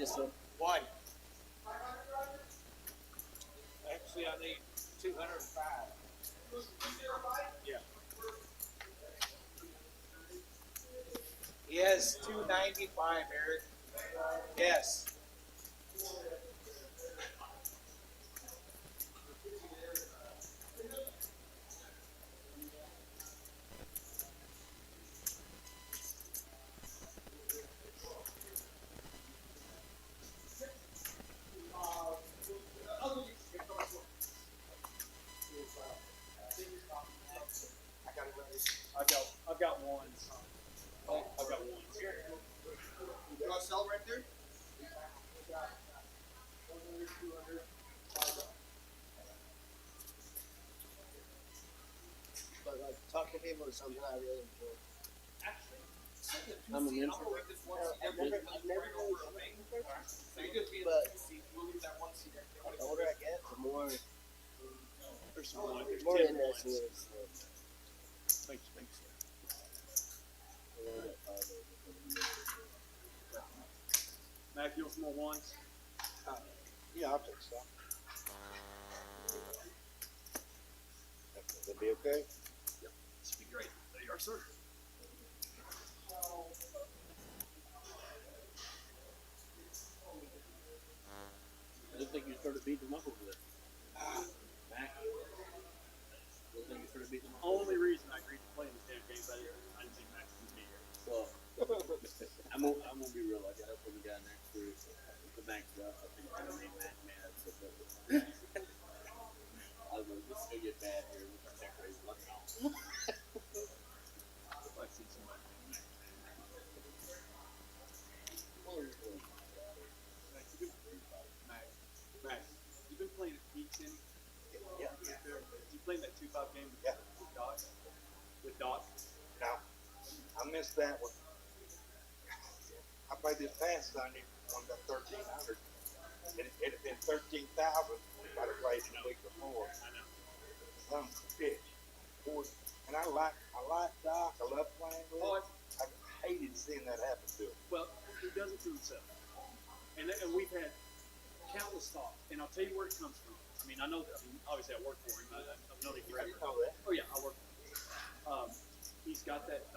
this one? One. Actually, I need 205. Yeah. He has 295, Eric. Yes. I've got ones. I've got ones. You want to sell right there? But like talking to people is something I really enjoy. Actually, I'm an introvert. I've never really So you just be But we'll leave that one seat right there. the older I get, the more there's some one. There's more 10 interesting ones. it is. Thanks, thanks. Mac, you want some more ones? Yeah, I'll take some. That'll be okay? This would be great. There you are, sir. I didn't think you started beating them up over there. Mac. I didn't think you started beating them up. Only reason I agreed to play in this damn game out here is I didn't think Max would be here. Well, I'm gonna be real. I got up with the guy next to the bank stuff. I think I made Mac mad. So I was like, this is gonna get bad here. We're gonna take crazy. Let's go. If I see somebody. Max, you've been playing at Peaks in? Yeah. You played that 2-5 game Yeah. with Doc? With Doc? No, I missed that one. I played this past Sunday on the 1300. It had been 13,000 if I'd have played the week before. I know. Some bitch. Boy, and I like Doc. I love playing with him. I hated seeing that happen to him. Well, he does it to himself. And we've had countless talk, and I'll tell you where it comes from. I mean, I know that. I mean, obviously, I work for him. I've known him I forever. didn't know that. Oh yeah, I work for him. He's got that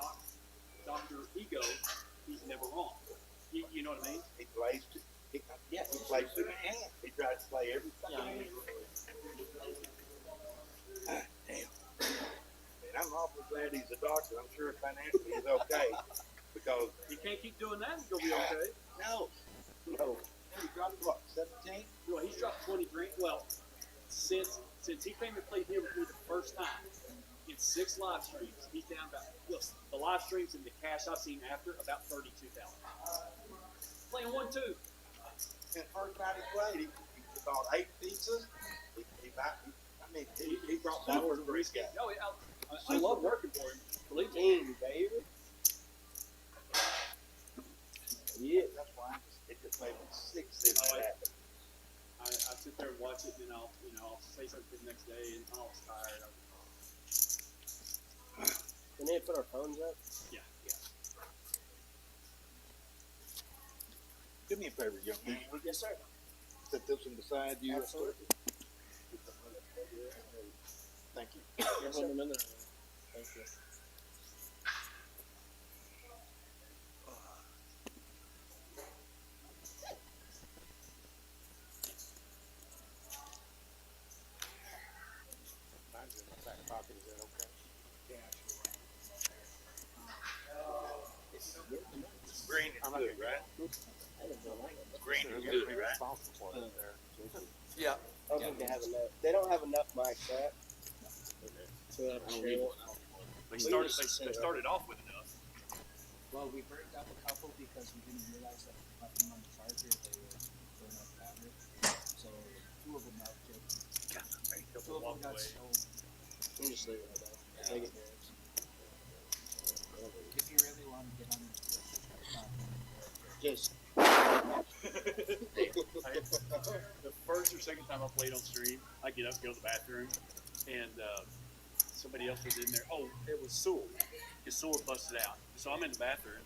doctor ego. He's never wrong. You know what I mean? He plays too. He plays too many hands. He tries to play everything. Damn. And I'm awfully glad he's a doctor. I'm sure financially he's okay. Because You can't keep doing that. He's gonna be okay. no. He dropped what, 17? Well, he's dropped 20 grand. Well, since he came and played here with me the first time, in 6 live streams, he's down about the live streams and the cash I've seen after about 32,000. Playing 1-2. And first night he played, he bought 8 pizzas. He brought Super bottles of brisket. brisket. Oh, yeah, I love working for him. Believe me. Team, baby. Yeah. That's why it just made me sick seeing that happen. I sit there and watch it, and I'll say something the next day, and I was tired. We need to put our phones up. Yeah. Do me a favor, young man. Yes, sir. Set this one beside you. Absolutely. Thank you. Yes, sir. Thank you. Mine's in my back pocket. Is that okay? Yeah, Green is good, right? Green is good, right? Yeah. I don't think they have enough. They don't have enough mics, right? So I don't need one. They started off with enough. Well, we burned up a couple because we didn't realize that left them on the charger, they were burn up battery. So 2 of them melted. A 2 of them got away. stolen. I'm just leaving it there. Take it there. If you really want to get on this, Just. The first or second time I played on stream, I get up, go to the bathroom, and somebody else was in there. Oh, it was Sewell. His Sewell busted out. So I'm in the bathroom.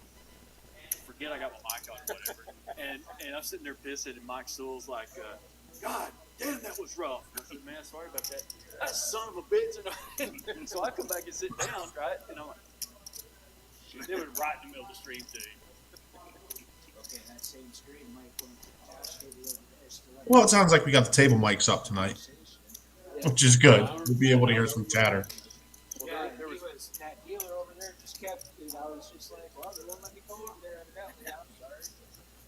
forget I got my mic on, or whatever. And I'm sitting there pissing, and Mike Sewell's like, God damn, that was rough. I said, man, sorry about that. That son of a bitch. So I come back and sit down, right? And I'm like, shit, it was right in the middle of the stream, too. Okay, that same stream might want to Josh over there still have Well, it sounds like we got the table mics up tonight, which is good. We'll be able to hear some chatter. Yeah, there was that dealer over there just kept, and I was just like, well, they won't let me go over there. I'm sorry.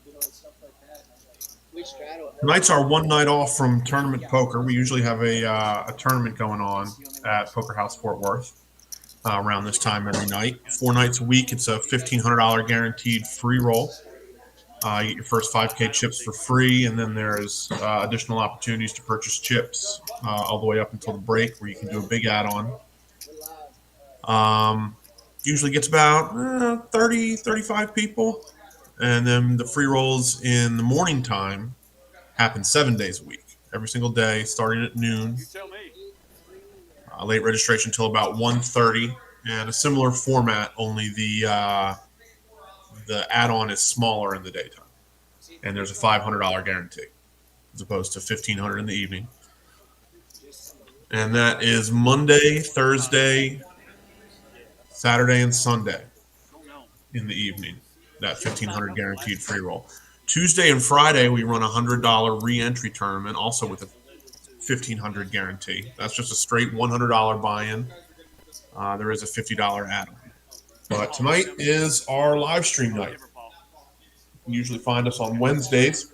You know, and stuff like that. And I was like, We straddle. Tonight's our one night off from tournament poker. We usually have a tournament going on at Poker House Fort Worth around this time every night. 4 nights a week. It's a $1,500 guaranteed free roll. You get your first 5K chips for free, and then there's additional opportunities to purchase chips all the way up until the break, where you can do a big add-on. Usually gets about 30, 35 people. And then the free rolls in the morning time happen 7 days a week, every single day, starting at noon. You tell me. Late registration until about 1:30, and a similar format, only the add-on is smaller in the daytime. And there's a $500 guarantee as opposed to $1,500 in the evening. And that is Monday, Thursday, Saturday, and Sunday in the evening. That $1,500 guaranteed free roll. Tuesday and Friday, we run a $100 re-entry tournament, also with a $1,500 guarantee. That's just a straight $100 buy-in. There is a $50 add-on. But tonight is our live stream night. You usually find us on Wednesdays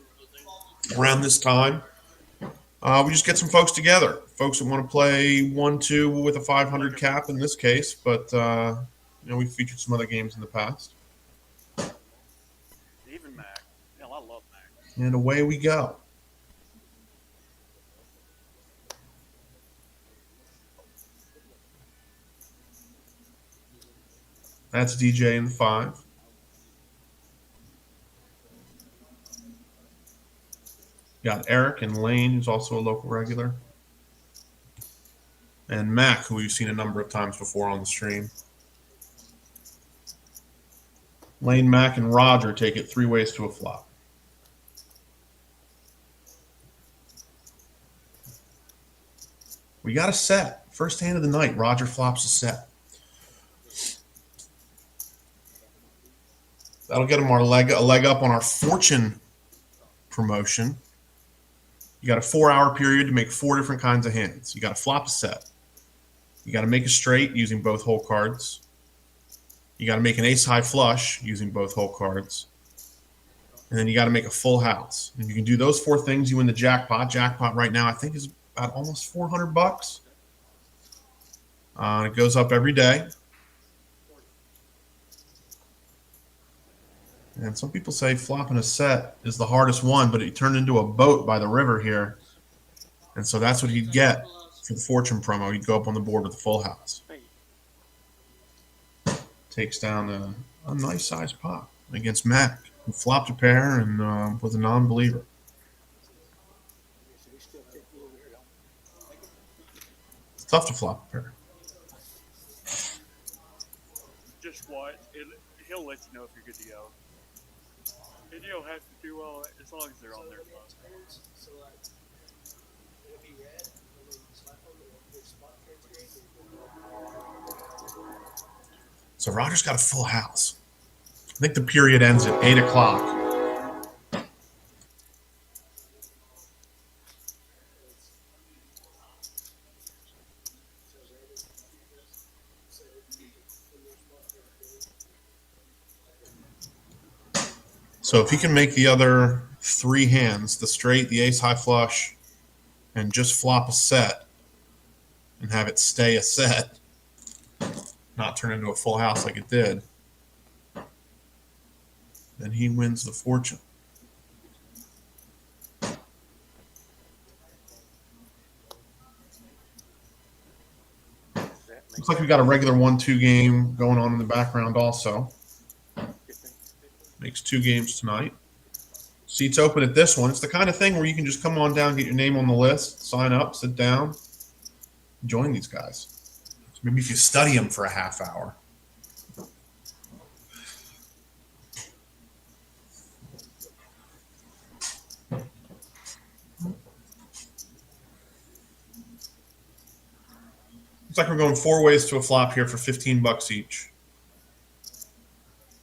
around this time. We just get some folks together, folks that want to play 1-2 with a 500 cap in this case, but we've featured some other games in the past. Even Mac. Hell, I love Mac. And away we go. That's DJ in the 5. Got Eric and Lane, who's also a local regular. And Mac, who we've seen a number of times before on the stream. Lane, Mac, and Roger take it 3 ways to a flop. We got a set. First hand of the night, Roger flops a set. That'll get him a leg up on our Fortune promotion. You got a 4-hour period to make 4 different kinds of hands. You got to flop a set. You got to make a straight using both hole cards. You got to make an ace-high flush using both hole cards. And then you got to make a full house. And you can do those 4 things, you win the jackpot. Jackpot right now, I think, is about almost $400. It goes up every day. And some people say flopping a set is the hardest one, but it turned into a boat by the river here. And so that's what he'd get for the Fortune promo. He'd go up on the board with a full house. Takes down a nice sized pot against Mac, who flopped a pair and was a non-believer. It's tough to flop a pair. Just watch. He'll let you know if you're good to go. And you don't have to do all that as long as they're on their phone. So Roger's got a full house. I think the period ends at 8 o'clock. So if he can make the other 3 hands, the straight, the ace high flush, and just flop a set and have it stay a set, not turn into a full house like it did, then he wins the Fortune. Looks like we got a regular 1-2 game going on in the background also. Makes 2 games tonight. Seats open at this one. It's the kind of thing where you can just come on down, get your name on the list, sign up, sit down, join these guys. So maybe if you study them for a half hour. Looks like we're going 4 ways to a flop here for 15 bucks each.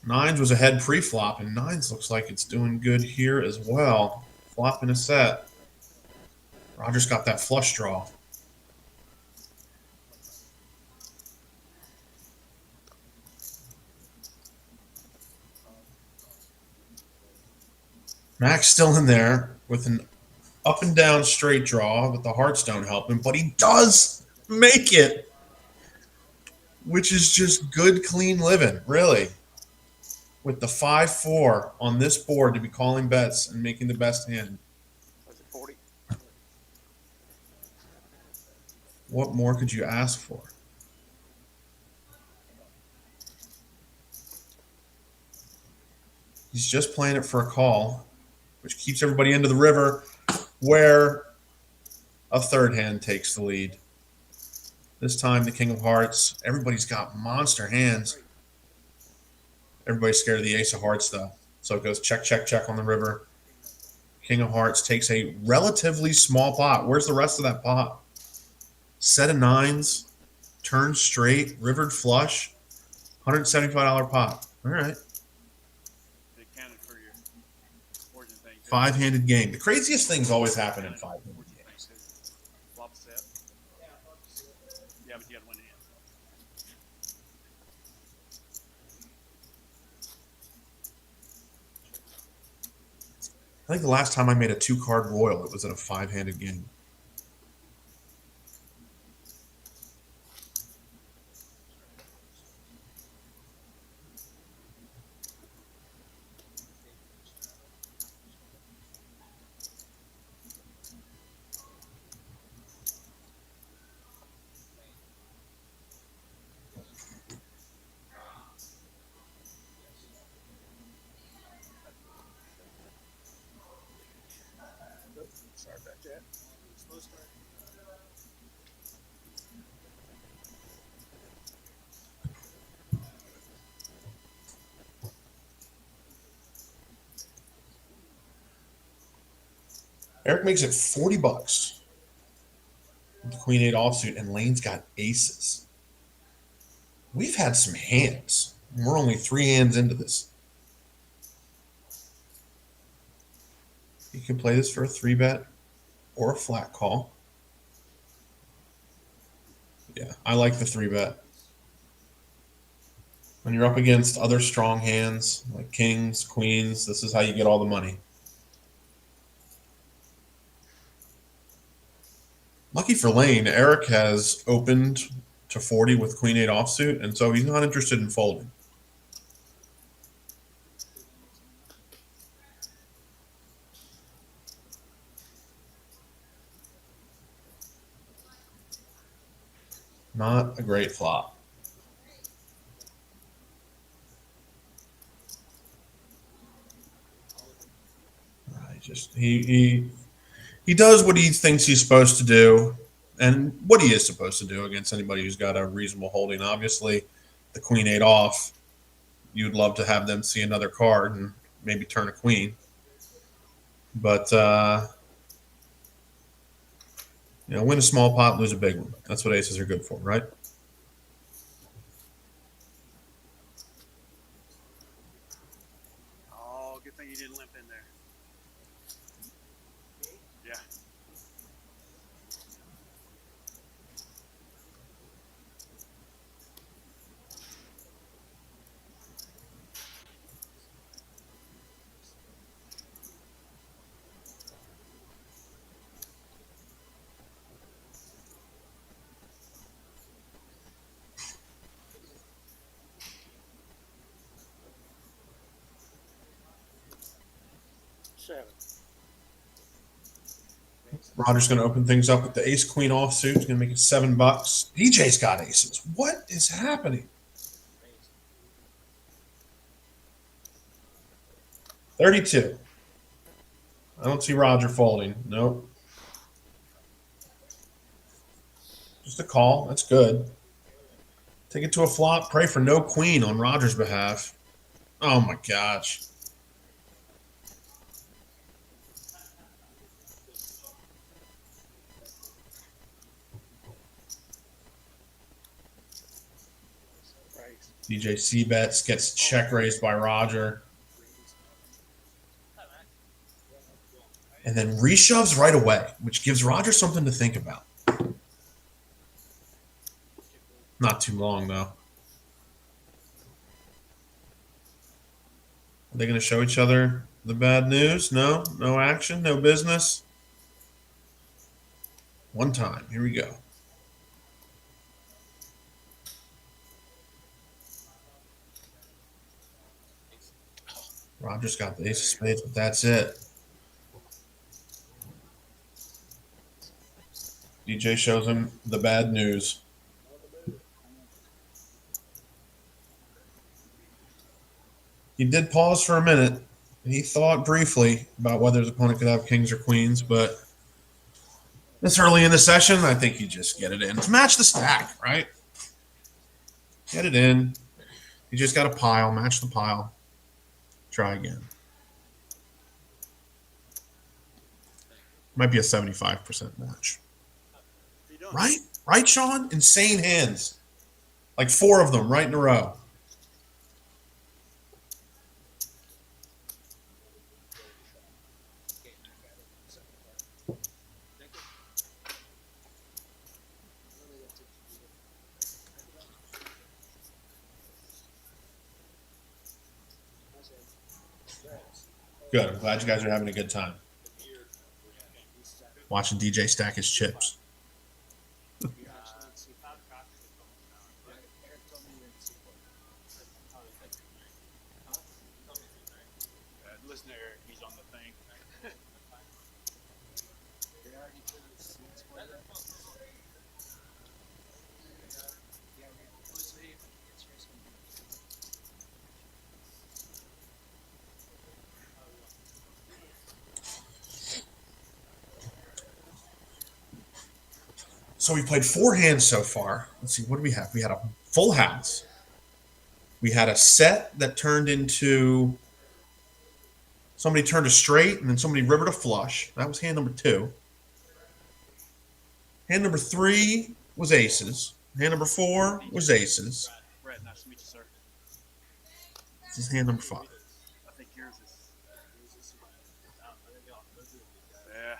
Nines was ahead pre-flop, and nines looks like it's doing good here as well. Flop in a set. Roger's got that flush draw. Mac's still in there with an up and down straight draw, but the hearts don't help him. But he does make it, which is just good, clean living, really. With the 5-4 on this board to be calling bets and making the best hand. Was it 40? What more could you ask for? He's just playing it for a call, which keeps everybody into the river, where a third hand takes the lead. This time, the King of Hearts. Everybody's got monster hands. Everybody's scared of the Ace of Hearts, though. So it goes check, check, check on the river. King of Hearts takes a relatively small pot. Where's the rest of that pot? Set of nines, turn straight, rivered flush, $175 pot. All right. It counted for your origin thing. Five-handed game. The craziest things always happen in five-handed games. Flop set. Yeah, but you gotta win it. I think the last time I made a 2-card royal, it was in a 5-handed game. Sorry about that. Eric makes it 40 bucks with the Queen 8 offsuit, and Lane's got aces. We've had some hands. We're only 3 hands into this. You can play this for a 3-bet or a flat call. Yeah, I like the 3-bet. When you're up against other strong hands like kings, queens, this is how you get all the money. Lucky for Lane, Eric has opened to 40 with Queen 8 offsuit, and so he's not interested in folding. Not a great flop. He does what he thinks he's supposed to do, and what he is supposed to do against anybody who's got a reasonable holding. Obviously, the Queen 8 off, you'd love to have them see another card and maybe turn a queen. But win a small pot, lose a big one. That's what aces are good for, right? Oh, good thing you didn't limp in there. Yeah. Roger's going to open things up with the ace queen offsuit. He's going to make it $7. DJ's got aces. What is happening? 32. I don't see Roger folding. Nope. Just a call. That's good. Take it to a flop. Pray for no queen on Roger's behalf. Oh my gosh. DJ C-bets gets check raised by Roger. And then reshoves right away, which gives Roger something to think about. Not too long, though. Are they going to show each other the bad news? No? No action? No business? One time. Here we go. Roger's got the ace of spades, but that's it. DJ shows him the bad news. He did pause for a minute. He thought briefly about whether his opponent could have kings or queens, but this early in the session, I think you just get it in. To match the stack, right? Get it in. You just got a pile. Match the pile. Try again. Might be a 75% match. Right? Right, Sean? Insane hands. Like 4 of them right in a row. Good. I'm glad you guys are having a good time. Watching DJ stack his chips. Listen to Eric. He's on the thing. So we played 4 hands so far. Let's see, what do we have? We had a full house. We had a set that turned into somebody turned a straight and then somebody rivered a flush. That was hand number 2. Hand number 3 was aces. Hand number 4 was aces. Brett, nice to meet you, sir. This is hand number 5. I think yours is. Yeah.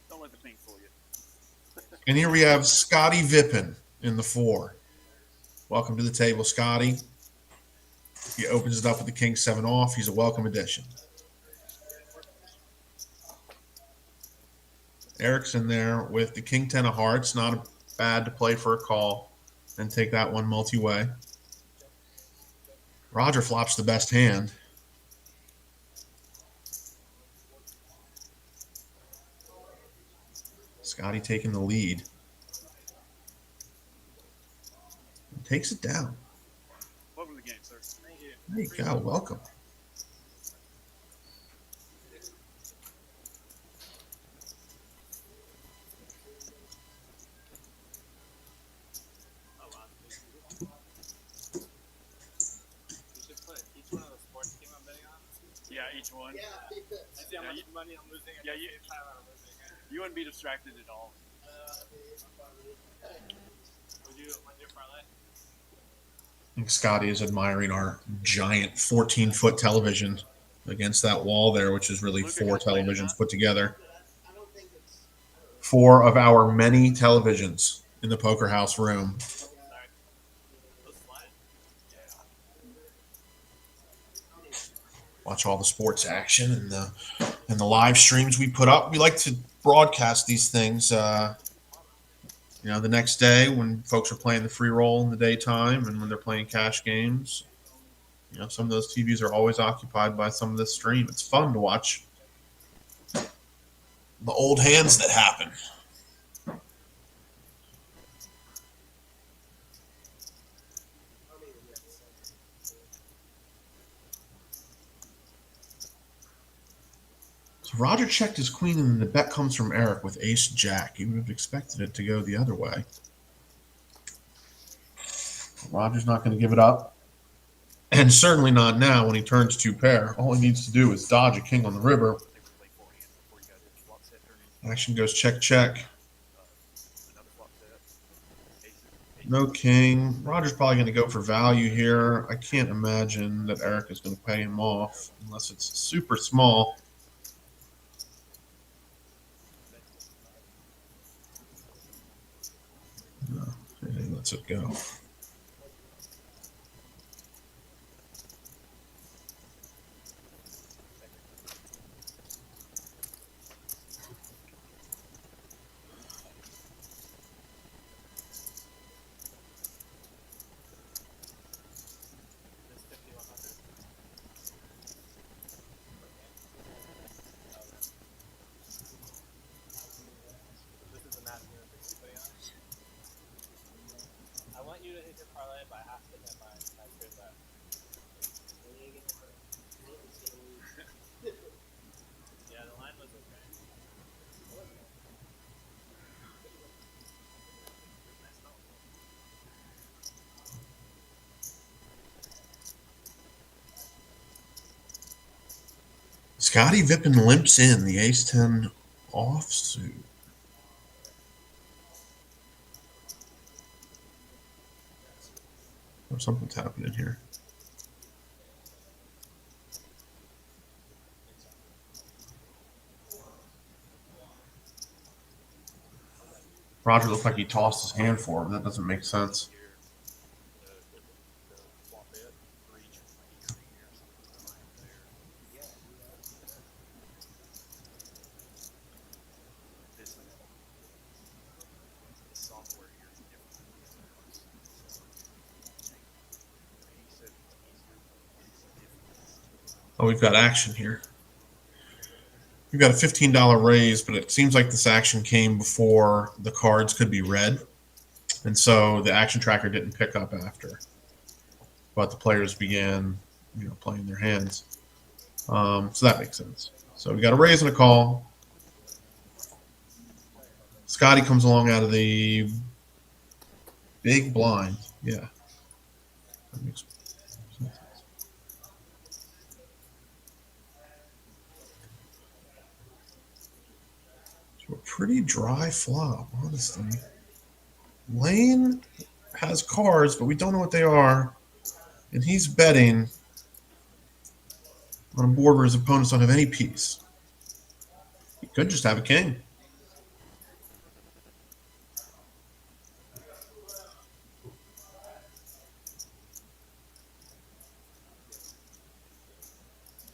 Don't let the thing fool you. And here we have Scotty Vippin in the 4. Welcome to the table, Scotty. He opens it up with the king 7 off. He's a welcome addition. Eric's in there with the king 10 of hearts. Not bad to play for a call and take that one multi-way. Roger flops the best hand. Scotty taking the lead. And takes it down. Welcome to the game, sir. Thank you. There you go. Welcome. Yeah, each one. Yeah. See how much money I'm losing. Yeah, you wouldn't be distracted at all. Would you want your parlay? I think Scotty is admiring our giant 14-foot television against that wall there, which is really 4 televisions put together. 4 of our many televisions in the poker house room. Watch all the sports action and the live streams we put up. We like to broadcast these things, the next day when folks are playing the free roll in the daytime and when they're playing cash games. Some of those TVs are always occupied by some of this stream. It's fun to watch the old hands that happen. So Roger checked his queen, and the bet comes from Eric with ace-jack. He would have expected it to go the other way. Roger's not going to give it up. And certainly not now when he turns 2 pair. All he needs to do is dodge a king on the river. Action goes check, check. No king. Roger's probably going to go for value here. I can't imagine that Eric is going to pay him off unless it's super small. No, he lets it go. Scotty Vippen limps in the ace-10 offsuit. Or something's happening here. Roger looked like he tossed his hand for him. That doesn't make sense. Oh, we've got action here. We've got a $15 raise, but it seems like this action came before the cards could be read. And so the action tracker didn't pick up after. But the players began, playing their hands. So that makes sense. So we got a raise and a call. Scotty comes along out of the big blind. Yeah. That makes sense. So a pretty dry flop, honestly. Lane has cards, but we don't know what they are. And he's betting on a board where his opponents don't have any piece. He could just have a king.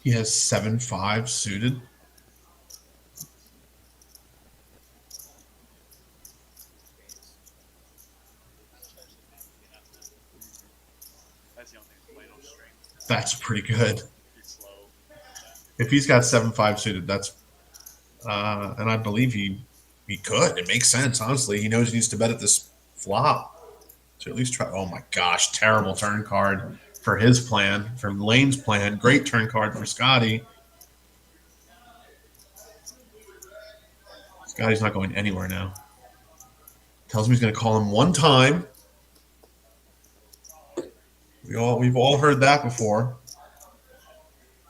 He has 7-5 suited. That's pretty good. If he's got 7-5 suited, that's and I believe he could. It makes sense, honestly. He knows he needs to bet at this flop to at least try. Oh my gosh, terrible turn card for his plan, for Lane's plan. Great turn card for Scotty. Scotty's not going anywhere now. Tells me he's going to call him one time. We've all heard that before.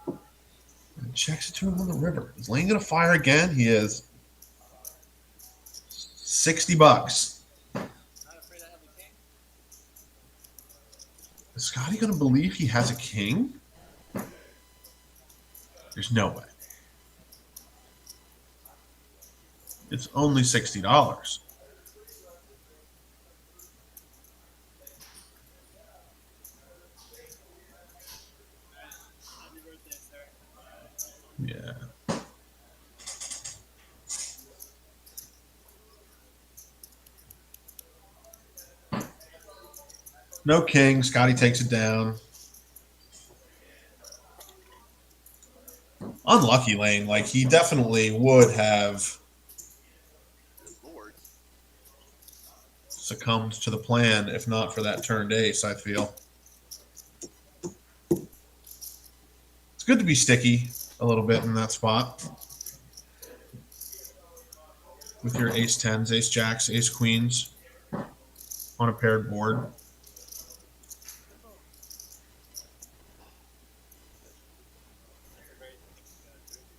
And checks it to him on the river. Is Lane going to fire again? He is. $60. Is Scotty going to believe he has a king? There's no way. It's only $60. Yeah. No king. Scotty takes it down. Unlucky Lane. Like, he definitely would have succumbed to the plan if not for that turned ace, I feel. It's good to be sticky a little bit in that spot. With your ace-10s, ace-jacks, ace-queens on a paired board.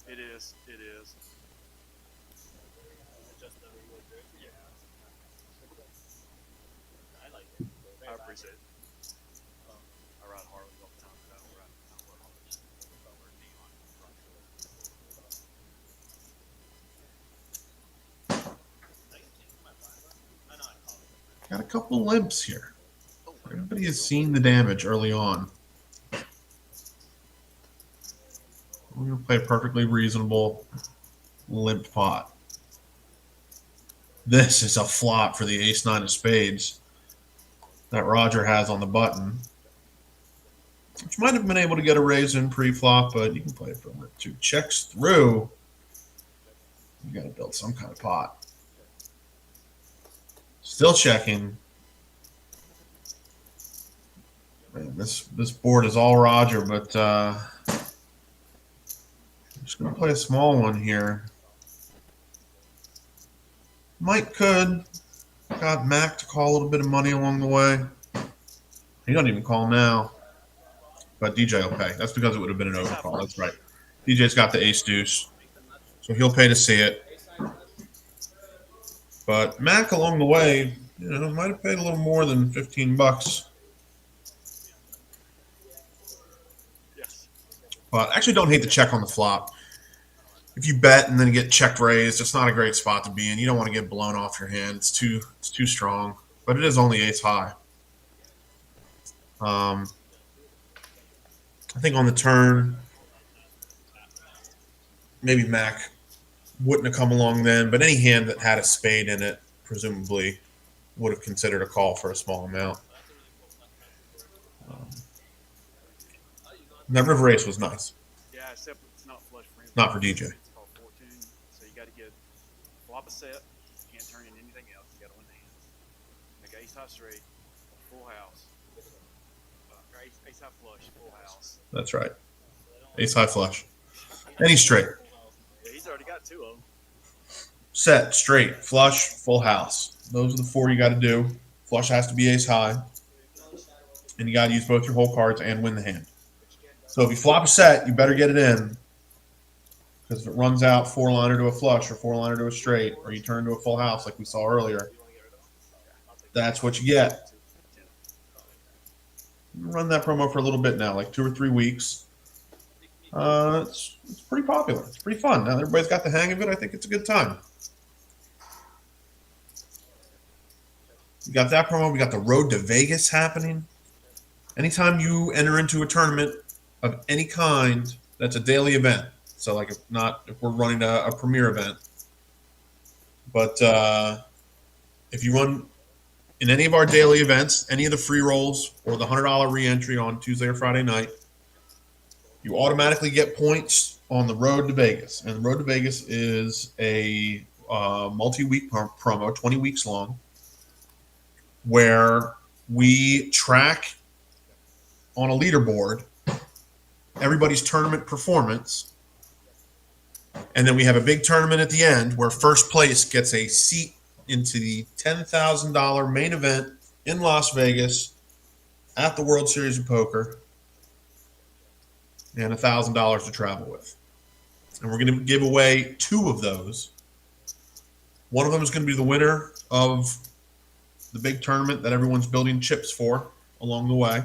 It is. It is. appreciate it. I ride Harleys all the time. I don't ride Harleys. I wear neon. Got a couple limps here. Everybody has seen the damage early on. We're going to play a perfectly reasonable limp pot. This is a flop for the ace-9 of spades that Roger has on the button, which might have been able to get a raise in pre-flop, but you can play it for limp too. Checks through. You got to build some kind of pot. Still checking. Man, this board is all Roger, but I'm just going to play a small one here. Mike could. Got Mac to call a little bit of money along the way. He don't even call now. But DJ will pay. That's because it would have been an overcall. That's right. DJ's got the ace deuce. So he'll pay to see it. But Mac along the way, might have paid a little more than $15. Yes. But I actually don't hate the check on the flop. If you bet and then get checked raised, it's not a great spot to be in. You don't want to get blown off your hand. It's too strong. But it is only ace high. I think on the turn, maybe Mac wouldn't have come along then, but any hand that had a spade in it presumably would have considered a call for a small amount. That river ace was nice. Yeah, except it's not flush for him. Not for DJ. It's called fortune, so you got to get flop a set. You can't turn in anything else. You got to win the hand. Like ace high straight, full house. Ace high flush, full house. That's right. Ace high flush. Any straight. Yeah, he's already got 2 of them. Set, straight, flush, full house. Those are the 4 you got to do. Flush has to be ace high. And you got to use both your whole cards and win the hand. So if you flop a set, you better get it in. Because if it runs out 4-liner to a flush or 4-liner to a straight, or you turn to a full house like we saw earlier, that's what you get. Run that promo for a little bit now, like 2 or 3 weeks. It's pretty popular. It's pretty fun. Now that everybody's got the hang of it, I think it's a good time. We got that promo. We got the Road to Vegas happening. Anytime you enter into a tournament of any kind, that's a daily event. So, like, if we're running a premier event, but if you run in any of our daily events, any of the free rolls or the $100 re-entry on Tuesday or Friday night, you automatically get points on the Road to Vegas. And the Road to Vegas is a multi-week promo, 20 weeks long, where we track on a leaderboard everybody's tournament performance. And then we have a big tournament at the end where first place gets a seat into the $10,000 main event in Las Vegas at the World Series of Poker and $1,000 to travel with. And we're going to give away 2 of those. One of them is going to be the winner of the big tournament that everyone's building chips for along the way.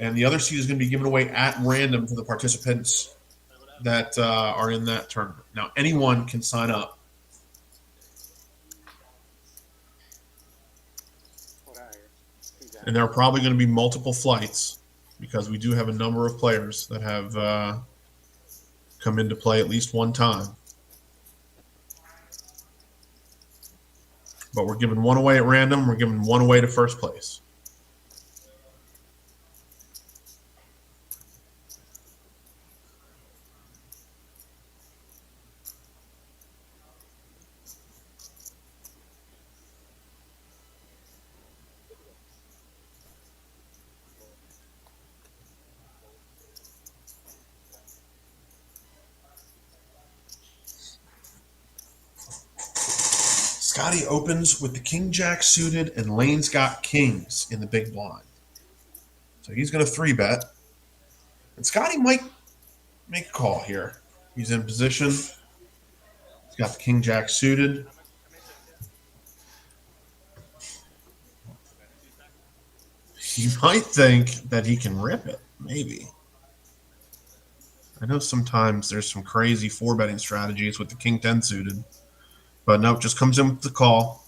And the other seat is going to be given away at random to the participants that are in that tournament. Now, anyone can sign up. And there are probably going to be multiple flights because we do have a number of players that have come into play at least one time. But we're giving one away at random. We're giving one away to first place. Scotty opens with the king-jack suited, and Lane's got kings in the big blind. So he's going to 3-bet. And Scotty might make a call here. He's in position. He's got the king-jack suited. You might think that he can rip it, maybe. I know sometimes there's some crazy 4-betting strategies with the king 10 suited, but nope, just comes in with the call.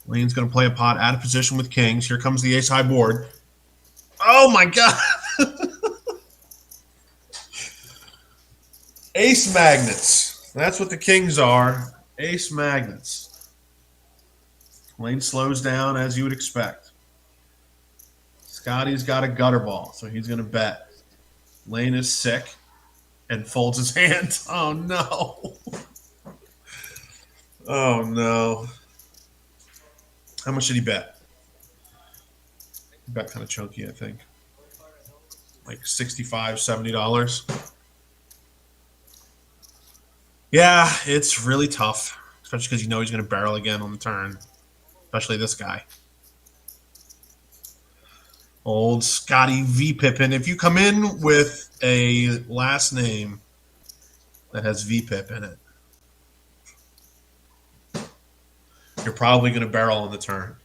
Lane's going to play a pot out of position with kings. Here comes the ace high board. Oh my god! Ace magnets. That's what the kings are. Ace magnets. Lane slows down as you would expect. Scotty's got a gutter ball, so he's going to bet. Lane is sick and folds his hand. Oh no. Oh no. How much did he bet? He bet kind of chunky, I think. Like $65, $70. Yeah, it's really tough, especially because you know he's going to barrel again on the turn, especially this guy. Old Scotty VPIP. And if you come in with a last name that has VPIP in it, you're probably going to barrel on the turn,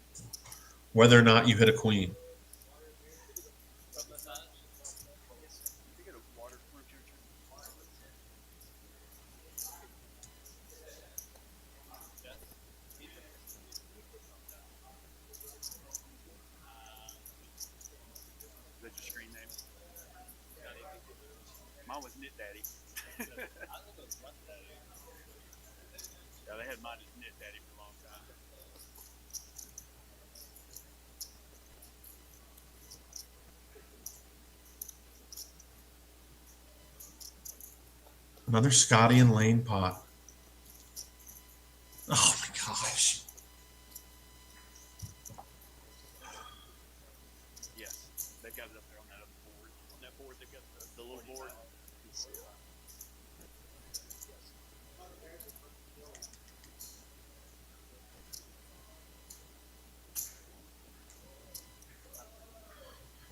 whether or not you hit a queen. Mine was Knit Daddy. Yeah, they had mine as Knit Daddy for a long time. Another Scotty and Lane pot. Oh my gosh. Yes, they've got it up there on that other board. On that board, they've got the little board.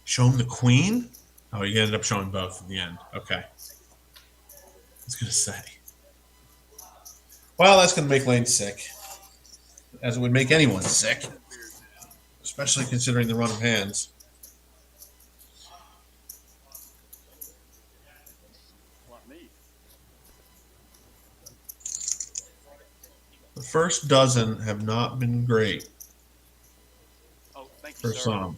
Show him the queen? Oh, you ended up showing both in the end. Okay. I was going to say. Well, that's going to make Lane sick. As it would make anyone sick. Especially considering the run of hands. The first dozen have not been great. Oh, thank you, For sir. some.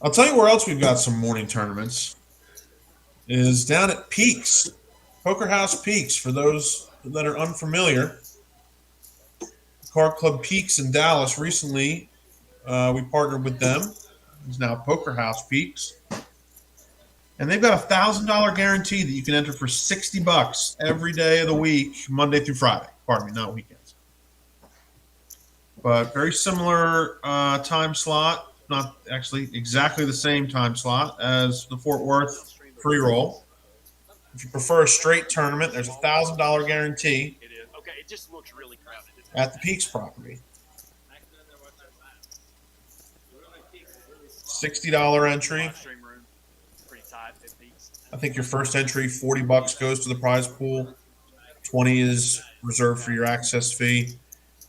I'll tell you where else we've got some morning tournaments. Is down at Peaks. Poker House Peaks. For those that are unfamiliar. Card Club Peaks in Dallas. Recently, we partnered with them. It's now Poker House Peaks. And they've got a $1,000 guarantee that you can enter for $60 every day of the week, Monday through Friday. Pardon me, not weekends. But very similar time slot. Not actually exactly the same time slot as the Fort Worth free roll. If you prefer a straight tournament, there's a $1,000 guarantee. It is. Okay, it just looks really crowded. At the Peaks property. $60 entry. Pretty tight at Peaks. I think your first entry, $40 goes to the prize pool. 20 is reserved for your access fee.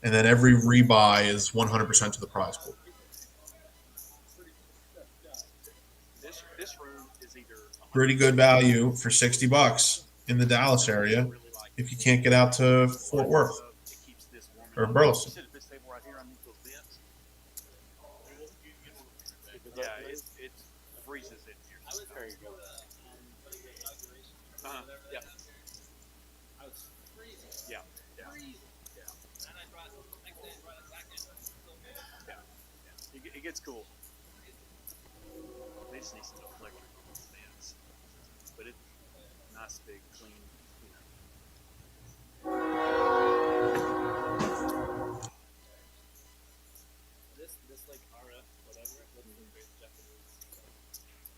And then every rebuy is 100% to the prize pool. This room is either Pretty good value for $60 in the Dallas area if you can't get out to Fort Worth or Burleson. Yeah, it freezes it here. There you go. Yeah. Yeah. Yeah. Yeah. It gets cool. They just need some electric stands, but it's nice, big, clean. This like RF whatever. What's the great Japanese?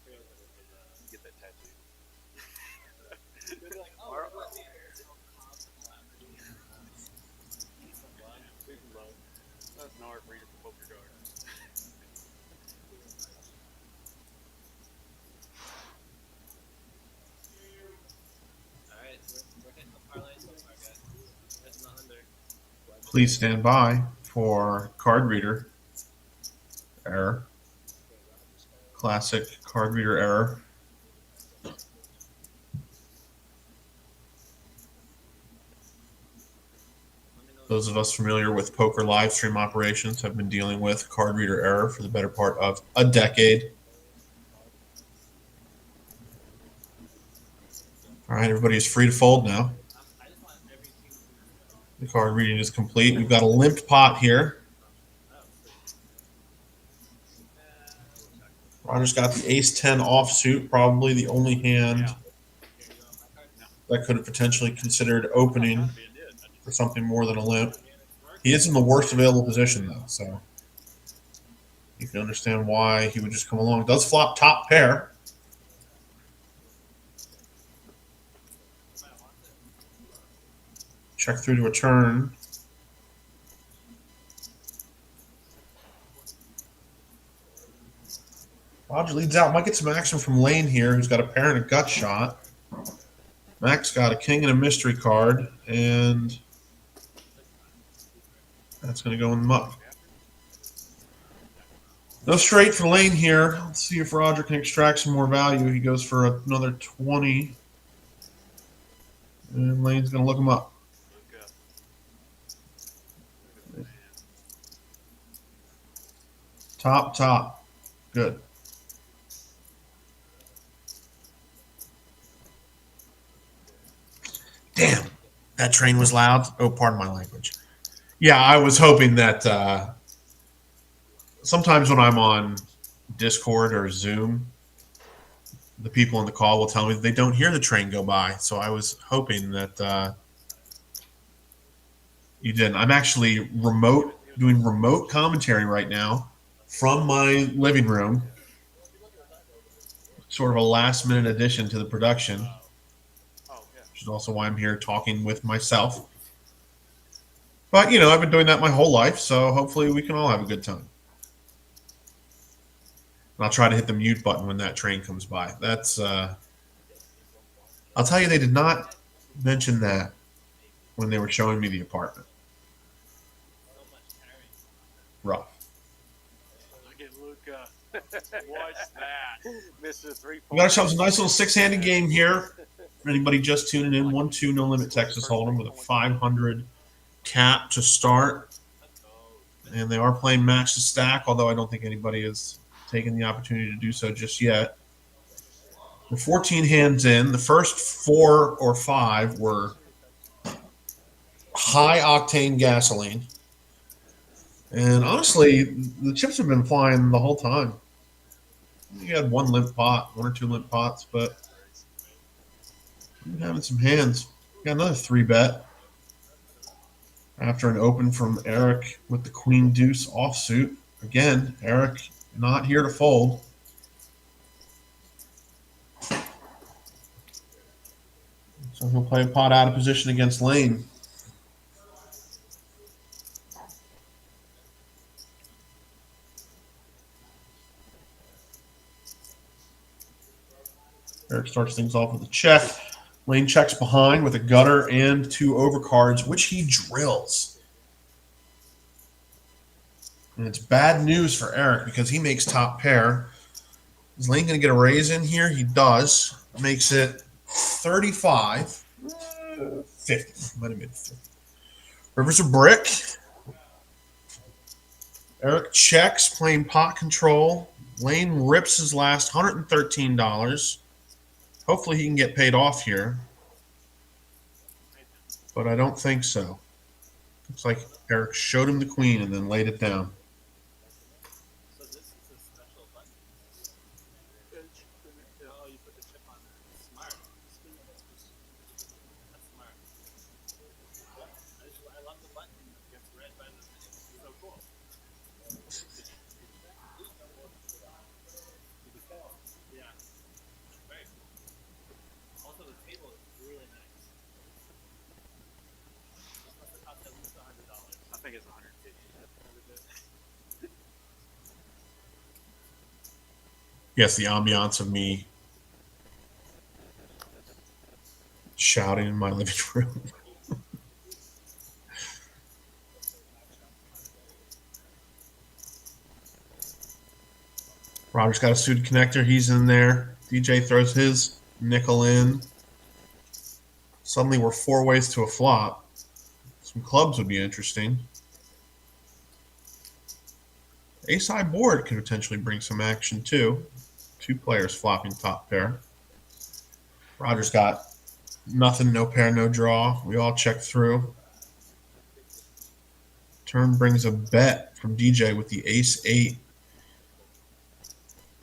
You get that tattoo. They're like, oh, That's an art reader for Poker Garden. Please stand by for card reader error. Classic card reader error. Those of us familiar with poker live stream operations have been dealing with card reader error for the better part of a decade. All right, everybody is free to fold now. The card reading is complete. We've got a limp pot here. Roger's got the ace-10 offsuit, probably the only hand that could have potentially considered opening for something more than a limp. He is in the worst available position, though, so you can understand why he would just come along. Does flop top pair. Check through to a turn. Roger leads out. Might get some action from Lane here, who's got a pair and a gut shot. Max got a king and a mystery card, and that's going to go in the muck. No straight for Lane here. Let's see if Roger can extract some more value. He goes for another 20. And Lane's going to look him up. Top. Good. Damn, that train was loud. Oh, pardon my language. Yeah, I was hoping that sometimes when I'm on Discord or Zoom, the people on the call will tell me that they don't hear the train go by. So I was hoping that you didn't. I'm actually doing remote commentary right now from my living room. Sort of a last-minute addition to the production, which is also why I'm here talking with myself. But, I've been doing that my whole life, so hopefully we can all have a good time. And I'll try to hit the mute button when that train comes by. That's, I'll tell you, they did not mention that when they were showing me the apartment. Rough. Look at Luca. Watch that. Mr. 3 We got ourselves a nice little six-handed game here. For anybody just tuning in, 1-2 no limit Texas Hold'em with a 500 cap to start. And they are playing match to stack, although I don't think anybody has taken the opportunity to do so just yet. We're 14 hands in. The first 4 or 5 were high-octane gasoline. And honestly, the chips have been flying the whole time. You had one or two limp pots, but we're having some hands. Got another 3-bet after an open from Eric with the queen deuce offsuit. Again, Eric not here to fold. So he'll play a pot out of position against Lane. Eric starts things off with a check. Lane checks behind with a gutter and 2 overcards, which he drills. And it's bad news for Eric because he makes top pair. Is Lane going to get a raise in here? He does. Makes it 35. 50. Might have made it 50. Rivers a brick. Eric checks, playing pot control. Lane rips his last $113. Hopefully he can get paid off here. But I don't think so. Looks like Eric showed him the queen and then laid it down. So this is a special button. Oh, you put the chip on there. Smart. That's smart. I love the button. It gets read by the thing. It's so cool. Yeah. Very cool. Also, the table is really nice. This must have cost at least $100. I think it's 150. Yes, the ambiance of me shouting in my living room. Roger's got a suited connector. He's in there. DJ throws his nickel in. Suddenly we're 4 ways to a flop. Some clubs would be interesting. Ace-high board could potentially bring some action too. 2 players flopping top pair. Roger's got nothing, no pair, no draw. We all check through. Turn brings a bet from DJ with the ace-8.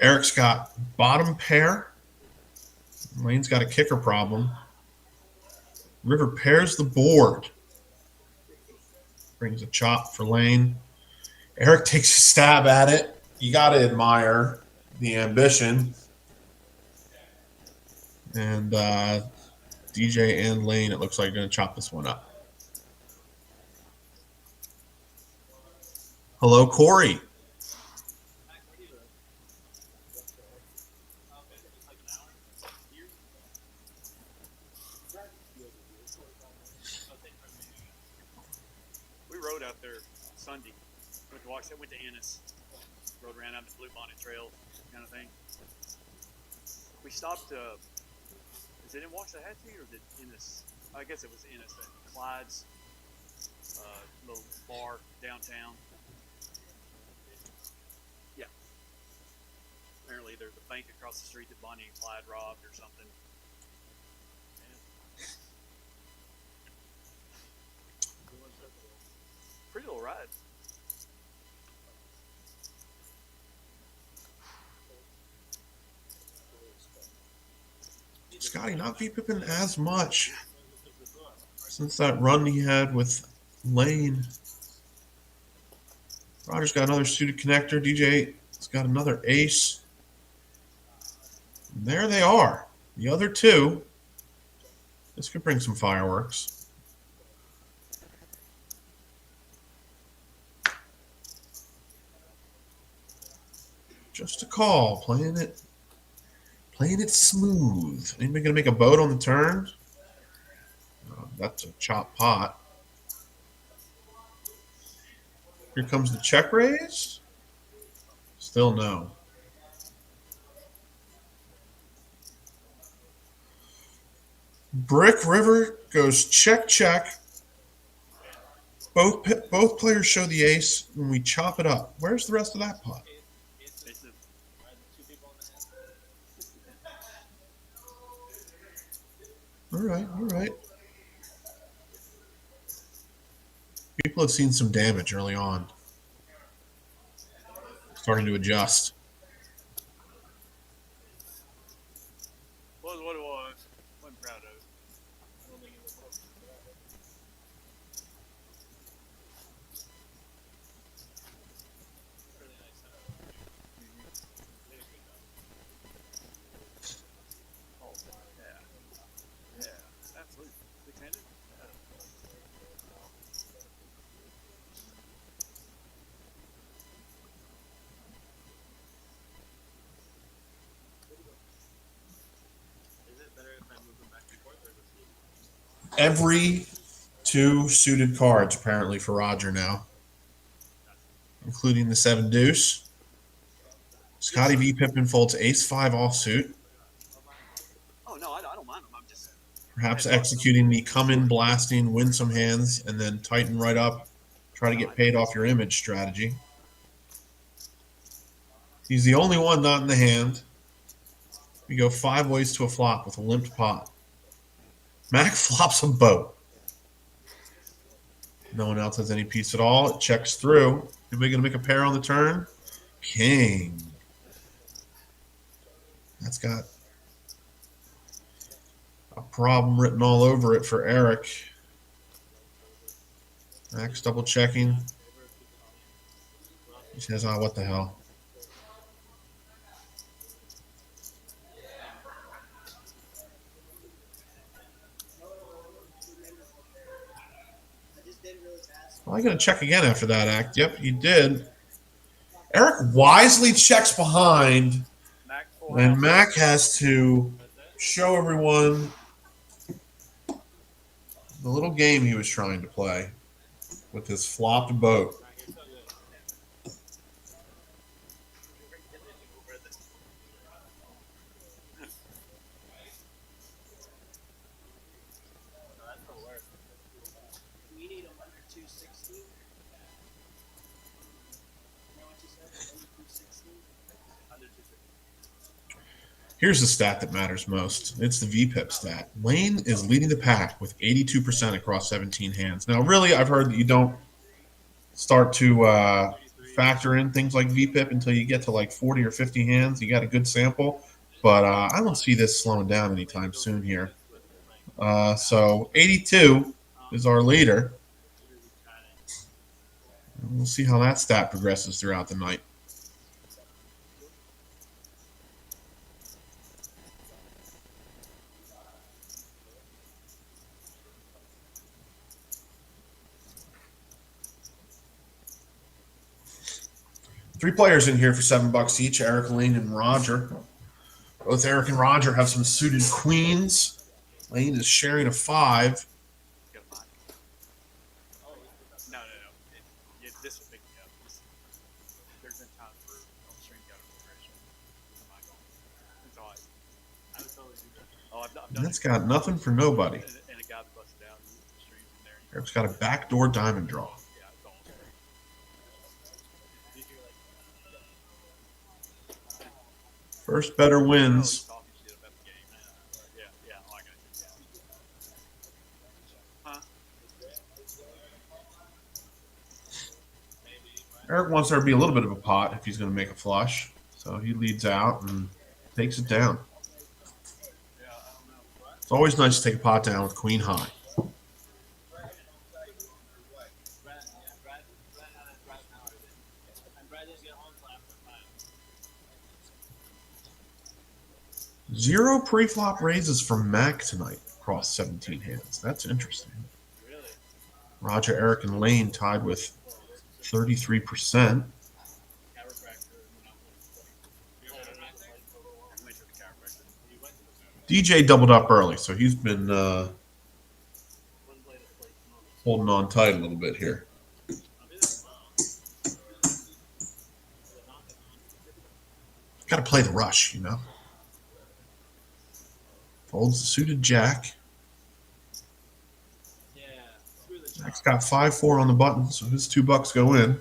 Eric's got bottom pair. Lane's got a kicker problem. River pairs the board. Brings a chop for Lane. Eric takes a stab at it. You got to admire the ambition. And DJ and Lane, it looks like, are going to chop this one up. Hello, Corey. We rode out there Sunday. Went to Ennis. Rode around out the Blue Bonnet Trail kind of thing. We stopped. Is it in Waxahachie or is it Ennis? I guess it was Ennis. Clyde's little bar downtown. Yeah. Apparently there's a bank across the street that Bonnie and Clyde robbed or something. Pretty little ride. Scotty not VPIPing as much since that run he had with Lane. Roger's got another suited connector. DJ's got another ace. And there they are. The other 2. This could bring some fireworks. Just a call. Playing it smooth. Anybody gonna make a boat on the turn? That's a chop pot. Here comes the check raise. Still no. Brick River goes check, check. Both players show the ace when we chop it up. Where's the rest of that pot? All right. People have seen some damage early on. Starting to adjust. Was what it was. Wasn't proud of it. Oh, yeah. Yeah, absolutely. Six-handed? Every 2 suited cards apparently for Roger now, including the 7 deuce. Scotty V Pippin folds ace-5 offsuit. Oh, no, I don't mind them. I'm just. Perhaps executing the come in blasting, win some hands, and then tighten right up, try to get paid off your image strategy. He's the only one not in the hand. We go 5 ways to a flop with a limped pot. Mac flops a boat. No one else has any piece at all. It checks through. Anybody going to make a pair on the turn? King. That's got a problem written all over it for Eric. Mac's double checking. He says, what the hell? Well, I got to check again after that act. Yep, you did. Eric wisely checks behind, and Mac has to show everyone the little game he was trying to play with his flopped boat. Here's the stat that matters most. It's the VPIP stat. Lane is leading the pack with 82% across 17 hands. Now, really, I've heard that you don't start to factor in things like VPIP until you get to like 40 or 50 hands. You got a good sample, but I don't see this slowing down anytime soon here. So 82 is our leader. We'll see how that stat progresses throughout the night. Three players in here for $7 each. Eric, Lane, and Roger. Both Eric and Roger have some suited queens. Lane is sharing a 5. No. This will pick me up. There's been time for string out of preparation. It's all I was totally do that. Oh, I've done That's got nothing for nobody. And a guy that busted out and the strings in there. Eric's got a backdoor diamond draw. Yeah, it's all. First better wins. Talking shit about the game. Yeah, oh, I got you. Huh? Eric wants there to be a little bit of a pot if he's going to make a flush. So he leads out and takes it down. It's always nice to take a pot down with queen high. Zero pre-flop raises from Mac tonight across 17 hands. That's interesting. Roger, Eric, and Lane tied with 33%. DJ doubled up early, so he's been holding on tight a little bit here. Got to play the rush, you know. Folds the suited jack. Jack's got 5-4 on the button, so his $2 go in.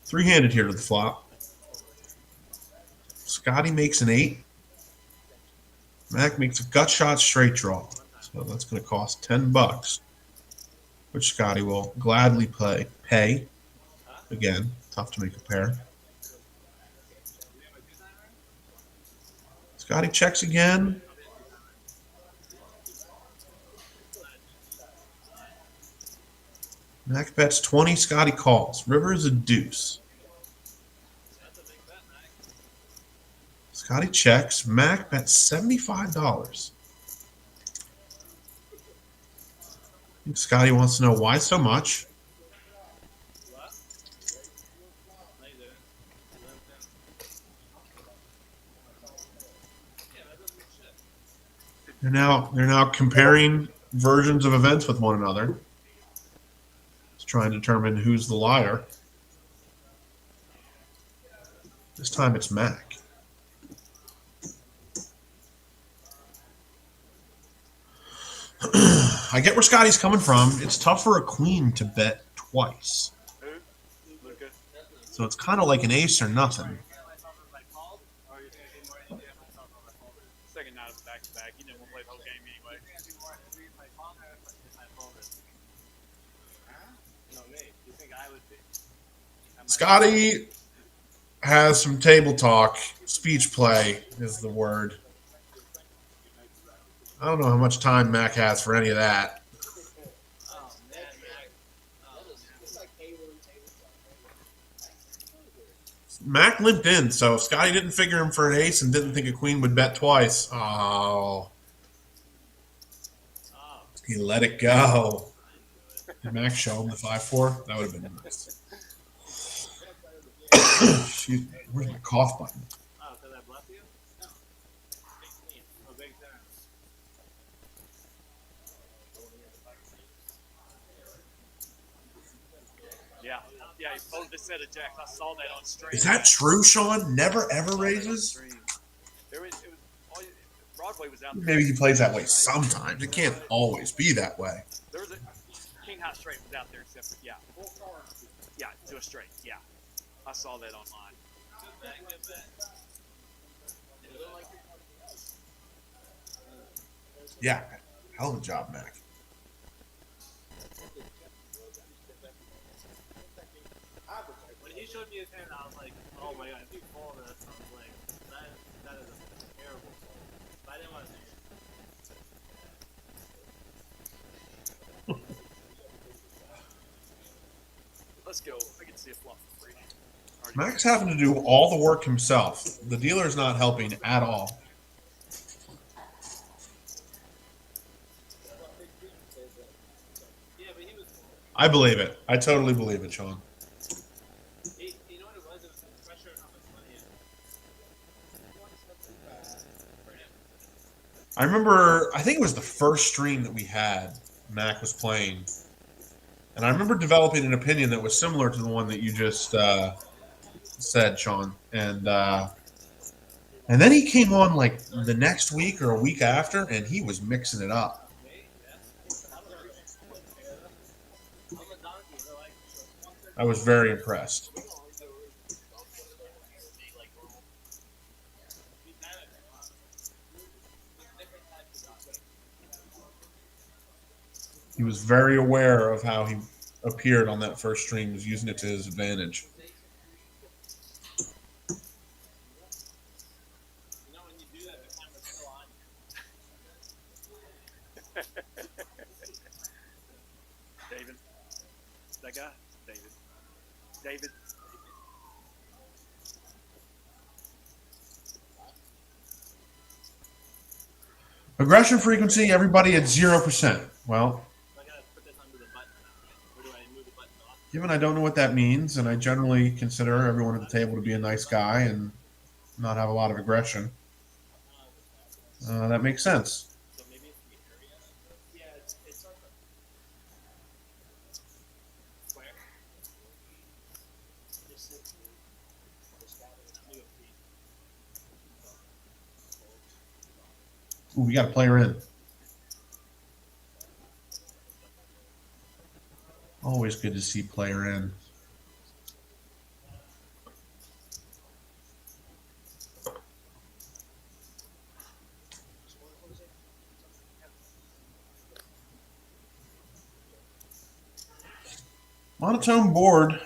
Three-handed here to the flop. Scotty makes an 8. Mac makes a gut shot straight draw. So that's going to cost $10, which Scotty will gladly pay. Again, tough to make a pair. Scotty checks again. Mac bets 20. Scotty calls. River is a deuce. Scotty checks. Mac bets $75. I think Scotty wants to know why so much. They're now comparing versions of events with one another. It's trying to determine who's the liar. This time it's Mac. I get where Scotty's coming from. It's tough for a queen to bet twice. So it's kind of like an ace or nothing. Second night of back-to-back. You didn't want to play the whole game anyway. Scotty has some table talk. Speech play is the word. I don't know how much time Mac has for any of that. Mac limped in, so if Scotty didn't figure him for an ace and didn't think a queen would bet twice, he let it go. Did Mac show him the 5-4? That would have been nice. Excuse me. Where's my cough button? Yeah, he folded the set of jacks. I saw that on stream. Is that true, Sean? Never ever raises? Broadway was out there. Maybe he plays that way sometimes. It can't always be that way. There was a king how straight was out there, except for, yeah. Yeah, to a straight, yeah. I saw that online. Yeah, hell of a job, Mac. When he showed me his hand, I was like, oh my god, if you fall this, I was like, that is a terrible fall. But I didn't want to say it. Let's go. I can see a fluff for free. Mac's having to do all the work himself. The dealer's not helping at all. Yeah, but he was. I believe it. I totally believe it, Sean. You know what it was? It was the pressure on how much money it for him. I remember, I think it was the first stream that we had, Mac was playing. And I remember developing an opinion that was similar to the one that you just said, Sean. And then he came on like the next week or a week after, and he was mixing it up. I was very impressed. He was very aware of how he appeared on that first stream, he was using it to his advantage. You know, when you do that, the camera's still on you. David. That guy? David. David. Aggression frequency, everybody at 0%. Well, I gotta put this under the button now. Or do I move the button off? given I don't know what that means, and I generally consider everyone at the table to be a nice guy and not have a lot of aggression, that makes sense. So maybe it's the area. Yeah, it's like a square. Just sit Ooh, we got a player in. Always good to see player in. Monotone board,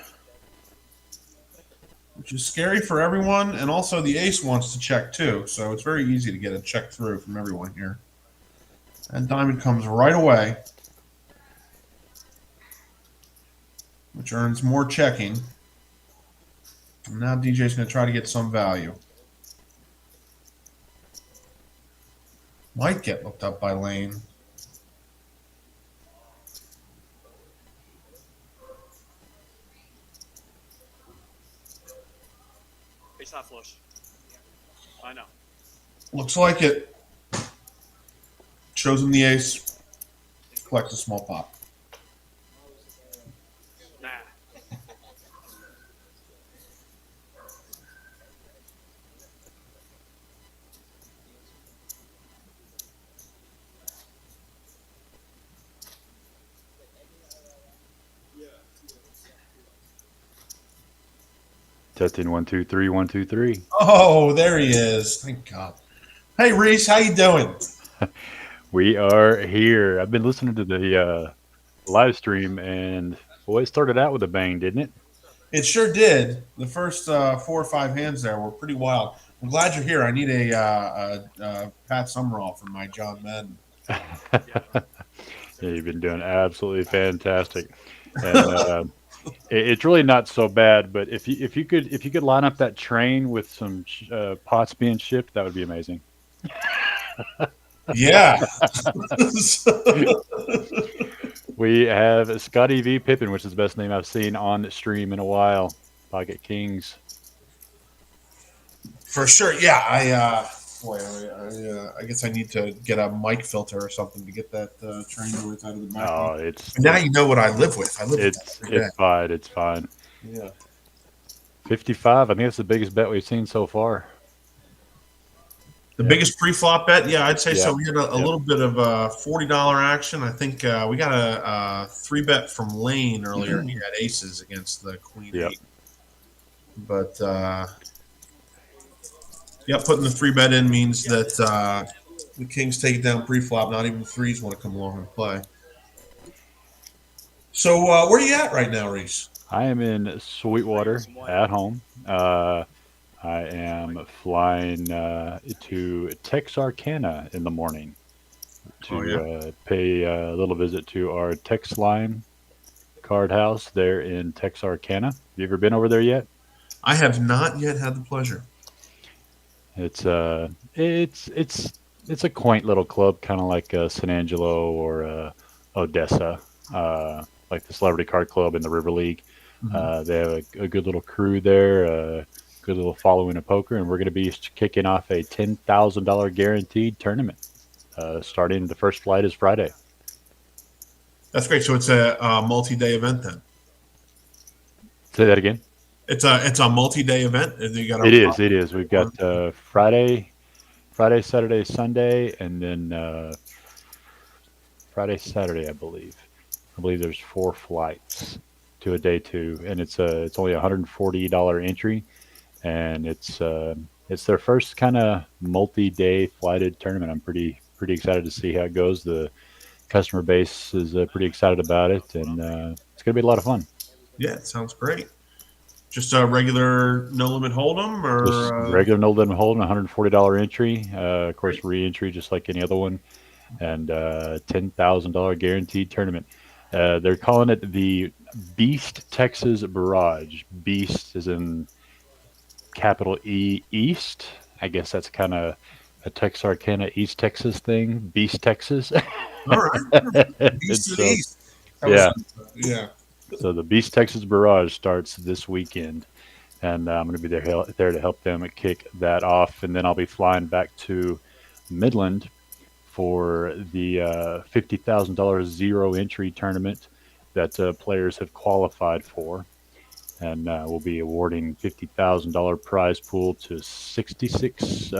which is scary for everyone, and also the ace wants to check too, so it's very easy to get a check through from everyone here. And diamond comes right away, which earns more checking. And now DJ's going to try to get some value. Might get looked up by Lane. Ace high flush. I know. Looks like it. Shows him the ace. Collects a small pot. Nah. Testing 1 2 3 1 2 3. Oh, there he is. Thank God. Hey, Reese, how you doing? We are here. I've been listening to the live stream, and boy, it started out with a bang, didn't it? It sure did. The first 4 or 5 hands there were pretty wild. I'm glad you're here. I need a Pat Summerall for my John Madden. Yeah, you've been doing absolutely fantastic, and it's really not so bad. But if you could line up that train with some pots being shipped, that would be amazing. Yeah. We have Scotty V Pippin, which is the best name I've seen on stream in a while. Pocket Kings. For sure. Yeah. I guess I need to get a mic filter or something to get that train noise out of the mic. Oh, but now you know what I live with. I live with it's fine. It's fine. Yeah. 55. I think that's the biggest bet we've seen so far. The Yeah. biggest pre-flop bet, yeah, I'd say Yeah. so. We had a Yep. little bit of $40 action. I think we got a three bet from Lane earlier. He had aces against the Queen Yep. Eight, but yeah, putting the three bet in means that the Kings take it down pre-flop. Not even the threes want to come along and play. So where are you at right now, Reese? I am in Sweetwater at home. I am flying to Texarkana in the morning Oh to yeah, pay a little visit to our Tex Line card house there in Texarkana. Have you ever been over there yet? I have not yet had the pleasure. It's a quaint little club, kind of like San Angelo or Odessa, like the Celebrity Card Club in the River League. They have a good little crew there, good little following of poker, and we're going to be kicking off a $10,000 guaranteed tournament. Starting the first flight is Friday. That's great. So it's a multi-day event then. Say that again. It's a multi-day event. You got It is. It is. We've got Friday, Saturday, Sunday, and then Friday, Saturday, I believe. I believe there's 4 flights to a day 2, and it's only $140 entry, and it's their first kind of multi-day flighted tournament. I'm pretty excited to see how it goes. The customer base is pretty excited about it, and it's going to be a lot of fun. Yeah, it sounds great. Just a regular no limit hold'em, or Just regular no limit hold'em, $140 entry. Of course, re-entry just like any other one, and $10,000 guaranteed tournament. They're calling it the Beast Texas Barrage. Beast is in capital E East. I guess that's kind of a Texarkana East Texas thing. Beast Texas. all right, East to the East. Yeah. Yeah. So the Beast Texas Barrage starts this weekend, and I'm going to be there to help them kick that off, and then I'll be flying back to Midland for the $50,000 zero entry tournament that players have qualified for, and we'll be awarding $50,000 prize pool to 66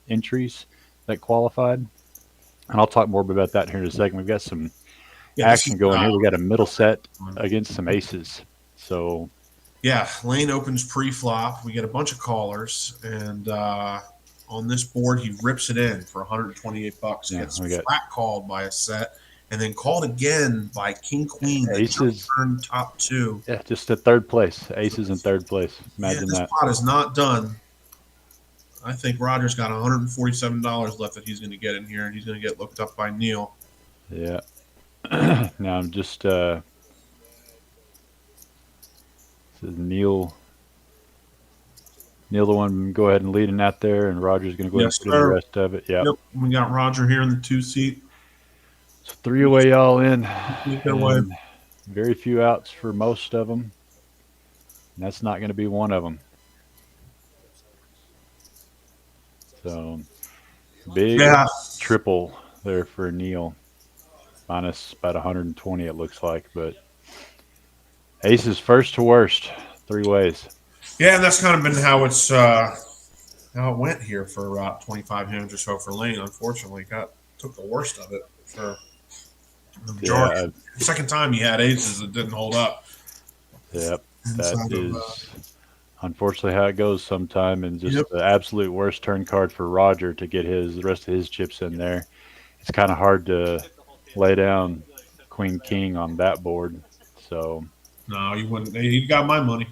entries that qualified, and I'll talk more about that here in a second. We've got some action going here. We got a middle set against some aces. So yeah, Lane opens pre-flop. We get a bunch of callers, and on this board he rips it in for $128. Yeah, Gets we got flat called by a set, and then called again by King Queen. Aces turned top 2. Yeah, just at third place. Aces in third place. Imagine this that. pot is not done. I think Roger's got $147 left that he's going to get in here, and he's going to get looked up by Neil. Yeah. Now I'm just this is Neil the one go ahead and leading out there, and Roger's going to go Yes, ahead and do sir. the rest of it. Yep. We got Roger here in the 2 seat. So 3 away all in. Away. And very few outs for most of them. And that's not going to be one of them. So big triple there for Neil. Minus about 120 it looks like, but aces first to worst, 3 ways. Yeah, and that's kind of been how it's how it went here for about 25 hands or so for Lane. Unfortunately, took the worst of it for the majority. Yeah, the second time he had aces, it didn't hold up. Yep, that is unfortunately how it goes sometime, and just the absolute worst turn card for Roger to get the rest of his chips in there. It's kind of hard to lay down Queen King on that board. So no, you wouldn't. You got my money.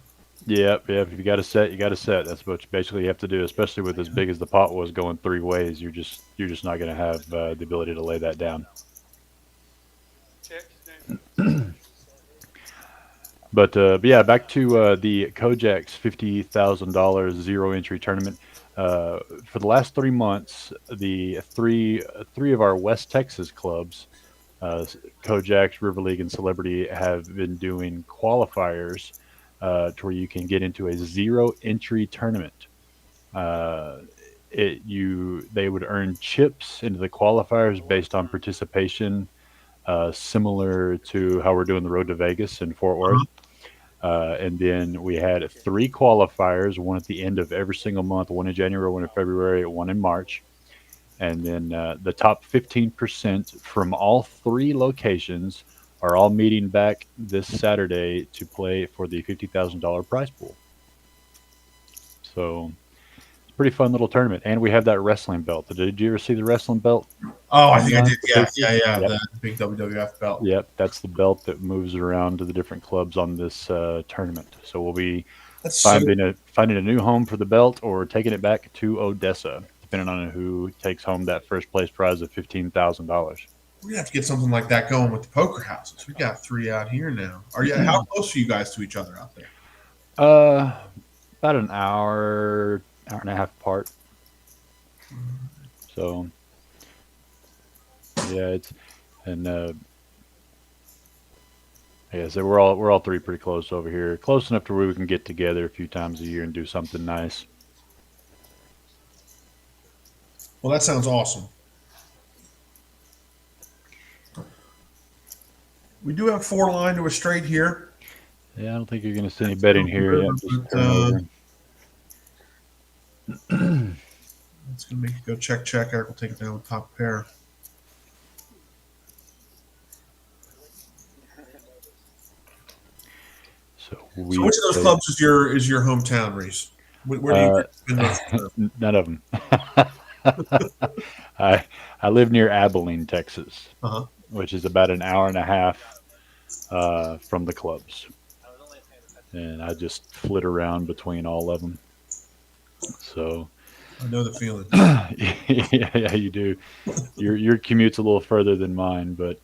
Yep. If you got a set, you got a set. That's what you basically have to do, especially with as big as the pot was going 3 ways. You're just not going to have the ability to lay that down. But yeah, back to the Kojak's $50,000 zero entry tournament. For the last 3 months, the three of our West Texas clubs, Kojak's, River League, and Celebrity, have been doing qualifiers to where you can get into a zero entry tournament. They would earn chips into the qualifiers based on participation, similar to how we're doing the Road to Vegas in Fort Worth. And then we had 3 qualifiers, one at the end of every single month, one in January, one in February, one in March. And then the top 15% from all three locations are all meeting back this Saturday to play for the $50,000 prize pool. So it's a pretty fun little tournament. And we have that wrestling belt. Did you ever see the wrestling belt? Oh, I think I Online, did. the Yeah, picture? yeah. Yep. The big WWF belt. Yep, that's the belt that moves around to the different clubs on this tournament. So we'll be That's so. finding a new home for the belt or taking it back to Odessa, depending on who takes home that first place prize of $15,000. We have to get something like that going with the poker houses. We got 3 out here now. Are you? How close are you guys to each other out there? About an hour and a half apart. So yeah, it's and yeah, so we're all three pretty close over here, close enough to where we can get together a few times a year and do something nice. Well, that sounds awesome. We do have 4 line to a straight here. Yeah, I don't think you're going to see any betting here yet. Just turn over. It's going to make you go check. Eric will take it down with top pair. So which of those clubs is your hometown, Reese? Where do you none of them. I live near Abilene, Texas, which is about an hour and a half from the clubs, and I just flit around between all of them. So I know the feeling. yeah, you do. Your commute's a little further than mine, but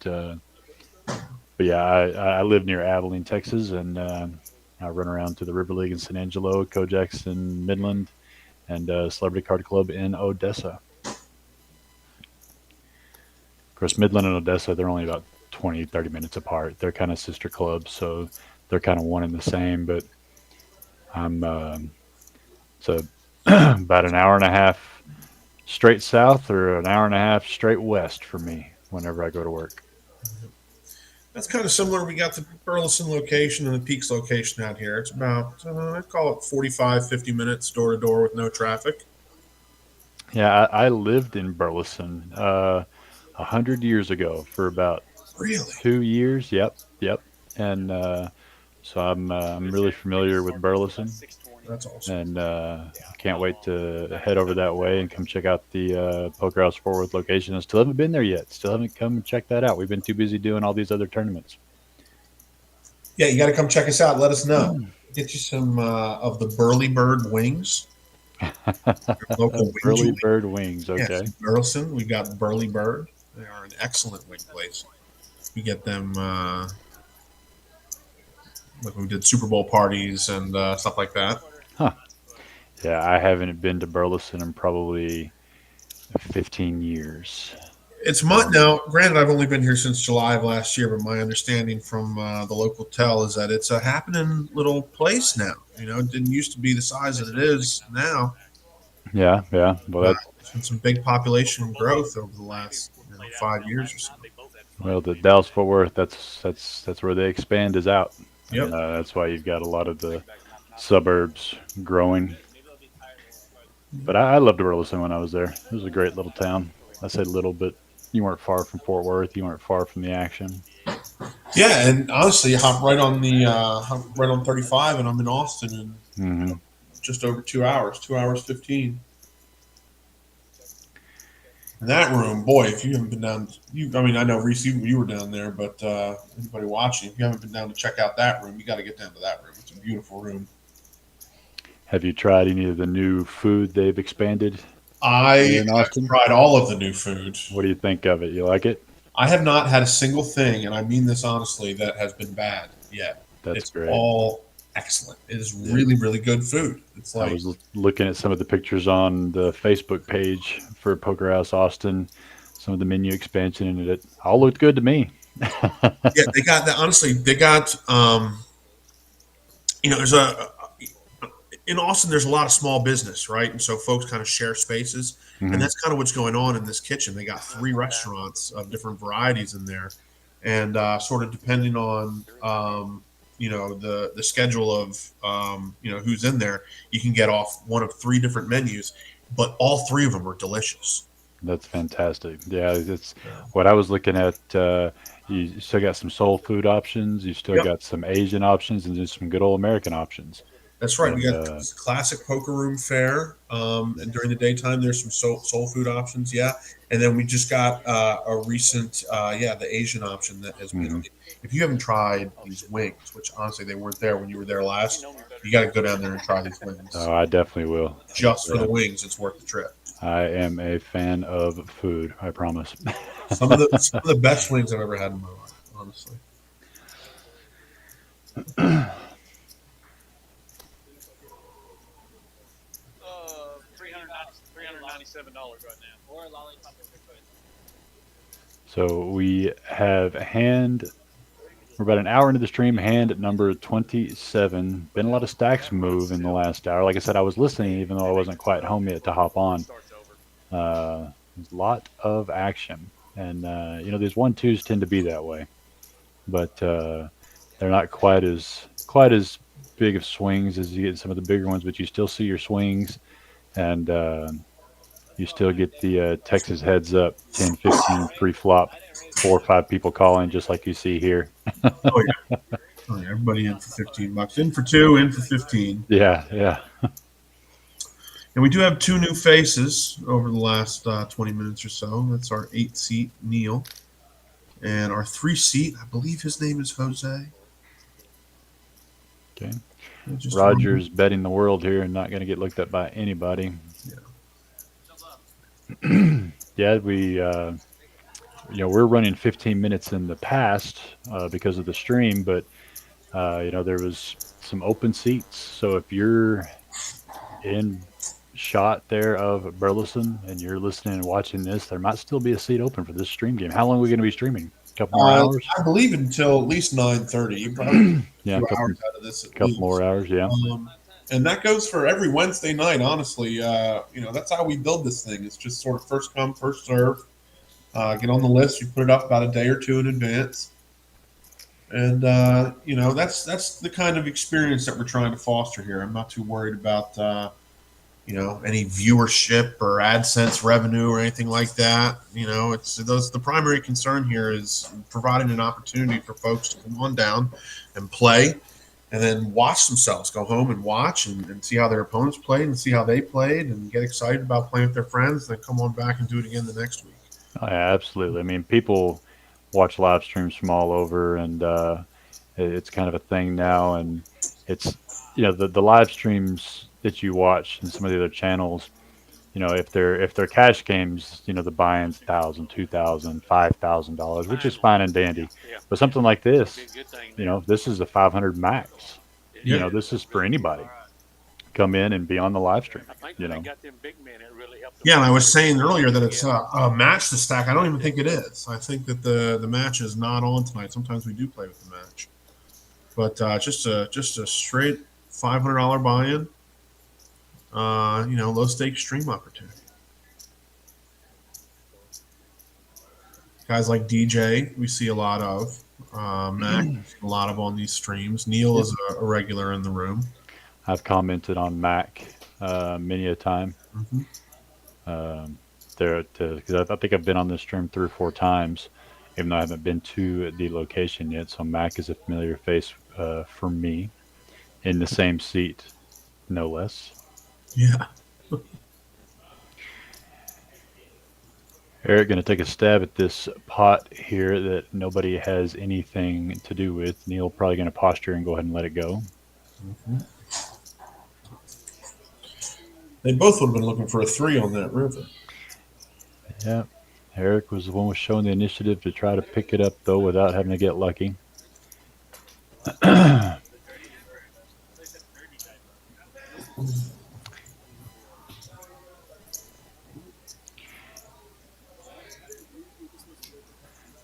yeah, I live near Abilene, Texas, and I run around to the River League in San Angelo, Kojaks in Midland, and Celebrity Card Club in Odessa. Of course, Midland and Odessa, they're only about 20, 30 minutes apart. They're kind of sister clubs, so they're kind of one and the same, but I'm so about an hour and a half straight south or an hour and a half straight west for me whenever I go to work. That's kind of similar. We got the Burleson location and the Peaks location out here. It's about, I'd call it 45, 50 minutes door to door with no traffic. Yeah, I lived in Burleson 100 years ago for about 2 years. Yep. And so I'm really familiar with Burleson. That's awesome. And can't wait to head over that way and come check out the Poker House Fort Worth location. I still haven't been there yet. Still haven't come and check that out. We've been too busy doing all these other tournaments. Yeah, you got to come check us out. Let us know. Get you some of the Burly Bird wings. Local Burly Bird wings. Okay. Yes, Burleson. We got Burly Bird. They are an excellent wing place. We get them. Like we did Super Bowl parties and stuff like that. Huh. Yeah, I haven't been to Burleson in probably 15 years. It's now. Granted, I've only been here since July of last year, but my understanding from the local tell is that it's a happening little place now. You know, it didn't used to be the size that it is now. Yeah. Well, there's been some big population growth over the last 5 years or so. Well, the Dallas Fort Worth, that's where they expand is out. Yep. And, that's why you've got a lot of the suburbs growing. But I loved Burleson when I was there. It was a great little town. I said little, but you weren't far from Fort Worth. You weren't far from the action. Yeah, and honestly, you hop right on right on 35, and I'm in Austin in just over 2 hours, 2 hours 15. And that room, boy, if you haven't been down, I know Reese, you were down there, but anybody watching, if you haven't been down to check out that room, you got to get down to that room. It's a beautiful room. Have you tried any of the new food they've expanded? I've tried all of the new food. What do you think of it? You like it? I have not had a single thing, and I mean this honestly, that has been bad yet. It's great. All excellent. It is really, really good food. It's like, I was looking at some of the pictures on the Facebook page for Poker House Austin, some of the menu expansion, and it all looked good to me. Yeah, they got that. Honestly, they got, there's in Austin, there's a lot of small business, right? And so folks kind of share spaces. And that's kind of what's going on in this kitchen. They got 3 restaurants of different varieties in there. And sort of depending on, the schedule of, who's in there, you can get off one of 3 different menus. But all 3 of them are delicious. That's fantastic. Yeah, it's what I was looking at. You still got some soul food options. You still Yep. got some Asian options, and just some good old American options. That's right. We And got classic poker room fare. And during the daytime, there's some soul food options. Yeah. And then we just got a recent, the Asian option that has been. mhm. If you haven't tried these wings, which honestly they weren't there when you were there last, you got to go down there and try these wings. Oh, I definitely will. Just for Yeah. the wings, it's worth the trip. I am a fan of food. I promise. Some of the best wings I've ever had in my life, honestly. $397 right now. Or a lollipop if we could. So we have hand. We're about an hour into the stream. Hand at number 27. Been a lot of stacks move in the last hour. Like I said, I was listening even though I wasn't quite home yet to hop on. There's a lot of action, and these 1-2s tend to be that way, but they're not quite as big of swings as you get in some of the bigger ones. But you still see your swings, and you still get the Texas heads up 10-15 pre-flop, 4 or 5 people calling just like you see here. Oh yeah. Oh, yeah. Everybody in for $15. In for 2, in for 15. Yeah. And we do have 2 new faces over the last 20 minutes or so. That's our 8-seat, Neil. And our 3-seat, I believe his name is Jose. Okay. Just Rogers betting the world here and not going to get looked at by anybody. Yeah, we're running 15 minutes in the past because of the stream, but there was some open seats. So if you're in shot there of Burleson and you're listening and watching this, there might still be a seat open for this stream game. How long are we going to be streaming? A couple more hours? I believe until at least 9:30. You probably Yeah, a a few couple, hours out of this. At couple least. more hours. Yeah. And that goes for every Wednesday night. Honestly, that's how we build this thing. It's just sort of first come, first serve. Get on the list. You put it up about a day or 2 in advance, and that's the kind of experience that we're trying to foster here. I'm not too worried about any viewership or AdSense revenue or anything like that. The primary concern here is providing an opportunity for folks to come on down and play, and then watch themselves, go home and watch and see how their opponents played and see how they played and get excited about playing with their friends, and then come on back and do it again the next week. Oh, yeah, absolutely. I mean, people watch live streams from all over, and it's kind of a thing now. And it's the live streams that you watch and some of the other channels. If they're cash games, the buy-in's $1,000, $2,000, $5,000, which is fine and dandy. But something like this, this is a 500 max. Yeah. This is for anybody. Come in and be on the live stream. Yeah, and I was saying earlier that it's a match to stack. I don't even think it is. I think that the match is not on tonight. Sometimes we do play with the match, but just a straight $500 buy-in. Low stakes stream opportunity. Guys like DJ, we see a lot of. Mac, a lot of on these streams. Neil is a regular in the room. I've commented on Mac many a time. Mm-hmm. Because I think I've been on this stream 3 or 4 times, even though I haven't been to the location yet. So Mac is a familiar face for me, in the same seat, no less. Yeah. Eric going to take a stab at this pot here that nobody has anything to do with. Neil probably going to posture and go ahead and let it go. Mm-hmm. They both would have been looking for a 3 on that river. Yeah. Eric was the one who was showing the initiative to try to pick it up, though, without having to get lucky.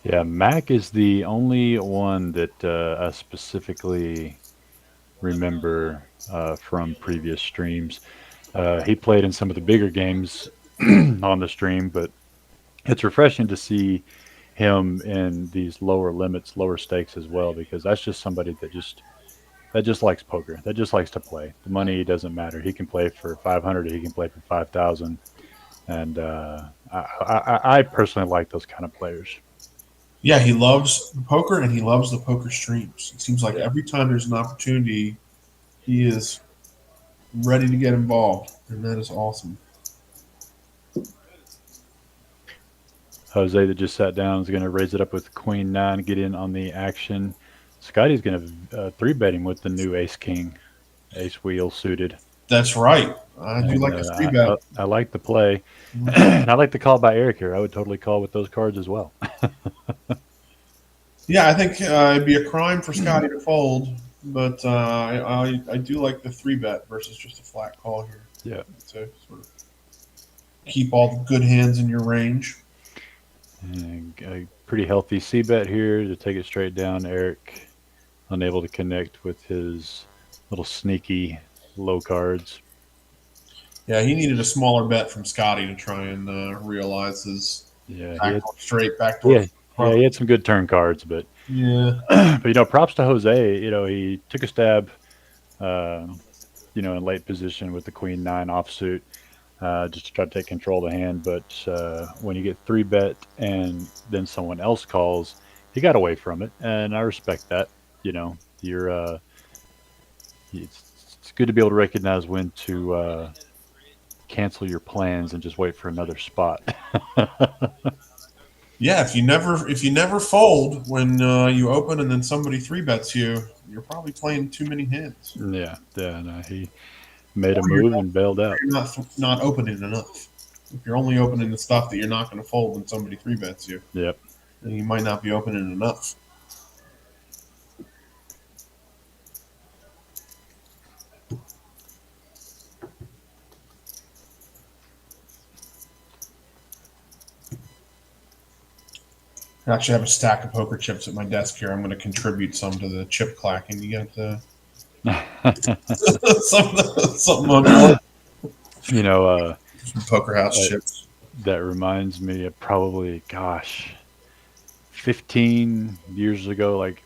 Yeah, Mac is the only one that I specifically remember from previous streams. He played in some of the bigger games on the stream, but it's refreshing to see him in these lower limits, lower stakes as well, because that's just somebody that just likes poker, that just likes to play. The money doesn't matter. He can play for 500, or he can play for 5,000. And I personally like those kind of players. Yeah, he loves the poker and he loves the poker streams. It seems like Yeah. every time there's an opportunity, he is ready to get involved, and that is awesome. Jose that just sat down is going to raise it up with Queen 9, get in on the action. Scotty's going to 3-bet him with the new Ace King, Ace Wheel suited. That's right. I do And, like a 3-bet. I like the play. And I like the call by Eric here. I would totally call with those cards as well. Yeah, I think it'd be a crime for Scotty to fold, but I do like the 3-bet versus just a flat call here. Yeah. To sort of keep all the good hands in your range. And a pretty healthy C-bet here to take it straight down. Eric unable to connect with his little sneaky low cards. Yeah, he needed a smaller bet from Scotty to try and realize his backdoor. Yeah, he had some good turn cards, but yeah. But props to Jose. He took a stab, in late position with the Queen 9 offsuit, just to try to take control of the hand. But when you get 3-bet and then someone else calls, he got away from it, and I respect that. You're it's good to be able to recognize when to cancel your plans and just wait for another spot. Yeah, if you never fold when you open and then somebody 3-bets you, you're probably playing too many hands. Yeah. No, he made a move and bailed out. You're not opening enough. If you're only opening the stuff that you're not going to fold when somebody 3-bets you, Yep. then you might not be opening enough. I actually have a stack of poker chips at my desk here. I'm going to contribute some to the chip clacking. You got something on board? Some poker house chips. That reminds me of probably, 15 years ago, like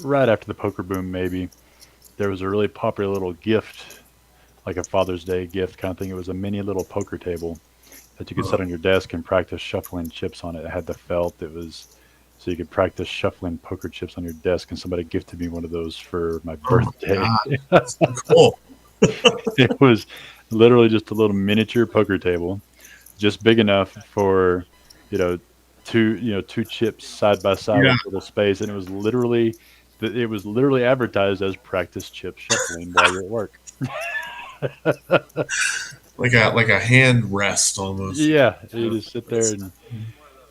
right after the poker boom, maybe, there was a really popular little gift, like a Father's Day gift kind of thing. It was a mini little poker table that you could set on your desk and practice shuffling chips on it. It had the felt. It was so you could practice shuffling poker chips on your desk. And somebody gifted me one of those for my birthday. That's cool. It was literally just a little miniature poker table, just big enough for two chips side by side in a little space, and it was literally advertised as practice chip shuffling while you're at work. like a hand rest almost. Yeah, you just sit there and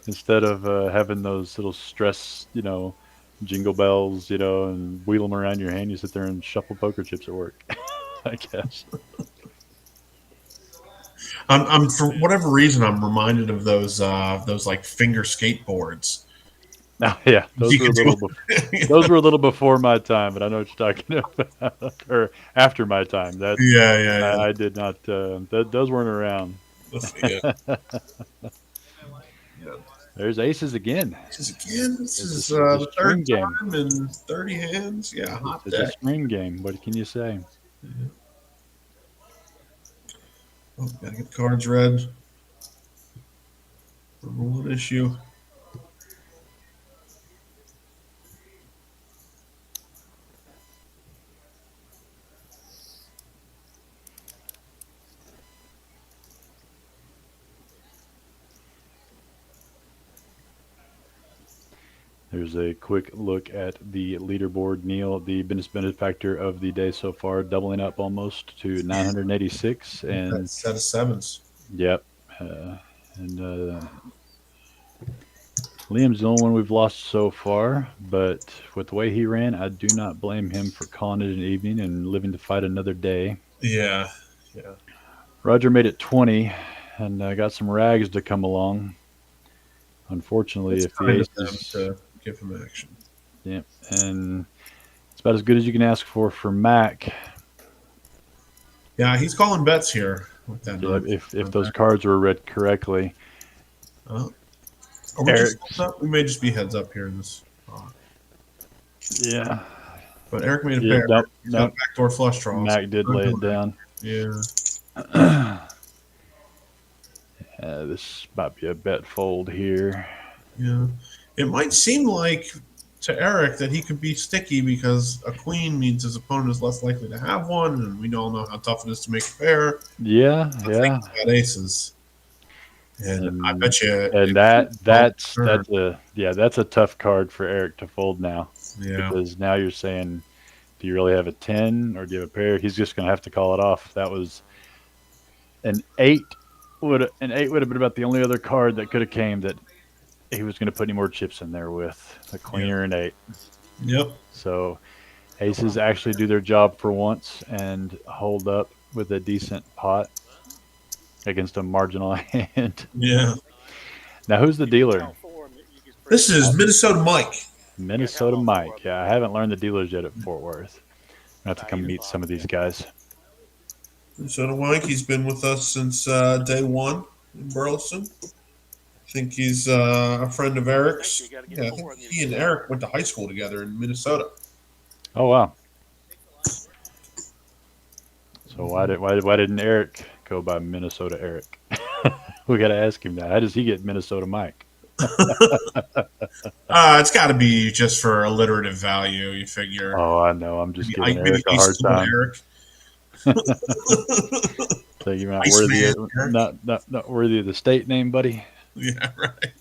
instead of having those little stress, jingle bells, and wheel them around your hand, you sit there and shuffle poker chips at work. I guess. I'm for whatever reason I'm reminded of those like finger skateboards. Oh, yeah, those were a little before my time, but I know what you're talking about, or after my time. That yeah. I did not. Those weren't around. Yeah. There's aces again. This is the third game time in 30 hands. Yeah, hot it's a string game. What can you say? Yeah. Oh, gotta get the cards read. Number one issue. There's a quick look at the leaderboard. Neil, the biggest benefactor of the day so far, doubling up almost to 986. And that set of sevens. Yep. Liam's the only one we've lost so far, but with the way he ran, I do not blame him for calling it an evening and living to fight another day. Yeah. Roger made it 20 and got some rags to come along. Unfortunately, if the aces to give him action. Yeah, and it's about as good as you can ask for Mac. Yeah, he's calling bets here with that. Yeah, if those cards were read correctly. We may just be heads up here in this. Yeah. But Eric made a pair. No. Backdoor flush draws. Mac did lay it down. Yeah. This might be a bet fold here. Yeah. It might seem like to Eric that he could be sticky because a queen means his opponent is less likely to have one, and we all know how tough it is to make a pair. Yeah, I yeah. think he's got aces. And I And bet you and that's a tough card for Eric to fold now, yeah. because now you're saying, do you really have a 10 or do you have a pair? He's just going to have to call it off. That was an 8 would have been about the only other card that could have came that he was going to put any more chips in there with a queen or an 8. Yep. So aces actually do their job for once and hold up with a decent pot against a marginal hand. Yeah. Now, who's the dealer? Count for him, you just bring This it is up. Minnesota Mike. Minnesota Mike. Yeah, I haven't learned the dealers yet at Fort Worth. I have to come meet some of these guys. Minnesota Mike, he's been with us since day one in Burleson. I think he's a friend of Eric's. Yeah, I think he and Eric went to high school together in Minnesota. Oh wow! So why didn't Eric go by Minnesota Eric? We got to ask him that. How does he get Minnesota Mike? It's got to be just for alliterative value. You figure. Oh, I know. I'm just giving Maybe Eric a hard Eastwood time. Eric. So you're not Iceman, worthy of, Eric. not worthy of the state name, buddy. Yeah, right.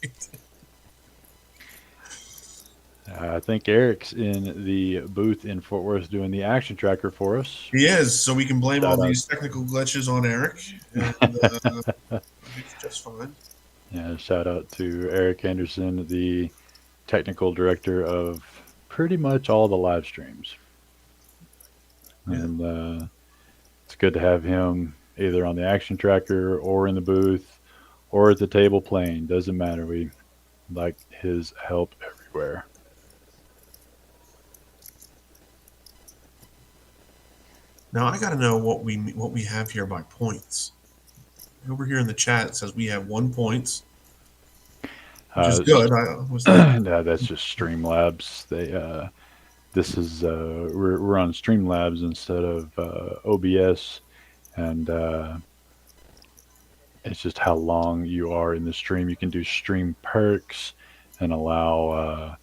I think Eric's in the booth in Fort Worth doing the action tracker for us. He is, so we can blame Shout all out. these technical glitches on Eric. And, he's just fine. Yeah, shout out to Eric Anderson, the technical director of pretty much all the live streams. Yeah. And it's good to have him either on the action tracker or in the booth or at the table playing. Doesn't matter. We like his help everywhere. Now I got to know what we have here by points. Over here in the chat it says we have 1 point, which is good. No, that's just Streamlabs. They this is we're on Streamlabs instead of OBS, and it's just how long you are in the stream. You can do stream perks and allow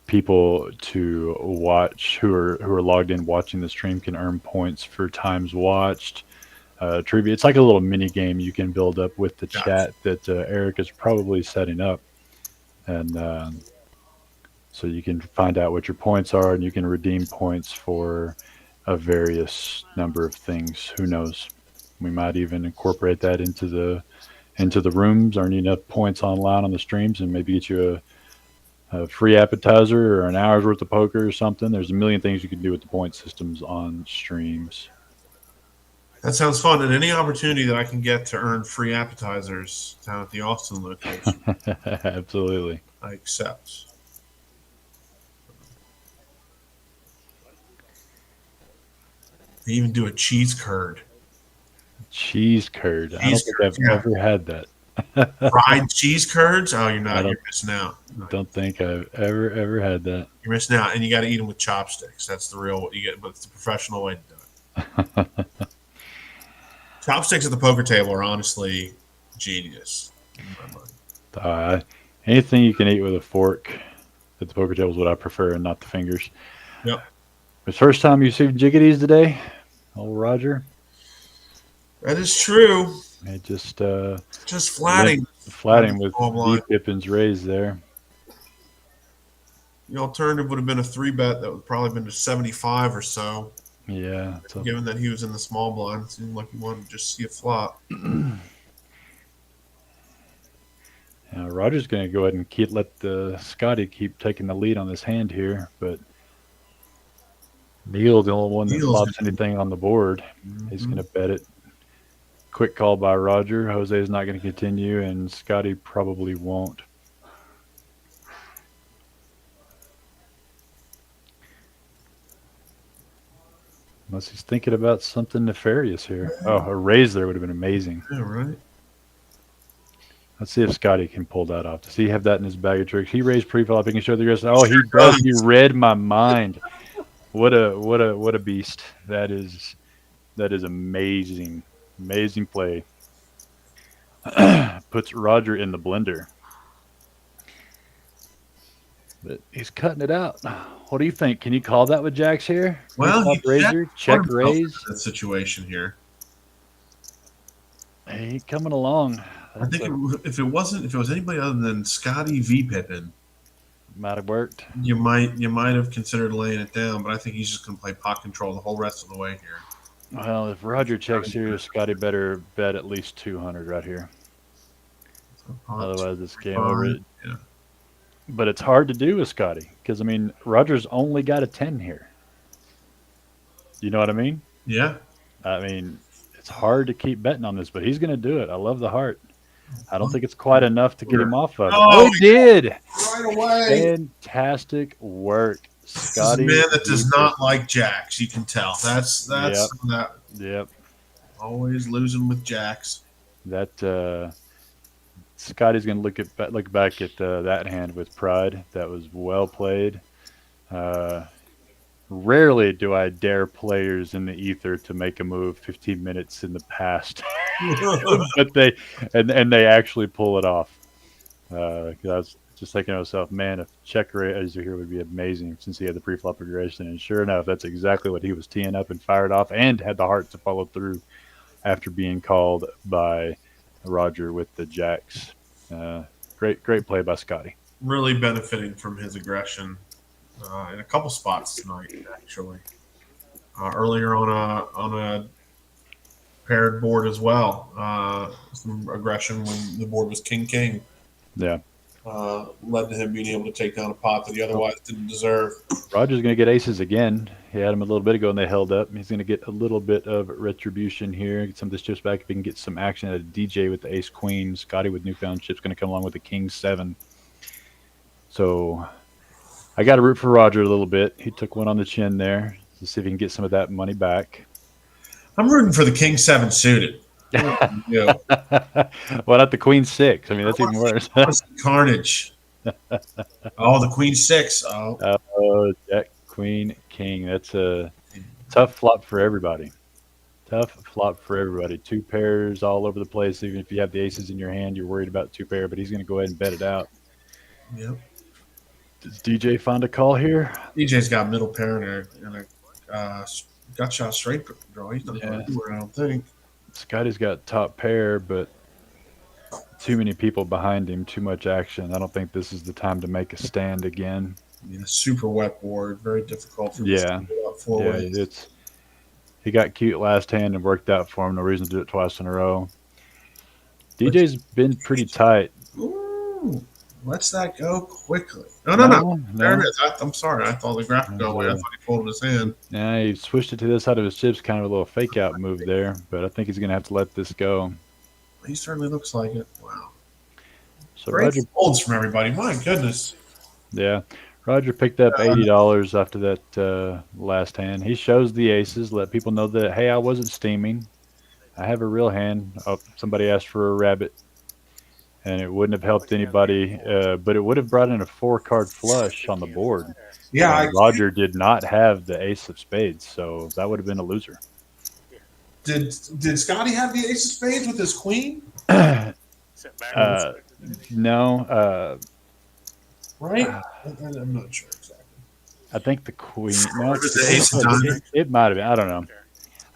people to watch who are logged in watching the stream can earn points for times watched. Trivia. It's like a little mini game you can build up with the chat that Eric is probably setting up, and so you can find out what your points are, and you can redeem points for a various number of things. Who knows? We might even incorporate that into the rooms, earning enough points online on the streams, and maybe get you a free appetizer or an hour's worth of poker or something. There's a million things you can do with the point systems on streams. That sounds fun, and any opportunity that I can get to earn free appetizers down at the Austin location, Absolutely, I accept. They even do a cheese curd. Cheese curd. I don't think I've ever had that. Fried cheese curds? Oh, you're not. You're missing out. Don't think I've ever had that. You're missing out, and you got to eat them with chopsticks. That's the real what you get, but it's the professional way to do it. Chopsticks at the poker table are honestly genius in my mind. Anything you can eat with a fork at the poker table is what I prefer, and not the fingers. Yep. The first time you see jiggities today, old Roger. That is true. It just flatting with VPIP's raised there. The alternative would have been a 3-bet that would probably been to 75 or so. Yeah. Given that he was in the small blind, it seemed like he wanted to just see a flop. Roger's going to go ahead and let the Scotty keep taking the lead on this hand here, but Neil's the only one that flops anything on the board. Mm-hmm. He's going to bet it. Quick call by Roger. Jose's not going to continue, and Scotty probably won't. Unless he's thinking about something nefarious here. Oh, a raise there would have been amazing. Yeah, right. Let's see if Scotty can pull that off. Does he have that in his bag of tricks? He raised pre-flop. He can show the rest. Oh, he does. He read my mind. What a beast. That is amazing. Amazing play. puts Roger in the blender. But he's cutting it out. What do you think? Can you call that with jacks here? Well, Pre-flop he razor, checked check himself raise. in that situation here. Hey, coming along. I think if it was anybody other than Scotty VPIP, Might have worked. you might have considered laying it down, but I think he's just going to play pot control the whole rest of the way here. Well, if Roger checks here, Scotty better bet at least 200 right here. So pot, Otherwise, it's game 5, over. yeah. But it's hard to do with Scotty because, I mean, Roger's only got a 10 here. You know what I mean? Yeah. I mean, it's hard to keep betting on this, but he's going to do it. I love the heart. I don't think it's quite enough to get him off of it. Oh, Oh, he did! Right away. Fantastic work, This is a Scotty. man that does not like jacks. You can tell. That's Yep. that. Yep. Always losing with jacks. That Scotty's going to look back at that hand with pride. That was well played. Rarely do I dare players in the ether to make a move 15 minutes in the past, but they actually pull it off. 'Cause I was just thinking to myself, man, if check razor here would be amazing since he had the pre-flop aggression, and sure enough, that's exactly what he was teeing up and fired off, and had the heart to follow through after being called by Roger with the jacks. Great play by Scotty. Really benefiting from his aggression in a couple spots tonight, actually. Earlier on a paired board as well. Some aggression when the board was king. Yeah. Led to him being able to take down a pot that he otherwise didn't deserve. Roger's going to get aces again. He had him a little bit ago and they held up. He's going to get a little bit of retribution here. Get some of this chips back if he can get some action at a DJ with the ace queen. Scotty with newfound chips going to come along with the king 7. So I got to root for Roger a little bit. He took one on the chin there to see if he can get some of that money back. I'm rooting for the king 7 suited. Yeah. Well, not the queen 6. I mean, that's even worse. Carnage. Oh, the queen 6. Oh, jack, queen, king. That's a tough flop for everybody. Tough flop for everybody. 2 pairs all over the place. Even if you have the aces in your hand, you're worried about 2 pair, but he's going to go ahead and bet it out. Yep. Does DJ find a call here? DJ's got middle pair and a gut shot straight draw. He's not going anywhere, I don't think. Scotty's got top pair, but too many people behind him, too much action. I don't think this is the time to make a stand again. Yeah, super wet board, very difficult for Yeah. He got cute last hand and worked out for him. No reason to do it twice in a row. DJ's been pretty tight. Ooh, lets that go quickly. No. There it is. I'm sorry. I thought the graphic go away. I thought he folded his hand. Yeah, he switched it to this side of his chips, kind of a little fake out move there, but I think he's going to have to let this go. He certainly looks like it. Wow. So Great Roger folds from everybody. My goodness. Yeah. Roger picked up $80 after that last hand. He shows the aces, let people know that, hey, I wasn't steaming. I have a real hand. Oh, somebody asked for a rabbit. And it wouldn't have helped anybody, but it would have brought in a 4-card flush on the board. Yeah. Roger did not have the ace of spades, so that would have been a loser. Did Scotty have the ace of spades with his queen? No. Right? I'm not sure exactly. I think the queen. No, Was it the ace of diamonds? it might have been. I don't know.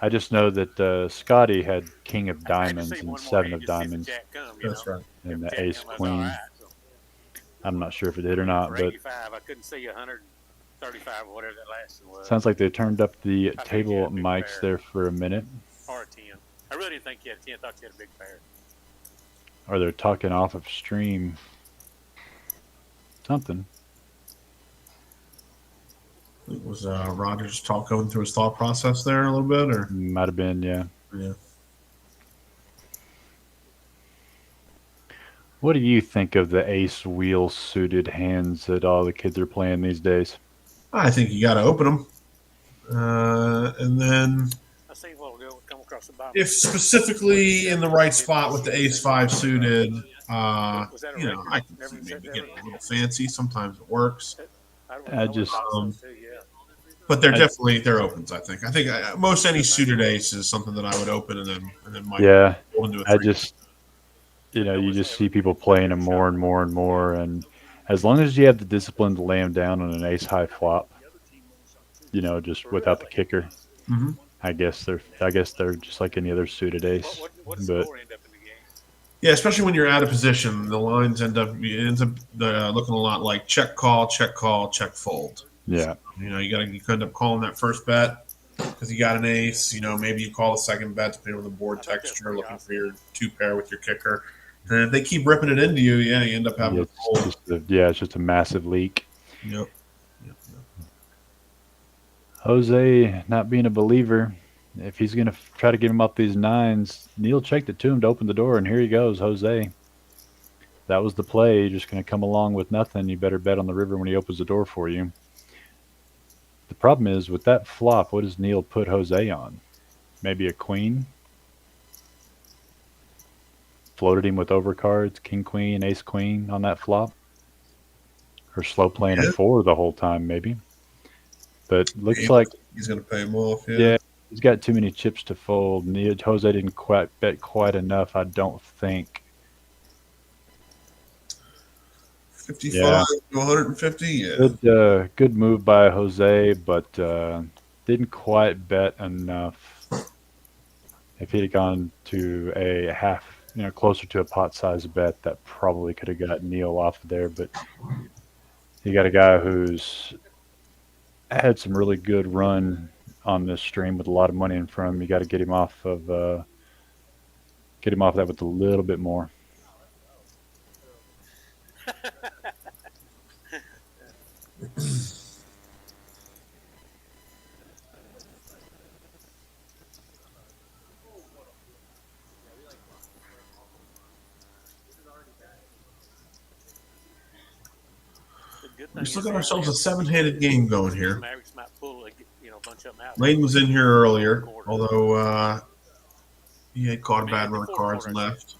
I just know that Scotty had king of diamonds and 7 of diamonds. That's right. And the ace queen. I'm not sure if it did or not, but I couldn't see 135 or whatever that last one was. sounds like they turned up the table mics there for a minute. Or a 10. I really didn't think you had a 10. I thought you had a big pair. Or they're talking off of stream. Something. Was Rogers going through his thought process there a little bit, or Might have been, yeah. yeah? What do you think of the ace wheel suited hands that all the kids are playing these days? I think you got to open them, and then I see what will come across the bottom. if specifically in the right spot with the ace 5 suited, I can see maybe getting a little fancy. Sometimes it works, but they're opens. I think most any suited ace is something that I would open and then might Yeah, roll into a I 3. just you just see people playing them more and more and more. And as long as you have the discipline to lay them down on an ace high flop, just without the kicker, Mhm. I guess they're just like any other suited ace. What does But score end up in the game? Yeah, especially when you're out of position, the lines it ends up looking a lot like check call, check fold. yeah, You could end up calling that first bet because you got an ace. Maybe you call the second bet depending on the board I think that's texture, pretty looking awesome. for your two pair with your kicker. And if they keep ripping it into you, yeah, you end up having to fold. it's just a massive leak. Yep. Jose not being a believer. If he's going to try to get him up these nines, Neil checked it to him to open the door, and here he goes, Jose. That was the play. You're just going to come along with nothing. You better bet on the river when he opens the door for you. The problem is with that flop, what does Neil put Jose on? Maybe a queen? Floated him with overcards, king, queen, ace, queen on that flop? Or slow playing a Yeah. 4 the whole time, maybe? But looks Maybe like he's going to pay him off. yeah, he's got too many chips to fold. Jose didn't quite bet quite enough, I don't think. 55 Yeah. to 150. Yeah. Good move by Jose, but didn't quite bet enough. If he'd have gone to a half, closer to a pot size bet, that probably could have got Neil off of there. But you got a guy who's had some really good run on this stream with a lot of money in front of him. You got to get him off of that with a little bit more. We still got ourselves a seven-handed game going here. Mavericks might pull a bunch of them out. Lane was in here earlier, although he had caught a bad run of cards and left.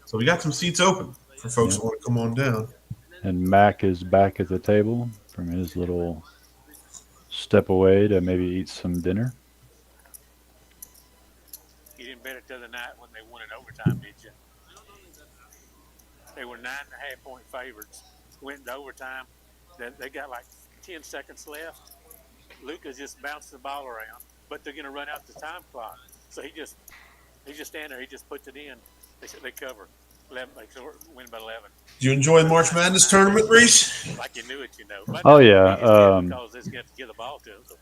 So we got some seats open for folks that want to come on down. And Mac is back at the table from his little step away to maybe eat some dinner. You didn't bet it the other night when they won in overtime, did you? They were 9.5 point favorites. Went into overtime. They got like 10 seconds left. Lucas just bounced the ball around, but they're going to run out the time clock. So he just stand there. He just puts it in. They cover. 11, they win by 11. Did you enjoy the March Madness tournament, Reese? Like you knew it, But oh yeah. Because they get to give the ball to them. So.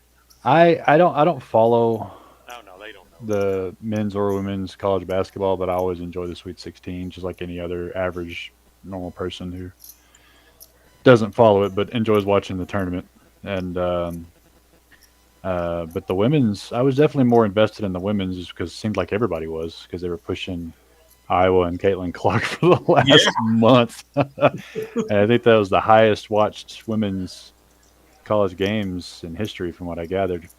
I don't follow. No, they don't know. The men's or women's college basketball, but I always enjoy the Sweet 16, just like any other average normal person who doesn't follow it but enjoys watching the tournament. And but the women's, I was definitely more invested in the women's just because it seemed like everybody was, because they were pushing Iowa and Caitlin Clark for the last month. And I think that was the highest watched women's college games in history, from what I gathered.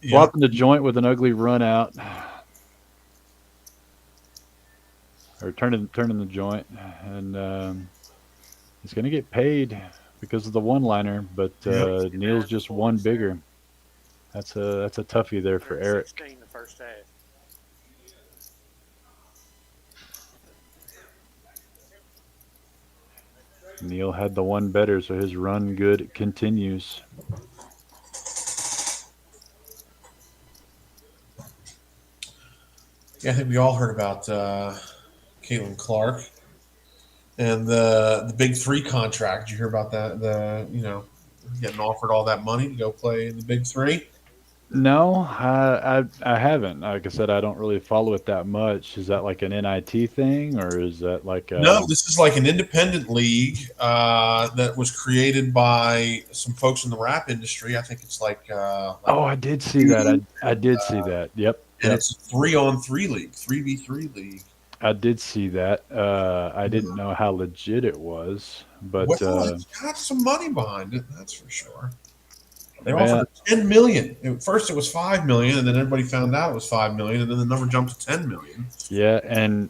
Flopping the joint with an ugly run out, or turning the joint, and he's going to get paid because of the one-liner. But Neil's just one bigger. That's a toughie there for Eric. 16 the first half. Neil had the one better, so his run good continues. Yeah, I think we all heard about Caitlin Clark and the Big Three contract. Did you hear about that? Getting offered all that money to go play in the Big Three. No, I haven't. Like I said, I don't really follow it that much. Is that like an NIT thing, or is that like No, this is like an independent league that was created by some folks in the rap industry. I think it's like oh, I did see that. I did see that. Yep. And it's a 3-on-3 league, 3v3 league. I did see that. I didn't know how legit it was, but it's got some money behind it. That's for sure. They offered $10 million. At first, it was $5 million, and then everybody found out it was $5 million, and then the number jumped to $10 million. Yeah, and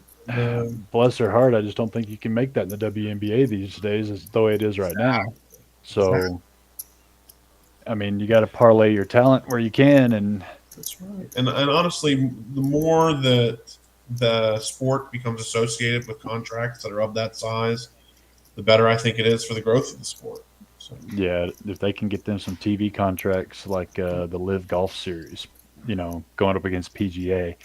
bless her heart, I just don't think you can make that in the WNBA these days, as the way it is right now. So, I mean, you got to parlay your talent where you can, and that's right. And honestly, the more that the sport becomes associated with contracts that are of that size, the better I think it is for the growth of the sport. So, Yeah, if they can get them some TV contracts like the Live Golf Series, going up against PGA,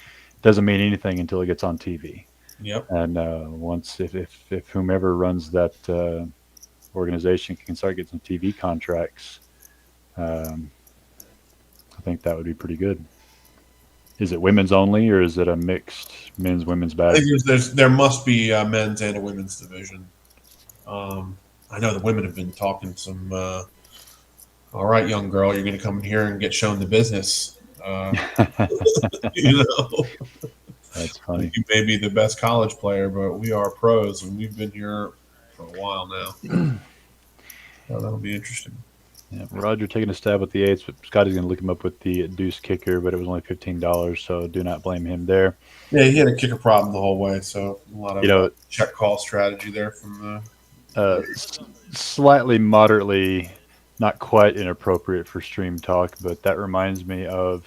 doesn't mean anything until it gets on TV. yep. And once, if whomever runs that organization can start getting some TV contracts, um, I think that would be pretty good. Is it women's only, or is it a mixed men's women's I bag? think there must be a men's and a women's division. I know the women have been talking some. All right, young girl, you're going to come in here and get shown the business. You know, That's funny. you may be the best college player, but we are pros, and we've been here for a while now. So that'll be interesting. Yeah, Roger taking a stab at the eights, but Scotty's going to look him up with the deuce kicker, but it was only $15, so do not blame him there. Yeah, he had a kicker problem the whole way, so a lot of You know, check call strategy there from slightly, moderately, not quite inappropriate for stream talk, but that reminds me of.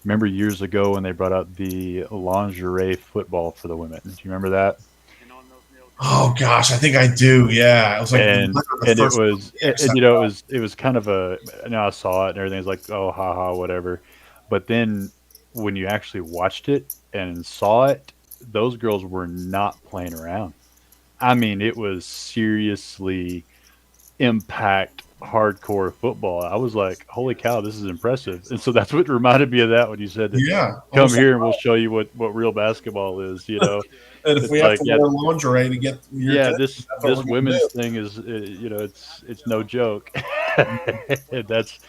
Remember years ago when they brought out the lingerie football for the women? Do you remember that? Oh gosh, I think I do. Yeah, it was like And the and it first was years. and, it was kind of a. I saw it and everything was like, oh, haha, whatever. But then when you actually watched it and saw it, those girls were not playing around. I mean, it was seriously impact hardcore football. I was like, holy cow, this is impressive. And so that's what reminded me of that when you said that, Yeah, come almost here and we'll show you what real basketball is, and if It's we have like, to yeah, wear lingerie to get your yeah, attention, this that's what this we're gonna women's do. thing is, it's no joke. And that's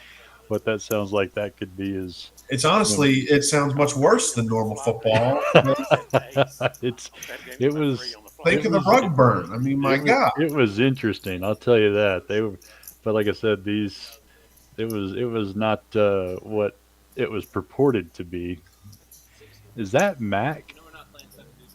what that sounds like. That could be is, It's you know, honestly, it sounds much worse than normal football. it's it was Think it of the was rug burn. I mean, my God. it was interesting. I'll tell you that they were, but like I said, these it was not what it was purported to be. Is that Mac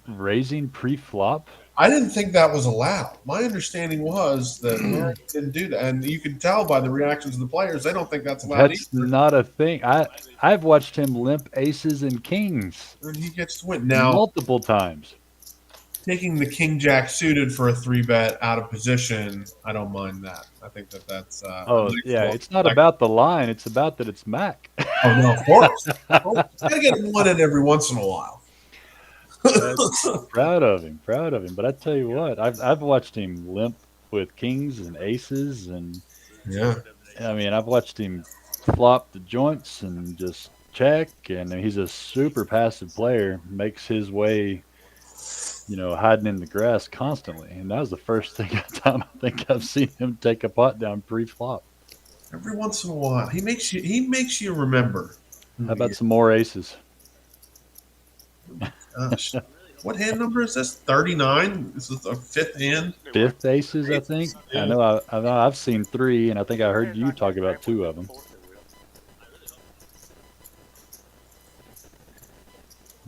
raising pre-flop? I didn't think that was allowed. My understanding was that Mary didn't do that, and you can tell by the reactions of the players they don't think that's allowed That's either. not a thing. I've watched him limp aces and kings And he gets to win. Now, multiple times. taking the king jack suited for a three bet out of position, I don't mind that. I think that's a Oh nice yeah, little it's not like, about the line. It's about that it's Mac. oh no, of course. Well, gotta get one in every once in a while. Proud of him, proud of him. But I tell you what, I've watched him limp with kings and aces, and Yeah. I mean I've watched him flop the joints and just check. And he's a super passive player. Makes his way, hiding in the grass constantly. And that was the first time I think I've seen him take a pot down pre-flop. Every once in a while. He makes you remember. How about some more aces? Gosh. What hand number is this? 39? This is the fifth hand. Fifth aces, I think. Yeah. I know I've seen three, and I think I heard you talk about two of them.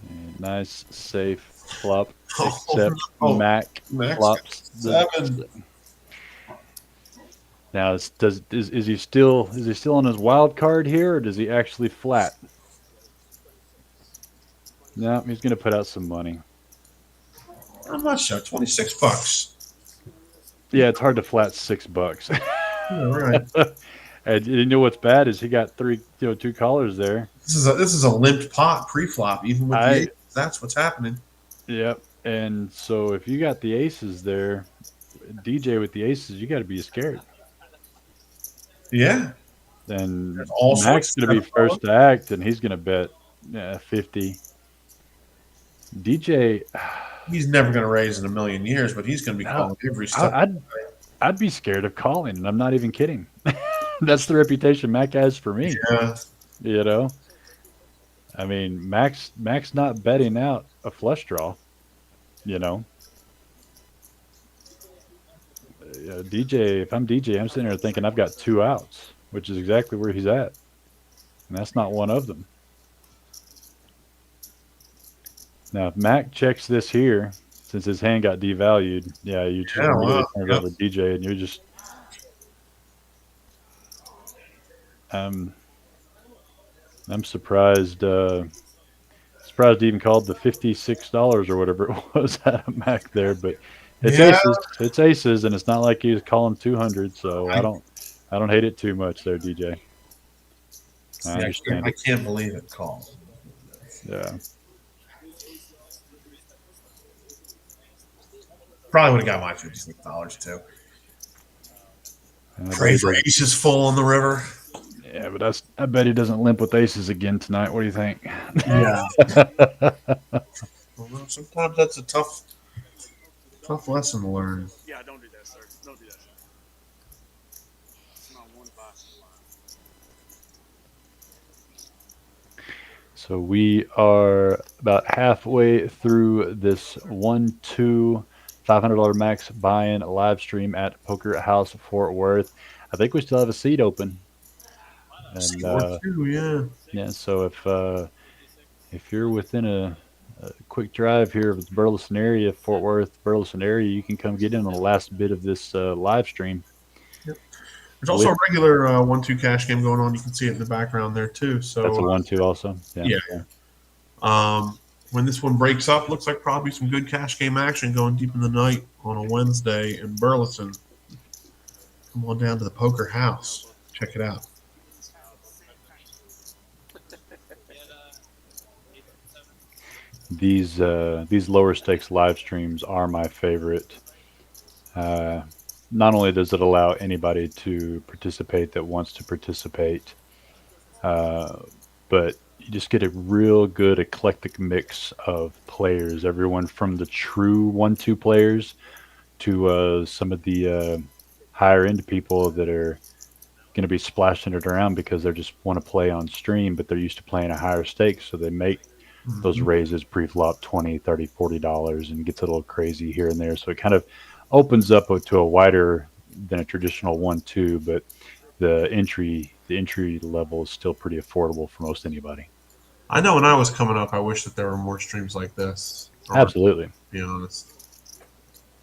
And nice, safe flop, except Mac Mac's flops got the. 7. Now, is he still on his wild card here, or does he actually flat? No, he's going to put out some money. I'm not sure. $26. Yeah, it's hard to flat $6. Yeah, right. And you know what's bad is he got two callers there. This is a limped pot pre-flop, even with the aces. That's what's happening. Yep. And so if you got the aces there, DJ with the aces, you got to be scared. Yeah. And all Mac's sorts going to of be first to act, and he's going to bet 50. DJ, He's never going to raise in a million years, but he's going to be calling every step. I'd be scared of calling, and I'm not even kidding. That's the reputation Mac has for me. Yeah. I mean, Mac's not betting out a flush draw. DJ, if I'm DJ, I'm sitting there thinking I've got two outs, which is exactly where he's at, and that's not one of them. Now, if Mac checks this here, since his hand got devalued, you just really turn it over to DJ, and you're just. I'm surprised surprised he even called the $56 or whatever it was at a Mac there, but it's Yeah, aces. It's aces, and it's not like he was calling 200. So I, I don't hate it too much there, DJ. I see, understand I it. can't believe it called. Yeah. Probably would have got my $56 too. I bet Pray he for doesn't. aces full on the river. Yeah, but I bet he doesn't limp with aces again tonight. What do you think? Yeah. Well, sometimes that's a tough lesson to learn. Yeah, don't do that, sir. Don't do that, sir. It's not one advice in So we are about halfway through this 1-2 $500 max buy-in live stream at Poker House Fort Worth. I think we still have a seat open, and Or two, yeah. yeah. So if you're within a quick drive here of the Burleson area, Fort Worth, Burleson area, you can come get in on the last bit of this live stream. Yep. There's also a regular 1-2 cash game going on. You can see it in the background there too. So That's a 1-2 also. yeah. When this one breaks up, looks like probably some good cash game action going deep in the night on a Wednesday in Burleson. Come on down to the Poker House. Check it out. These lower stakes live streams are my favorite. Not only does it allow anybody to participate that wants to participate, but you just get a real good eclectic mix of players. Everyone from the true 1-2 players to some of the higher end people that are going to be splashing it around because they just want to play on stream, but they're used to playing a higher stakes, so they make those raises pre-flop $20, $30, $40 and gets a little crazy here and there. So it kind of opens up to a wider than a traditional 1-2, but the entry level is still pretty affordable for most anybody. I know when I was coming up, I wish that there were more streams like this. Absolutely. To be honest.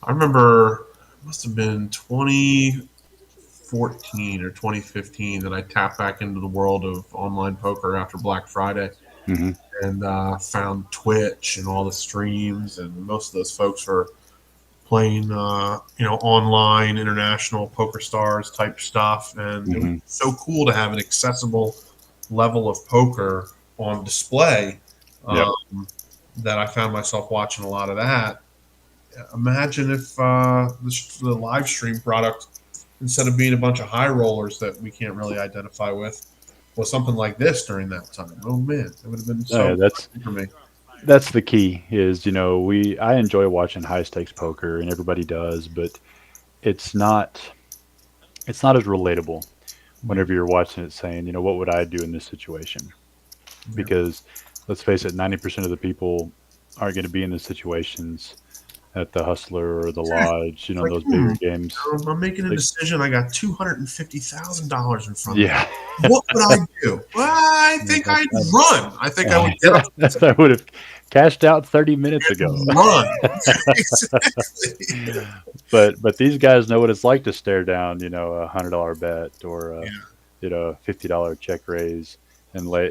I remember it must have been 2014 or 2015 that I tapped back into the world of online poker after Black Friday. Mm-hmm. And found Twitch and all the streams, and most of those folks were playing, online international poker stars type stuff, and it was so cool to have an accessible level of poker on display. That I found myself watching a lot of that. Imagine if the live stream product, instead of being a bunch of high rollers that we can't really identify with, was something like this during that time. Oh man, it would have been so fun for me. That's the key. Is I enjoy watching high stakes poker, and everybody does, but it's not as relatable whenever you're watching it, saying, what would I do in this situation? Because let's face it, 90% of the people aren't going to be in the situations at the Hustler or the Lodge, those bigger games. I'm making a decision. I got $250,000 in front of me. Yeah. What would I do? Well, I think I'd run. I think I would get up. I would have cashed out 30 minutes ago. Run. Exactly. But these guys know what it's like to stare down, $100 bet or a $50 check raise and lay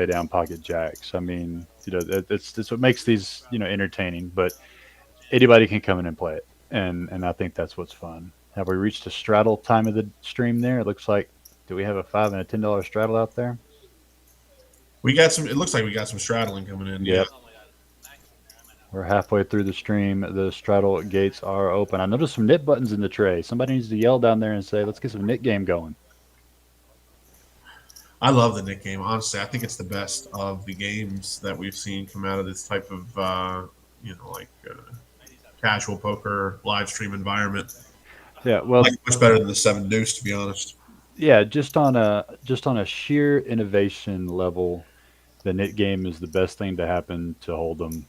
down pocket jacks. I mean, it's what makes these entertaining. But anybody can come in and play it, and I think that's what's fun. Have we reached a straddle time of the stream there? It looks like. Do we have a $5 and a $10 straddle out there? We got some. It looks like we got some straddling coming in. Yep. We're halfway through the stream. The straddle gates are open. I noticed some knit buttons in the tray. Somebody needs to yell down there and say, "Let's get some knit game going." I love the knit game. Honestly, I think it's the best of the games that we've seen come out of this type of casual poker live stream environment. Yeah, well, I like it much better than the 7 Deuce, to be honest. Yeah, just on a sheer innovation level, the knit game is the best thing to happen to Hold'em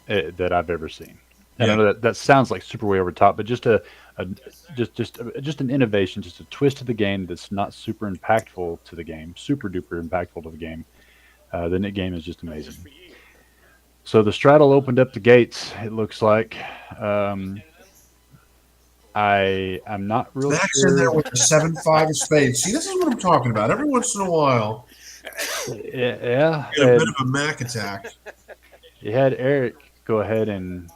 that I've ever seen. And I know that sounds like super way over top, but just an innovation, just a twist to the game that's not super impactful to the game, super duper impactful to the game. The knit game is just amazing. So the straddle opened up the gates. It looks like. I'm not real Max sure. in there with the 7-5 of spades. See, this is what I'm talking about. Every once in a while, Yeah, Get a bit and of a Mac attack. you had Eric go ahead and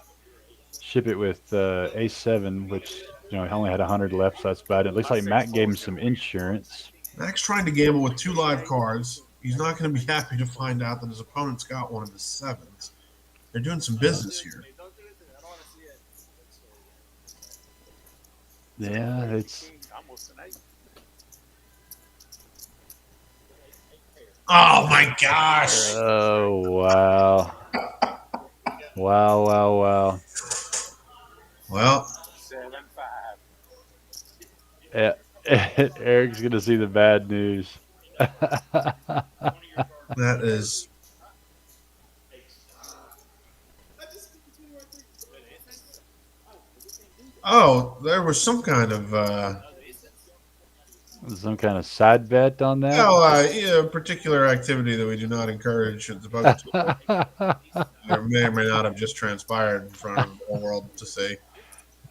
ship it with A7, which he only had 100 left, so that's bad. It looks like Matt gave him some insurance. Mac's trying to gamble with 2 live cards. He's not going to be happy to find out that his opponent's got one of his 7s. They're doing some business here. Yeah, it's Almost an 8. Oh my gosh! oh wow, wow. Well, 7-5. Yeah, Eric's gonna see the bad news. that is. Oh, there was some kind of Some kind of side bet on that. particular activity that we do not encourage. It's about there may or may not have just transpired in front of the whole world to see.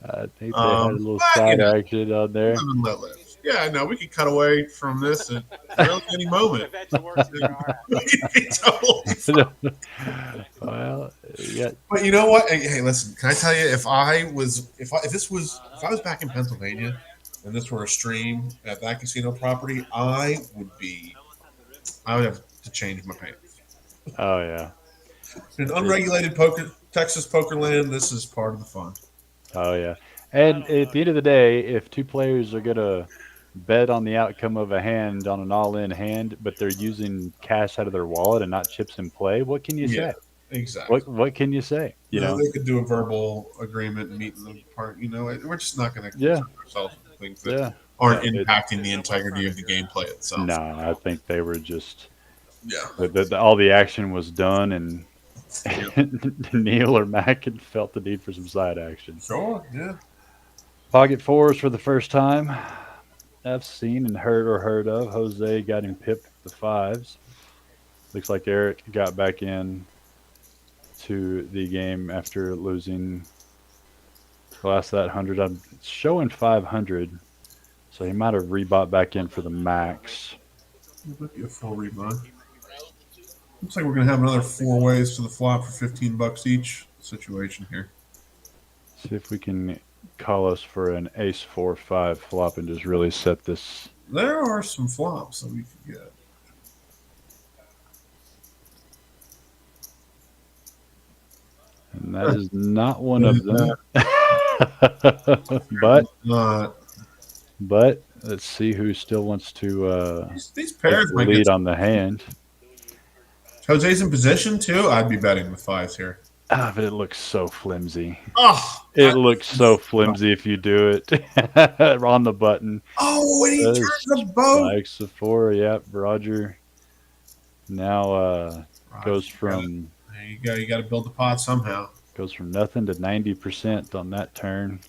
I think they had a little But, side action on there. live and let live. Yeah, no, we could cut away from this at really any moment. If that's your worst, you're all right. We'd be totally fine. Well, yeah, But you know what? Hey, listen. Can I tell you? If I was back in Pennsylvania, and this were a stream at that casino property, I would have to change my pants. oh yeah, In unregulated Texas poker land, this is part of the fun. oh yeah. And at the end of the day, if two players are gonna bet on the outcome of a hand on an all-in hand, but they're using cash out of their wallet and not chips in play, what can you Yeah, say? exactly. What can you say? You know? They could do a verbal agreement and meet in the park. We're just not going to Yeah. concern ourselves with things that Yeah. aren't Yeah, impacting the integrity of the gameplay itself. No, I think they were just Yeah. all the action was done, and Neil or Mac had felt the need for some side action. Sure. Yeah. Pocket fours for the first time I've seen and heard of. Jose got him pipped with the 5s. Looks like Eric got back in to the game after losing the last of that 100. I'm showing 500, so he might have rebought back in for the max. It might be a full rebuy. Looks like we're going to have another 4 ways to the flop for $15 each situation here. See if we can call us for an ace 4-5 flop and just really set this. There are some flops that we could get. And that is not one of them. but let's see who still wants to these pairs might lead get on the hand. Jose's in position too. I'd be betting with 5s here. Ah, but it looks so flimsy. Oh, It looks so flimsy if you do it on the button. Oh, and he turns the boat. Spikes the 4. Yep, Roger. Now goes from. There you got to build the pot somehow. Goes from nothing to 90% on that turn.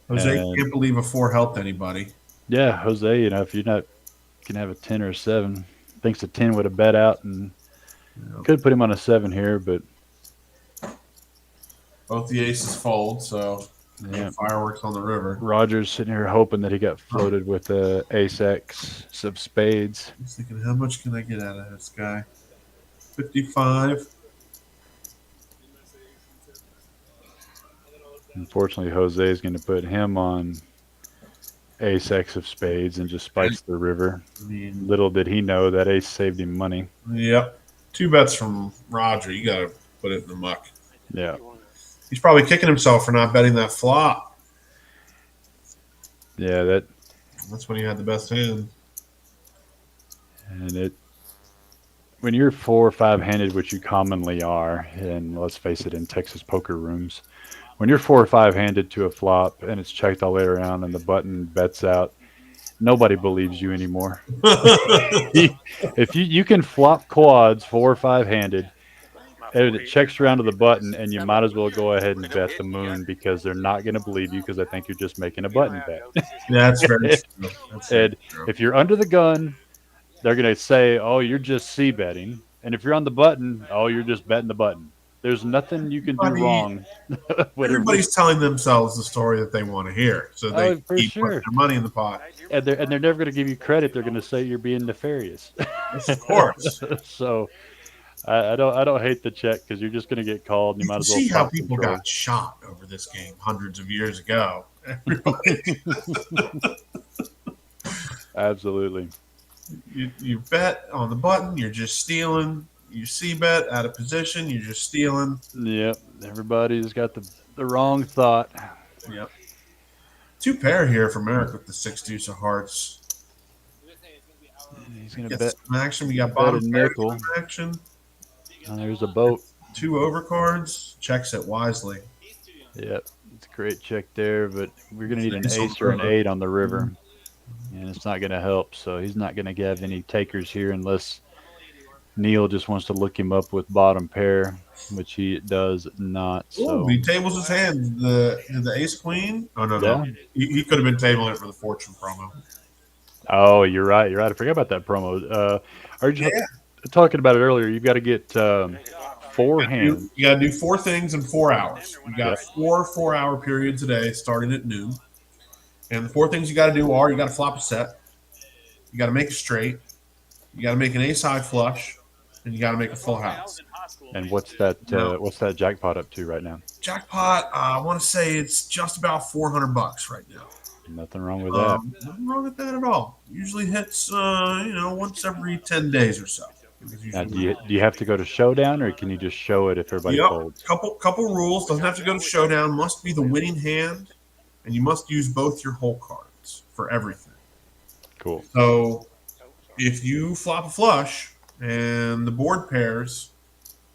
Jose can't believe a 4 helped anybody. Yeah, Jose. If you're not can have a 10 or a 7, thinks a 10 would have bet out and could put him on a 7 here, but. Both the aces fold, so fireworks on the river. Roger's sitting here hoping that he got floated with the ace X of spades. He's thinking, how much can I get out of this guy? 55. Unfortunately, Jose is going to put him on ace X of spades and just spikes the river. Little did he know that ace saved him money. Yep. 2 bets from Roger. You got to put it in the muck. Yeah. He's probably kicking himself for not betting that flop. Yeah, that's when he had the best hand. And when you're 4 or 5 handed, which you commonly are, and let's face it, in Texas poker rooms, when you're 4 or 5 handed to a flop and it's checked all the way around and the button bets out, nobody believes you anymore. If you can flop quads 4 or 5 handed, and it checks around to the button, and you might as well go ahead and bet the moon because they're not going to believe you because they think you're just making a button bet. That's very true. And if you're under the gun, they're going to say, "Oh, you're just c betting," and if you're on the button, "Oh, you're just betting the button." There's nothing you can do Everybody, wrong. Whatever. everybody's telling themselves the story that they want to hear, so they Oh, for keep putting sure. their money in the pot. And they're never going to give you credit. They're going to say you're being nefarious. Yes, of course. So I don't hate the check because you're just going to get called, and you You might can as well see how talk people control. got shot over this game hundreds of years ago. Everybody, Absolutely. you bet on the button, you're just stealing. You see bet out of position, you're just stealing. Yep. Everybody's got the wrong thought. Yep. Two pair here from Eric with the six deuce of hearts. He's going to Get bet some action. We got bet bottom a pair nickel. some action. And there's a boat. Two overcards. Checks it wisely. Yep. It's a great check there, but we're going to need an Ace on ace or an the river. 8 on the river. And it's not going to help. So he's not going to have any takers here unless Neil just wants to look him up with bottom pair, which he does not. Oh, So he tables his hand. The ace queen. Oh no, yeah. no. He could have been tabling it for the fortune promo. Oh, you're right. You're right. I forgot about that promo. Are you talking about it earlier? You've got to get 4 hands. You got to do 4 things in 4 hours. You got Yep. 4 4-hour periods a day, starting at noon. And the 4 things you got to do are: you got to flop a set, you got to make a straight, you got to make an ace high flush, and you got to make a full house. And what's that jackpot up to right now? Jackpot, I want to say it's just about $400 right now. Nothing wrong with that. Nothing wrong with that at all. Usually hits, once every 10 days or so. Now, do you have to go to showdown, or can you just show it if everybody folds? Couple rules. Doesn't have to go to showdown. Must be the winning hand, and you must use both your whole cards for everything. Cool. So if you flop a flush and the board pairs,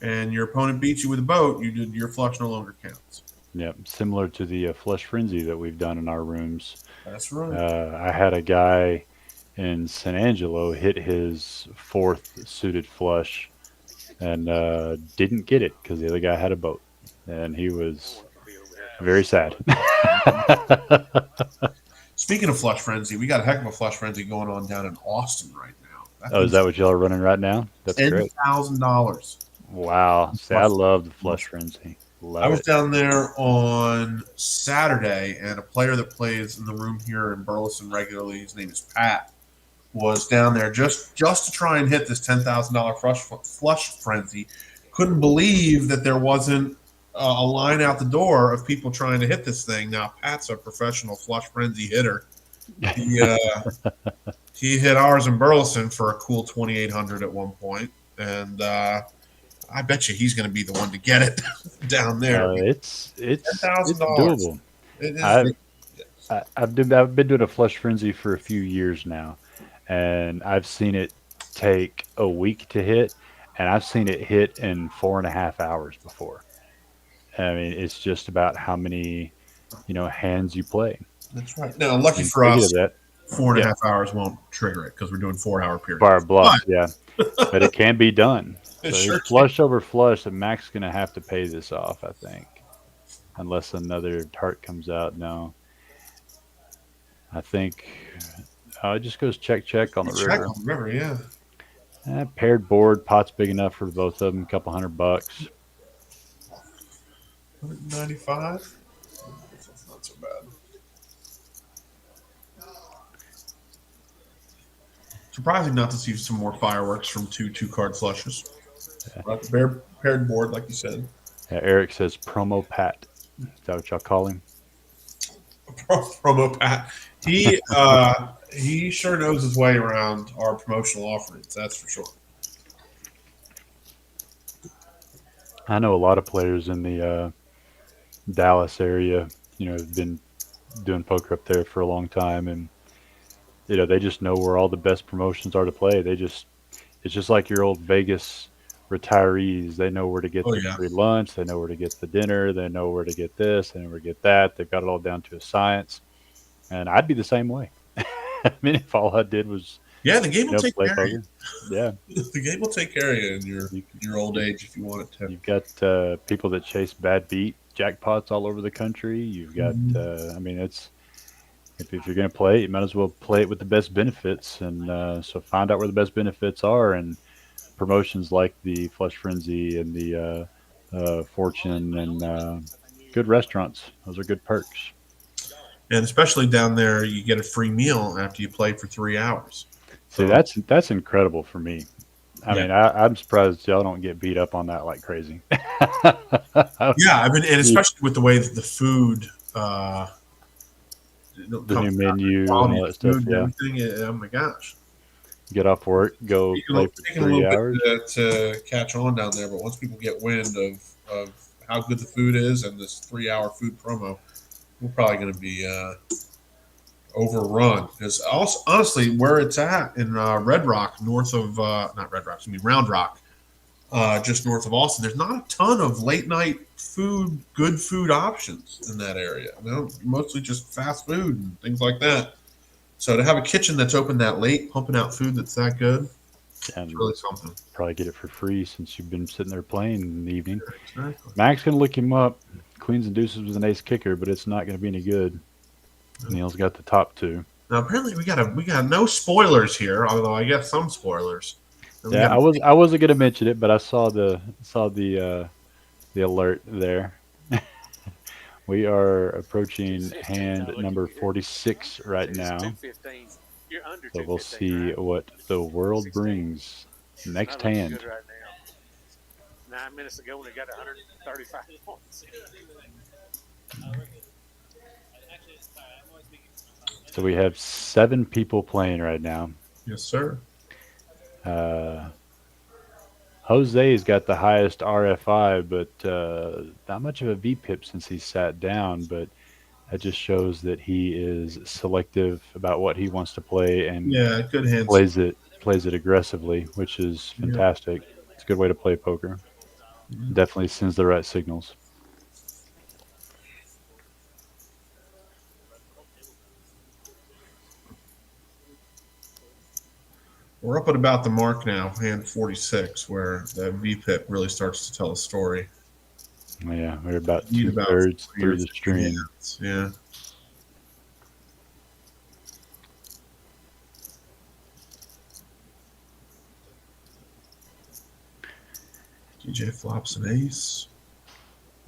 and your opponent beats you with a boat, your flush no longer counts. Yep, similar to the flush frenzy that we've done in our rooms. That's right. I had a guy in San Angelo hit his 4th suited flush and didn't get it because the other guy had a boat, and he was very sad. Speaking of flush frenzy, we got a heck of a flush frenzy going on down in Austin right now. Oh, is that what y'all are running right now? That's great. $10,000. Wow. See, I love the flush frenzy. I was down there on Saturday, and a player that plays in the room here in Burleson regularly, his name is Pat, was down there just to try and hit this $10,000 flush frenzy. Couldn't believe that there wasn't a line out the door of people trying to hit this thing. Now, Pat's a professional flush frenzy hitter. He hit ours in Burleson for a cool 2,800 at one point, and I bet you he's going to be the one to get it down there. It's $10,000. doable. It is I've been doing a flush frenzy for a few years now, and I've seen it take a week to hit, and I've seen it hit in 4.5 hours before. I mean, it's just about how many, hands you play. That's right. Now, lucky And for speaking us, of that, 4.5 hours won't trigger it because we're doing 4-hour periods. bar bluff, yeah, but it can be done. So It sure it's flush over flush, and Mac's going to have to pay this off, I think, unless another tart comes out. No, I think it just goes check on the Check river. on the river, yeah. Paired board, pot's big enough for both of them, a couple $100. 195. That's not so bad. Surprising not to see some more fireworks from two card flushes. But paired board, like you said. Eric says promo Pat. Is that what y'all call him? Promo Pat. He sure knows his way around our promotional offerings. That's for sure. I know a lot of players in the Dallas area. Have been doing poker up there for a long time, and they just know where all the best promotions are to play. It's just like your old Vegas retirees. They know where to get the free lunch. They know where to get the dinner. They know where to get this. They know where to get that. They've got it all down to a science. And I'd be the same way. I mean, if all I did was the game will take play care of poker. you. Yeah, the game will take care of you in your old age if you want it to. You've got people that chase bad beat jackpots all over the country. You've got, I mean, it's if you're going to play it, you might as well play it with the best benefits. And so find out where the best benefits are, and promotions like the Flush Frenzy and the Fortune, and good restaurants. Those are good perks. And especially down there, you get a free meal after you play for 3 hours. See, So, that's incredible for me. I yeah. mean, I'm surprised y'all don't get beat up on that like crazy. Yeah, I mean, and especially with the way that the food, The new menu and quality all of that stuff. food and Yeah, everything. Oh my gosh. get off work, go play for Taking a three little bit hours. to catch on down there, but once people get wind of how good the food is and this 3 hour food promo, we're probably going to be overrun. Because honestly, where it's at in Red Rock, north of not Red Rock, excuse me, Round Rock, just north of Austin, there's not a ton of late night food, good food options in that area. Mostly just fast food and things like that. So to have a kitchen that's open that late, pumping out food that's that good, And it's really something. probably get it for free since you've been sitting there playing in the evening. Exactly. Mac's gonna look him up. Queens and Deuces was an ace kicker, but it's not gonna be any good. Neil's got the top two. Now apparently we got no spoilers here, although I guess some spoilers. And we Yeah, got- I wasn't gonna mention it, but I saw the alert there. We are approaching hand number 46 right now, 215. You're under so we'll 215, see right? what the world brings next Not looking hand. good right now. 9 minutes ago, we got 135 points. So we have 7 people playing right now. yes, sir. Jose's got the highest RFI, but not much of a VPIP since he sat down. But that just shows that he is selective about what he wants to play and Yeah, good hands. plays it aggressively, which is fantastic. It's a good way to play poker. Definitely sends the right signals. We're up at about the mark now, hand 46, where the VPIP really starts to tell a story. Yeah, we're about Need about 2/3 3 or through the 4 stream. hands, yeah. DJ flops an ace.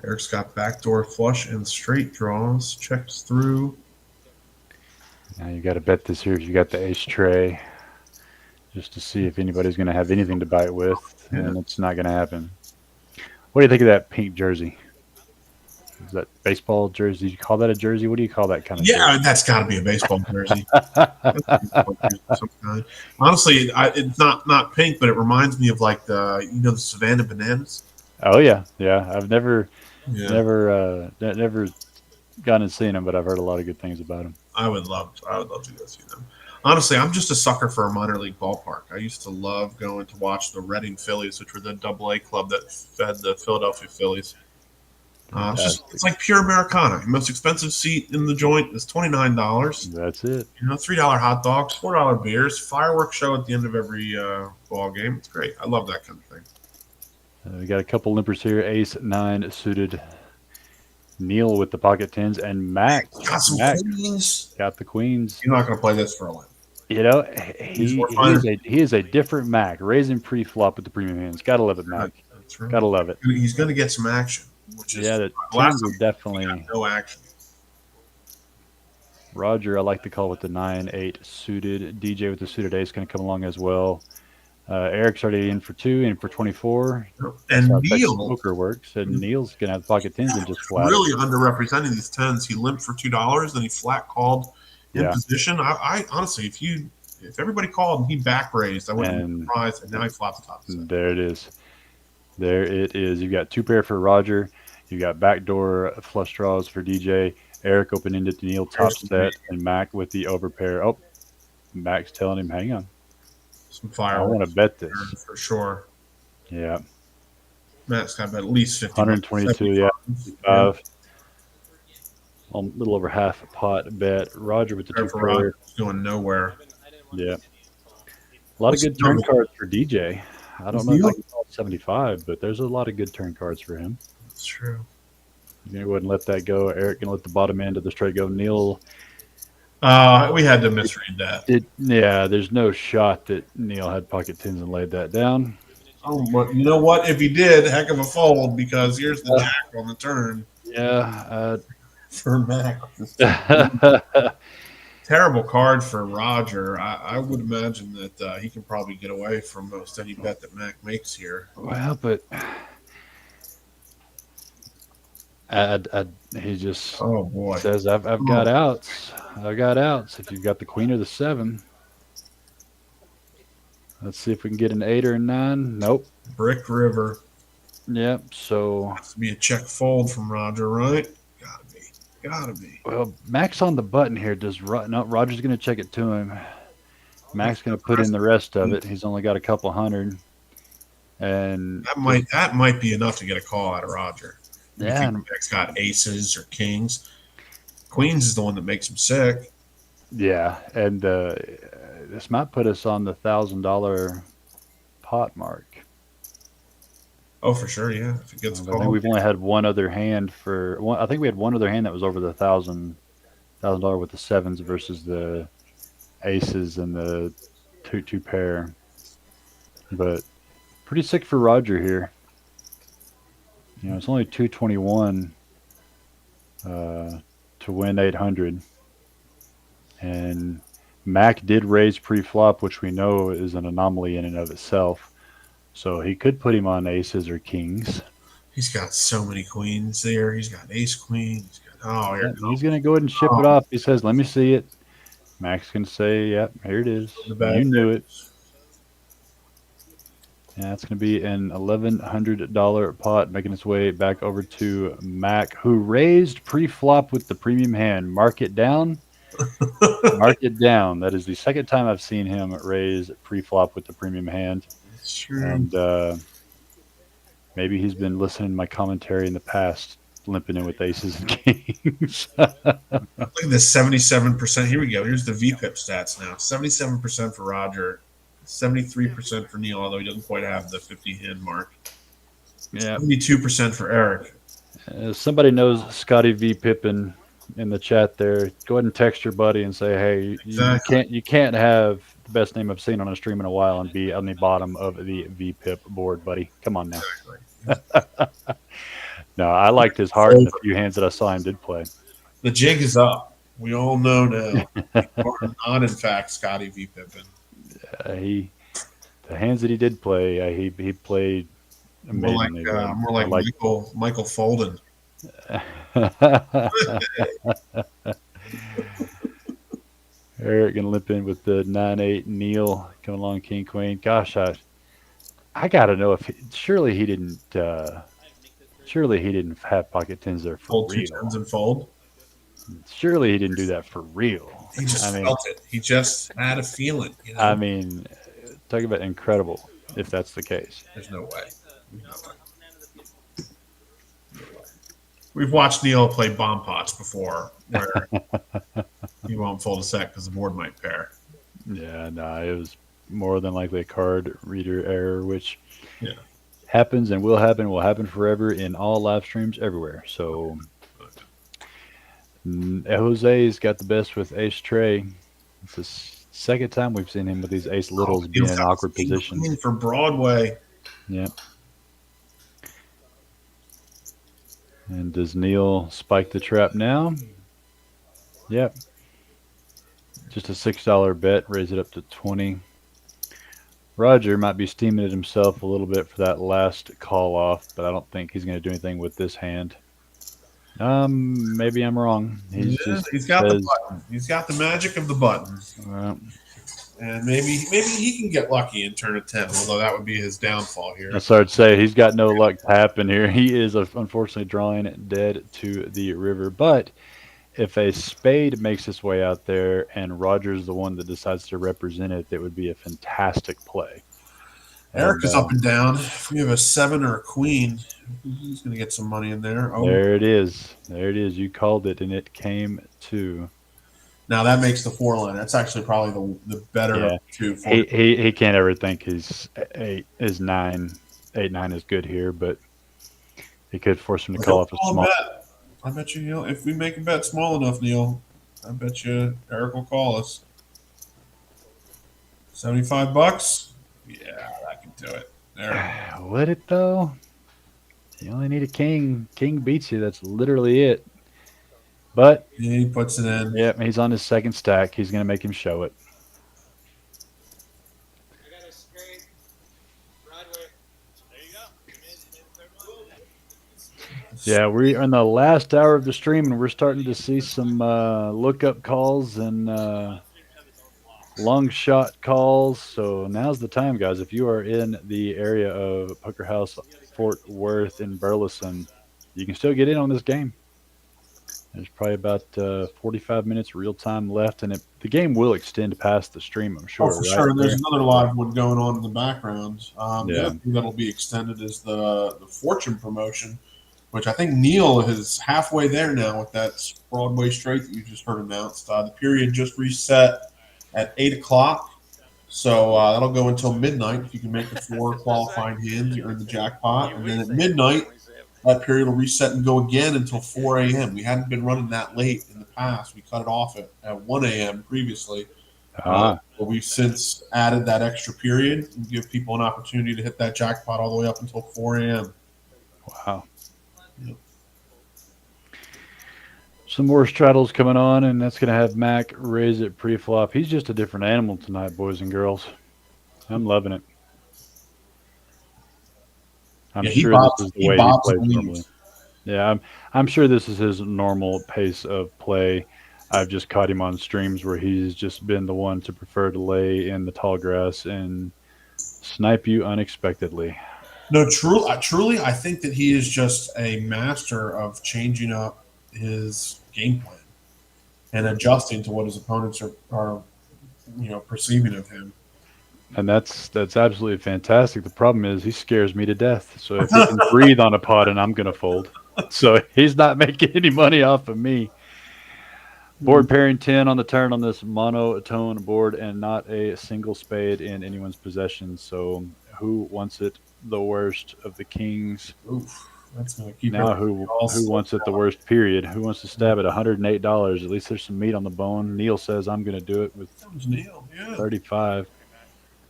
Eric's got backdoor flush and straight draws. Checks through. Now you got to bet this here if you got the ace tray, just to see if anybody's going to have anything to bite with, Yeah. and it's not going to happen. What do you think of that pink jersey? Is that baseball jersey? Do you call that a jersey? What do you call that kind of Yeah, that's got to be a baseball jersey. Of some kind. Honestly, it's not pink, but it reminds me of like the Savannah Bananas. Oh yeah, yeah. I've never Yeah, never gone and seen them, but I've heard a lot of good things about them. I would love to go see them. Honestly, I'm just a sucker for a minor league ballpark. I used to love going to watch the Reading Phillies, which were the AA club that fed the Philadelphia Phillies. It's like pure Americana. Most expensive seat in the joint is $29. That's it. $3 hot dogs, $4 beers, fireworks show at the end of every ball game. It's great. I love that kind of thing. We got a couple limpers here. Ace 9 suited. Neil with the pocket tens, and Mac Got some Mac queens. got the queens. You're not going to play this for a while. You know, he is a different Mac. Raising pre-flop with the premium hands. Gotta love it, Mac. That's right. Gotta love it. He's going to get some action. Which is The last tens are time definitely. he got no action. Roger, I like the call with the 9-8 suited. DJ with the suited ace going to come along as well. Eric's already in for 2, in for 24. And That's how Texas Neil poker works. And Neil's going to have the pocket tens and just flat. really underrepresenting these tens. He limped for $2, then he flat called in Yeah. position. I honestly, if everybody called and he back raised, I wouldn't And- be surprised. And now he flops the top. of the set. There it is. There it is. You've got 2 pair for Roger. You got backdoor flush draws for DJ. Eric open-ended to Neil top set, and Mac with the overpair. Oh, Mac's telling him, hang on. Some I fireworks want to bet this. for sure. Yeah. Matt's got about at least 50. 122, yeah. 5. A little over half a pot bet. Roger with the 2 For pair. Roger, going nowhere. Yeah. A lot of good turn cards for DJ. I don't know if I can call it 75, but there's a lot of good turn cards for him. That's true. You're going to go ahead and let that go. Eric going to let the bottom end of the straight go. Neil, We had to misread that. there's no shot that Neil had pocket tens and laid that down. Oh, but you know what? If he did, heck of a fold because here's the jack on the turn Yeah. for Mac. Terrible card for Roger. I would imagine that he can probably get away from most any bet that Mac makes here. Well, but he just Oh boy, says, I've got outs. I've got outs. If you've got the queen or the 7. Let's see if we can get an 8 or a 9. Nope. Brick River. Yep. So Has to be a check fold from Roger, right? Gotta be. Well, Mac's on the button here. No, Roger's going to check it to him. Mac's going to put in the rest of it. He's only got a couple hundred, and that might be enough to get a call out of Roger. Yeah, Mac's got aces or kings. Queens is the one that makes him sick. Yeah, and this might put us on the $1,000 pot mark. Oh, for sure, yeah. If it gets I think we've only had one other hand I think we had one other hand that was over the $1,000 with the 7s versus the aces and the 2-2 pair. But pretty sick for Roger here. It's only 221 to win 800. And Mac did raise pre-flop, which we know is an anomaly in and of itself. So he could put him on aces or kings. He's got so many queens there. He's got ace queen. He's going to go ahead and ship it off. He says, let me see it. Mac's going to say, yep, here it is. You knew it. Yeah, it's going to be an $1,100 pot, making its way back over to Mac, who raised pre-flop with the premium hand. Mark it down. Mark it down. That is the second time I've seen him raise pre-flop with the premium hand. True. And maybe he's been listening to my commentary in the past, limping in with aces and kings. Look at this 77%. Here we go. Here's the VPIP stats now. 77% for Roger, 73% for Neil, although he doesn't quite have the 50 hand mark. Yeah. 72% for Eric. Somebody knows Scotty VPIP in the chat there. Go ahead and text your buddy and say, hey, you can't have the best name I've seen on a stream in a while and be on the bottom of the VPIP board, buddy. Come on now. Exactly. No, I liked his heart in the few hands that I saw him did play. The jig is up. We all know now. Not in fact Scotty VPIP. The hands that he did play, he played amazingly. More like Michael Folden. Eric gonna limp in with the 9-8. Neil coming along king queen. Gosh, I gotta know if surely he didn't have pocket tens there for fold real. 2 tens and fold. Surely he didn't do that for real. He just felt it. He just had a feeling. I mean, talk about incredible if that's the case. There's no way. We've watched Neil play bomb pots before where he won't fold a set because the board might pair. Yeah, no, it was more than likely a card reader error, which happens and will happen forever in all live streams everywhere. So Jose's got the best with ace tray. It's the second time we've seen him with these ace littles being in awkward positions. For Broadway. Yep. And does Neil spike the trap now? Yep. Just a $6 bet, raise it up to 20. Roger might be steaming it himself a little bit for that last call off, but I don't think he's going to do anything with this hand. Maybe I'm wrong. He's got the button. He's got the magic of the button. And maybe he can get lucky and turn a 10, although that would be his downfall here. That's what I'd say. He's got no luck to happen here. He is unfortunately drawing dead to the river. But if a spade makes its way out there and Roger's the one that decides to represent it, that would be a fantastic play. Eric is up and down. If we have a 7 or a queen, he's going to get some money in there. Oh. There it is. There it is. You called it, and it came to. Now that makes the 4 line. That's actually probably the better of 2. He can't ever think his 8 is 9. 8-9 is good here, but he could force him to call off a small. I bet you, Neil, if we make a bet small enough, Neil, I bet you Eric will call us. 75 bucks. Yeah, that can do it. There. Would it though? You only need a king. King beats you. That's literally it. But He puts it in. yeah, he's on his second stack. He's gonna make him show it. I got a straight Broadway. There you go. You made the third one. Yeah, we're in the last hour of the stream, and we're starting to see some lookup calls and long shot calls. So now's the time, guys. If you are in the area of Poker House, Fort Worth, and Burleson, you can still get in on this game. There's probably about 45 minutes real time left, and the game will extend past the stream, I'm sure. Oh, for right? sure. And there's another live one going on in the background. The Yeah. other thing that'll be extended is the Fortune promotion, which I think Neil is halfway there now with that Broadway straight that you just heard announced. The period just reset at 8 o'clock. So that'll go until midnight. If you can make the 4 qualifying hands, you earn the jackpot. And then at midnight, that period will reset and go again until 4 a.m. We hadn't been running that late in the past. We cut it off at 1 a.m. previously. But we've since added that extra period and give people an opportunity to hit that jackpot all the way up until 4 a.m. Wow. Some more straddles coming on, and that's going to have Mac raise it pre-flop. He's just a different animal tonight, boys and girls. I'm loving it. I'm sure this is the way he plays normally. Yeah, I'm sure this is his normal pace of play. I've just caught him on streams where he's just been the one to prefer to lay in the tall grass and snipe you unexpectedly. No, truly, I think that he is just a master of changing up his game plan and adjusting to what his opponents are perceiving of him. And that's absolutely fantastic. The problem is he scares me to death. So if he can breathe on a pot, and I'm going to fold. So he's not making any money off of me. Board pairing 10 on the turn on this monotone board, and not a single spade in anyone's possession. So who wants it the worst of the kings? Oof, that's going to keep now who wants it the worst, period? Who wants to stab at $108? At least there's some meat on the bone. Neil says I'm going to do it with Neil, yeah. 35.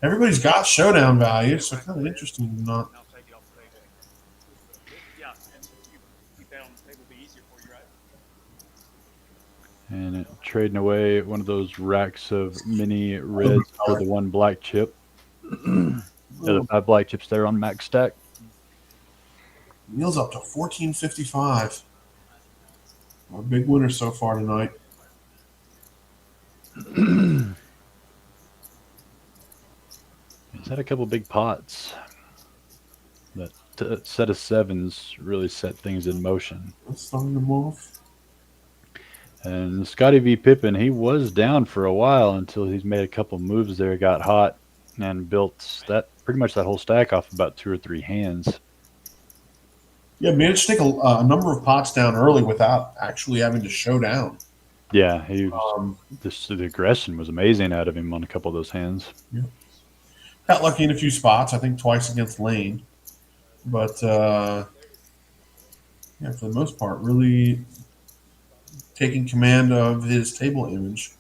Everybody's got showdown value, so kind of interesting to not. Yeah, and keep that on the table will be easier for you, right? And trading away one of those racks of mini reds for the one black chip. The other 5 black chips there on max stack. Neil's up to 1455. A big winner so far tonight. He's had a couple big pots. That set of sevens really set things in motion. That's starting to move. And Scotty V. Pippen, he was down for a while until he's made a couple moves there, got hot, and built pretty much that whole stack off about 2 or 3 hands. Yeah, managed to take a number of pots down early without actually having to show down. Yeah, he was, the aggression was amazing out of him on a couple of those hands. Yeah. Got lucky in a few spots, I think twice against Lane. But, yeah, for the most part, really taking command of his table image.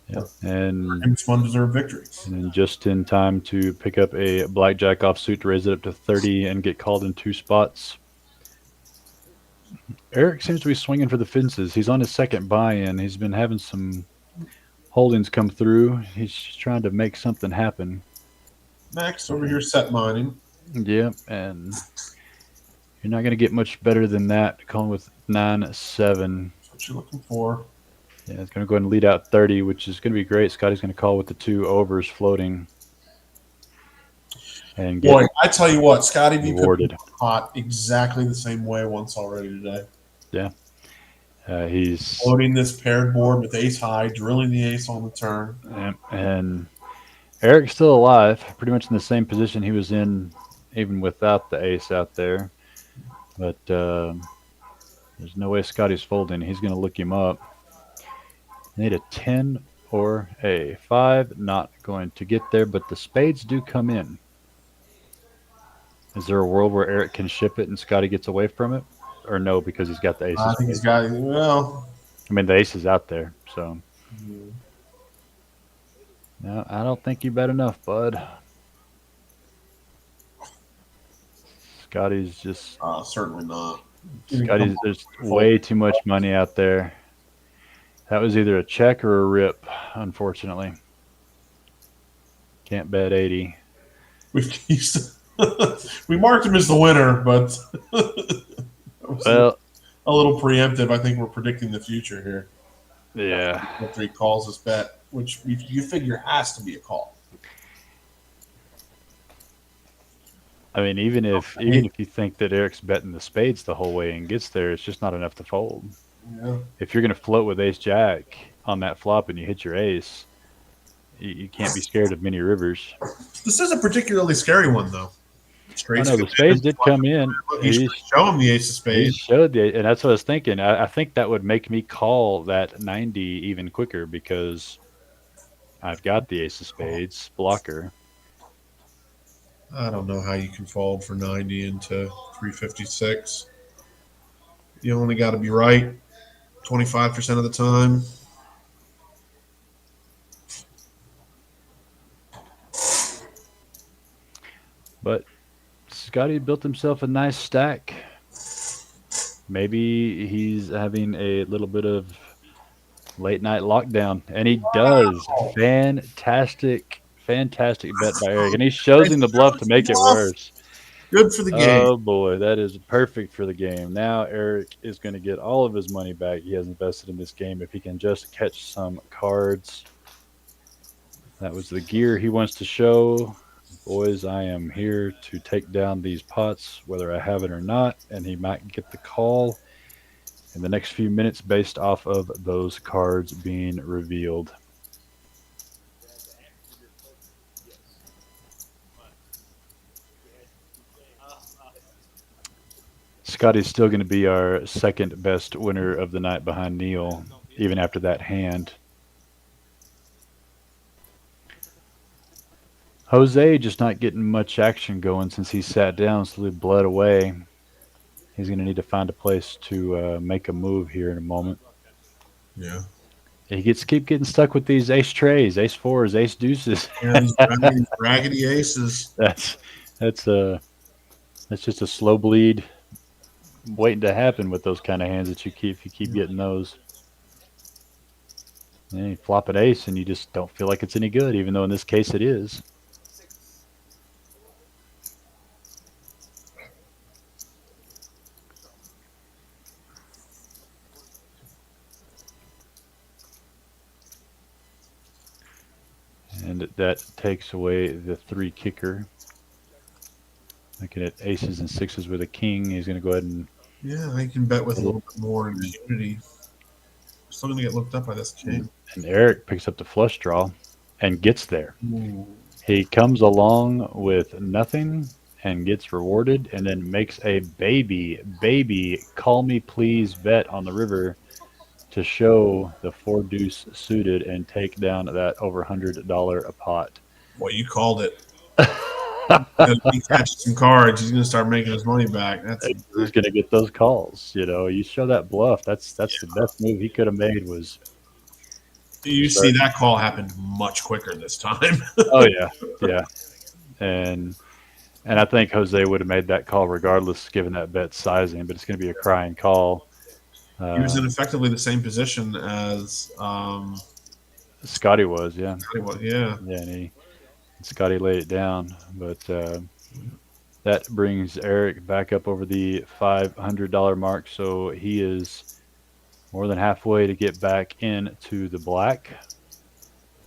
Yeah, and some undeserved victories. And just in time to pick up a blackjack offsuit to raise it up to 30 and get called in 2 spots. Eric seems to be swinging for the fences. He's on his second buy-in. He's been having some holdings come through. He's trying to make something happen. Max over here set mining. Yeah, and you're not going to get much better than that. Calling with 9-7. That's what you're looking for. Yeah, it's going to go ahead and lead out 30, which is going to be great. Scotty's going to call with the 2 overs floating. And boy, I tell you what, Scotty V. rewarded. Hot exactly the same way once already today. Yeah. He's floating this paired board with ace high, drilling the ace on the turn. And Eric's still alive, pretty much in the same position he was in even without the ace out there. But there's no way Scotty's folding. He's going to look him up. Need a 10 or a 5. Not going to get there, but the spades do come in. Is there a world where Eric can ship it and Scotty gets away from it? Or no, because he's got the ace. I think he's got, well. I mean, the ace is out there, so. No, I don't think you bet enough, bud. Scotty's just Certainly not. Scotty's. There's way too much money out there. That was either a check or a rip. Unfortunately, can't bet 80. We marked him as the winner, but that was Well, a little preemptive. I think we're predicting the future here. yeah. After he calls this bet, which you figure has to be a call. I mean, even if you think that Eric's betting the spades the whole way and gets there, it's just not enough to fold. Yeah. If you're going to float with ace jack on that flop and you hit your ace, you can't be scared of many rivers. This is a particularly scary one, though. I know the spades did come in. He's show him the ace of He spades. showed the, and that's what I was thinking. I think that would make me call that 90 even quicker because I've got the ace of spades blocker. I don't know how you can fold for 90 into 356. You only got to be right 25% of the time. But Scotty built himself a nice stack. Maybe he's having a little bit of late night lockdown, and he does. Fantastic bet by Eric, and he shows him the bluff to make it worse. Good for the game. Oh boy, that is perfect for the game. Now Eric is going to get all of his money back he has invested in this game if he can just catch some cards. That was the gear he wants to show. Boys, I am here to take down these pots, whether I have it or not, and he might get the call in the next few minutes based off of those cards being revealed. Scotty's still going to be our second best winner of the night behind Neil, even after that hand. Jose just not getting much action going since he sat down, so he bled away. He's going to need to find a place to make a move here in a moment. Yeah. He keep getting stuck with these ace trays, ace fours, ace deuces. Yeah, these raggedy aces. That's just a slow bleed waiting to happen with those kind of hands that you keep getting those. And you flop an ace and you just don't feel like it's any good, even though in this case it is. And that takes away the 3 kicker. Looking at aces and sixes with a king, he's going to go ahead and... Yeah, he can bet with a little bit more impunity. Still going to get looked up by this king. And Eric picks up the flush draw and gets there. Ooh. He comes along with nothing and gets rewarded and then makes a baby call me please bet on the river to show the 4 deuce suited and take down that over $100 a pot. Boy, you called it. If he catches some cards, he's going to start making his money back. He's going to get those calls. You know, you show that bluff. That's the best move he could have made was. You see that call happened much quicker this time. Oh yeah. And I think Jose would have made that call regardless, given that bet sizing. But it's going to be a crying call. He was in effectively the same position as Scotty was. Yeah. Yeah. Yeah, and Scotty laid it down, but that brings Eric back up over the $500 mark. So he is more than halfway to get back into the black.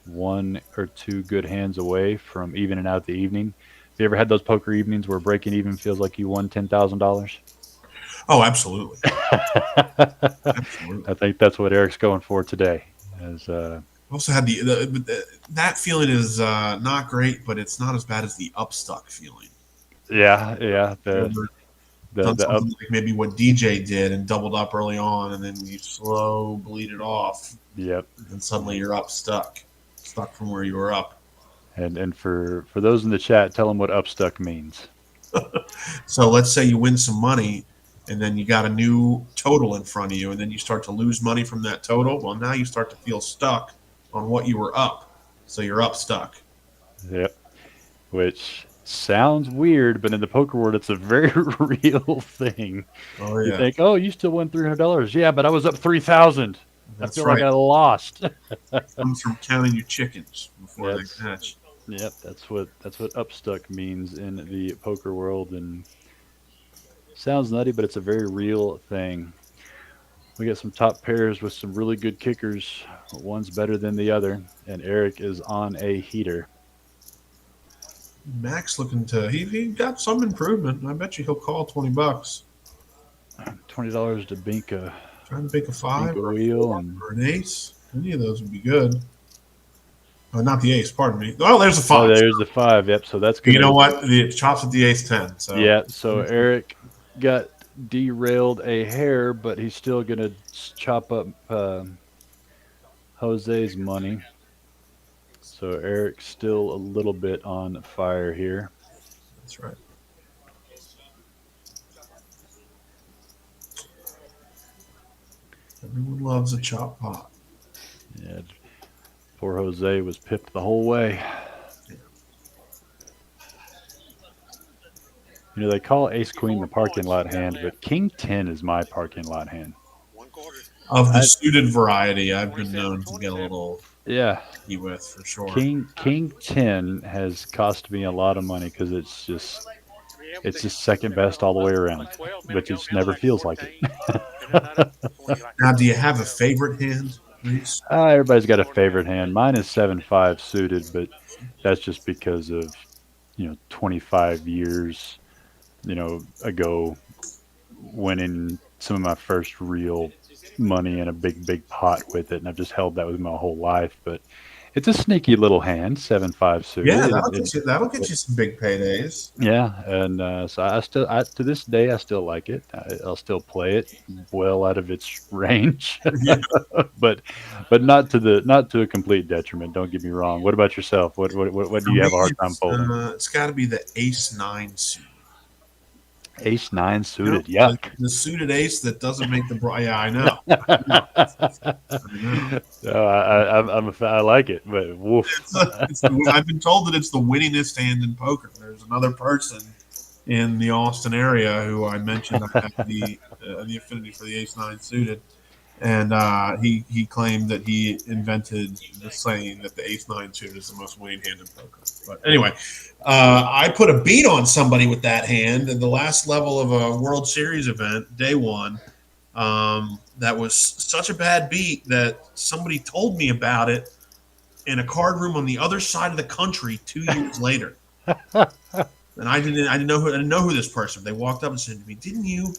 1 or 2 good hands away from evening out the evening. Have you ever had those poker evenings where breaking even feels like you won $10,000? Oh, absolutely. I think that's what Eric's going for today. Also had that feeling is not great, but it's not as bad as the upstuck feeling. Yeah. Like maybe what DJ did and doubled up early on, and then you slow bleed it off. Yep. And suddenly you're stuck from where you were up. And for those in the chat, tell them what upstuck means. So let's say you win some money, and then you got a new total in front of you, and then you start to lose money from that total. Well, now you start to feel stuck on what you were up, so you're up stuck. Yep. Which sounds weird, but in the poker world, it's a very real thing. Oh You yeah, think, oh, you still won $300? Yeah, but I was up 3,000. I that's feel like right. I lost. Comes from counting your chickens before they That's hatch. Yep, that's what upstuck means in the poker world, and sounds nutty, but it's a very real thing. We got some top pairs with some really good kickers. One's better than the other, and Eric is on a heater. Max looking to he got some improvement. I bet you he'll call $20. $20 to bink a Trying to pick a five or a wheel, four and or an ace. Any of those would be good. Oh, not the ace. Pardon me. Oh, there's a oh, five. there's the five. Yep. So that's You gonna know what? The chops at the ace 10. So Yeah. So Eric got derailed a hair, but he's still gonna chop up Jose's money. So Eric's still a little bit on fire here. that's right. Everyone loves a chop pot. Yeah, poor Jose was pipped the whole way. You know, they call Ace Queen the parking lot hand, but King 10 is my parking lot hand. 1/4. Of the I suited variety, I've been known to get a little Yeah, he with for sure. King 10 has cost me a lot of money because it's just second best all the way around, but it just never feels like it. Now, do you have a favorite hand, Reese? Everybody's got a favorite hand. Mine is 7-5 suited, but that's just because of 25 years ago winning some of my first real money in a big pot with it, and I've just held that with my whole life. But it's a sneaky little hand, 7-5 Yeah, suited. that'll get you some big paydays. Yeah, and so to this day, I still like it. I'll still play it well out of its range, Yeah. but not to a complete detriment. Don't get me wrong. What about yourself? What For do you me, have a hard time folding? it's got to be the ace 9 suit. Ace 9 You know, suited. Yuck. the suited ace that doesn't make the yeah, I know. I know. No, I like it, but woof. I've been told that it's the winningest hand in poker. There's another person in the Austin area who I mentioned I have the affinity for the ace 9 suited, and he claimed that he invented the saying that the ace 9 suited is the most winning hand in poker. But anyway, I put a beat on somebody with that hand in the last level of a World Series event, day one. That was such a bad beat that somebody told me about it in a card room on the other side of the country 2 years later. And I didn't know who this person. They walked up and said to me, "Didn't you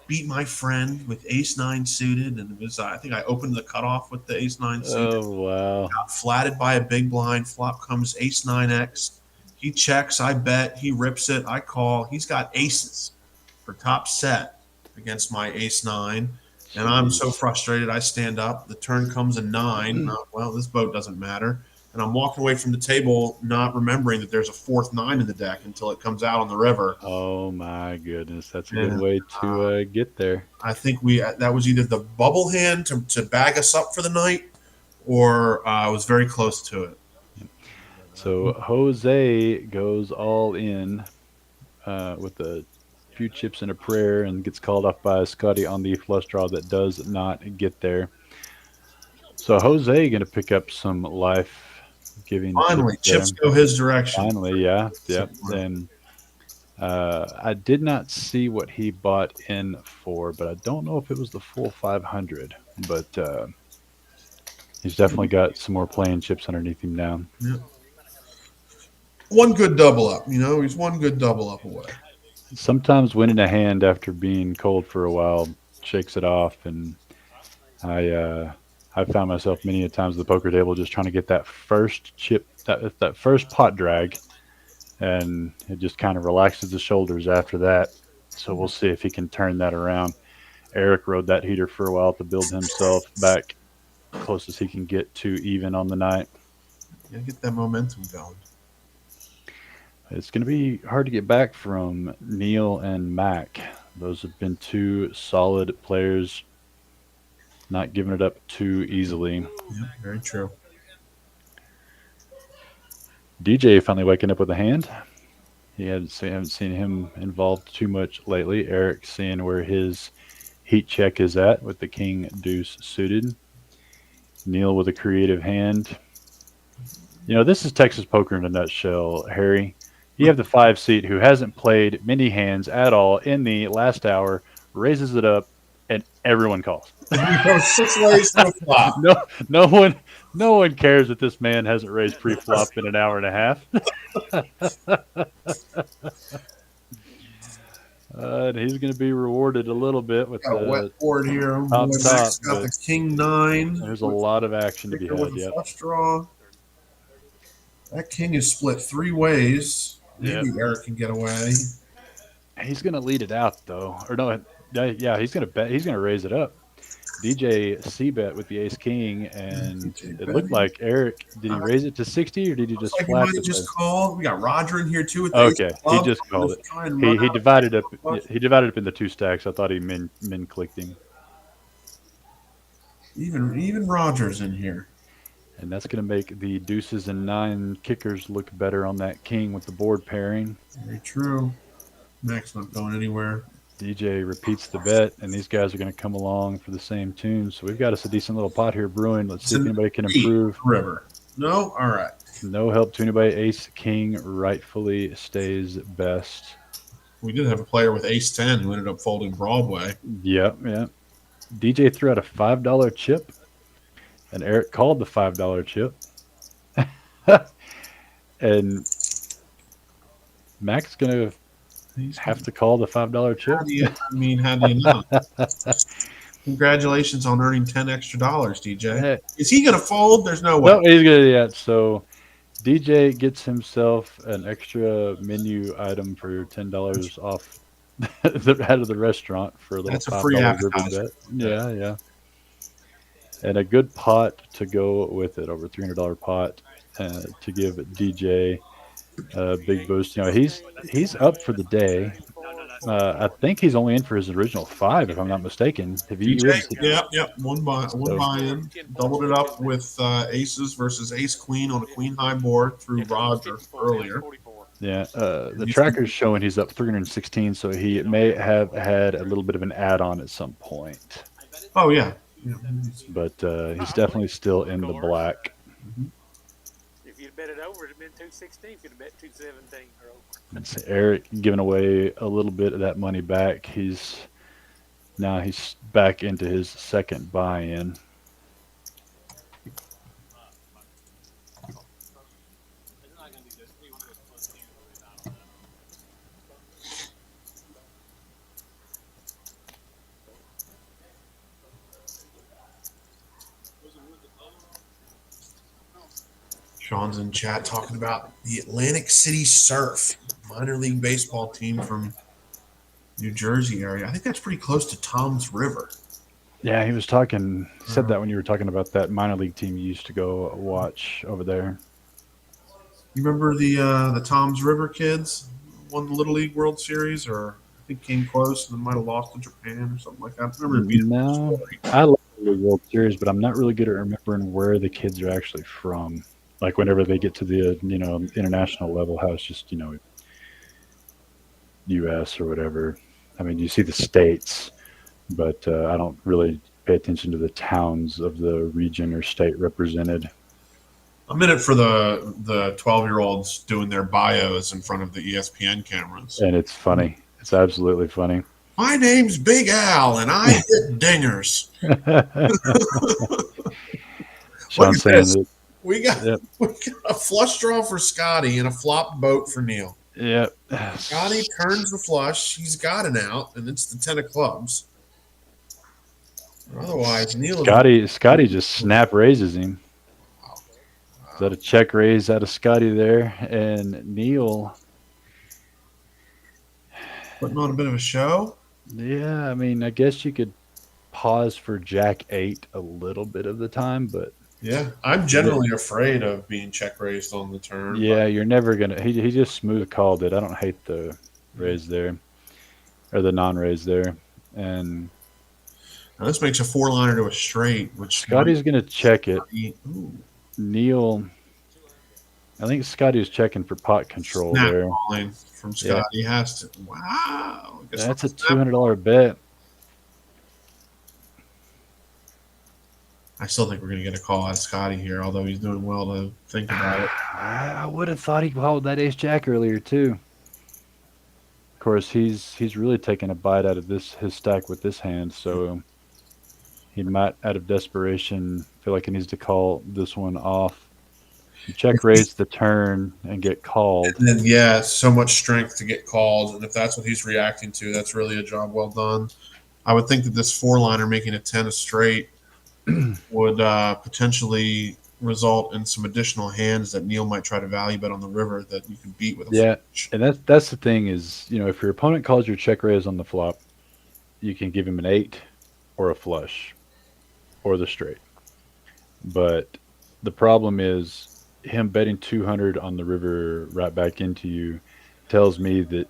beat my friend with ace 9 suited?" And it was I think I opened the cutoff with the ace 9 suited. Oh wow. Got flatted by a big blind. Flop comes ace 9x. He checks. I bet. He rips it. I call. He's got aces for top set against my ace 9. And I'm so frustrated. I stand up. The turn comes a 9. Well, this boat doesn't matter. And I'm walking away from the table, not remembering that there's a fourth 9 in the deck until it comes out on the river. Oh my goodness, that's a good And, way to get there. I think that was either the bubble hand to bag us up for the night, or I was very close to it. So Jose goes all in with a few chips and a prayer, and gets called off by Scotty on the flush draw that does not get there. So Jose going to pick up some life giving. Finally, chips go his direction. Finally, yeah, yep. And I did not see what he bought in for, but I don't know if it was the full 500. But he's definitely got some more playing chips underneath him now. Yeah. One good double up, he's one good double up away. Sometimes winning a hand after being cold for a while shakes it off, and I found myself many a times at the poker table just trying to get that first chip, that first pot drag, and it just kind of relaxes the shoulders after that. So we'll see if he can turn that around. Eric rode that heater for a while to build himself back close as he can get to even on the night. Yeah, get that momentum going. It's going to be hard to get back from Neil and Mac. Those have been two solid players, not giving it up too easily. Yeah, very true. DJ finally waking up with a hand. haven't seen him involved too much lately. Eric seeing where his heat check is at with the king deuce suited. Neil with a creative hand. This is Texas poker in a nutshell, Harry. You have the 5 seat who hasn't played many hands at all in the last hour, raises it up, and everyone calls. We go 6 ways to the flop. No one cares that this man hasn't raised pre-flop in an hour and a half. And he's going to be rewarded a little bit with Got a the wet board here. top, Boy, Max got but the king 9. there's a lot of action to be Kicker had. with a Yep. flush draw. That king is split 3 ways. Maybe Eric can get away. He's going to lead it out though, or no? Yeah, he's going to bet. He's going to raise it up. DJ C-bet with the ace king, and it looked like Eric. Did he raise it to 60 or did he just Like he flat might have it? just called. We got Roger in here too. With the Okay, ace of he clubs. just called it. Try and He run out. divided up. He divided up into 2 stacks. I thought he min clicked him, Even Roger's in here. and that's going to make the deuces and 9 kickers look better on that king with the board pairing. Very true. Max not going anywhere. DJ repeats the bet, and these guys are going to come along for the same tune. So we've got us a decent little pot here brewing. Let's see if anybody can improve. River. No? All right. No help to anybody. Ace king rightfully stays best. We did have a player with ace 10 who ended up folding Broadway. Yep. DJ threw out a $5 chip, and Eric called the $5 chip. And Mac's going to have to call the $5 chip. How do you know? Congratulations on earning 10 extra dollars, DJ. Is he going to fold? There's no way. No, he's going to, yeah. So DJ gets himself an extra menu item for $10 off out of the restaurant for a little That's a free $5 appetizer. ribbon bet. Yeah. And a good pot to go with it, over $300 pot to give DJ a big boost. He's up for the day. I think he's only in for his original 5, if I'm not mistaken. Have you? Yep. One buy-in. Doubled it up with aces versus ace queen on a queen high board through Roger earlier. Yeah, the tracker's showing he's up 316, so he may have had a little bit of an add-on at some point. Oh yeah. But he's definitely still in the black. If you'd bet it over, it'd have been 216. If you'd have bet 217 or over. That's Eric giving away a little bit of that money back. He's back into his second buy-in. Sean's in chat talking about the Atlantic City Surf, minor league baseball team from New Jersey area. I think that's pretty close to Tom's River. Yeah, he was talking. He said that when you were talking about that minor league team you used to go watch over there. You remember the Tom's River kids won the Little League World Series, or I think came close and then might have lost to Japan or something like that. I remember it being No, I love the World Series, but I'm not really good at remembering where the kids are actually from. Like whenever they get to the international level, how it's just U.S. or whatever. I mean, you see the states, but I don't really pay attention to the towns of the region or state represented. I'm in it for the 12-year-olds doing their bios in front of the ESPN cameras. And it's funny. It's absolutely funny. My name's Big Al, and I hit dingers. Sean saying that. We got a flush draw for Scotty and a flop boat for Neil. Yep. Scotty turns the flush. He's got an out, and it's the 10 of clubs. Otherwise, Neil. Scotty just snap raises him. Is that a check raise out of Scotty there? And Neil. Putting on a bit of a show? Yeah, I mean, I guess you could pause for Jack 8 a little bit of the time, but. Yeah, I'm generally afraid of being check raised on the turn. Yeah, you're never gonna. He just smooth called it. I don't hate the raise there, or the non-raise there. And now this makes a 4-liner to a straight, which Scotty's gonna check it. Ooh. Neil I think Scotty was checking for pot control Snap there. calling from Scott. He has to. Wow. Guess That's a not snap. $200 bet. I still think we're going to get a call out of Scotty here, although he's doing well to think about it. I would have thought he called that ace jack earlier too. Of course, he's really taking a bite out of his stack with this hand, so he might, out of desperation, feel like he needs to call this one off. You check raise the turn and get called. And then, yeah, so much strength to get called. And if that's what he's reacting to, that's really a job well done. I would think that this four-liner making a 10 a straight would potentially result in some additional hands that Neil might try to value bet on the river that you can beat with a Yeah, flush. and that's the thing is, if your opponent calls your check raise on the flop, you can give him an 8 or a flush or the straight. But the problem is him betting 200 on the river right back into you tells me that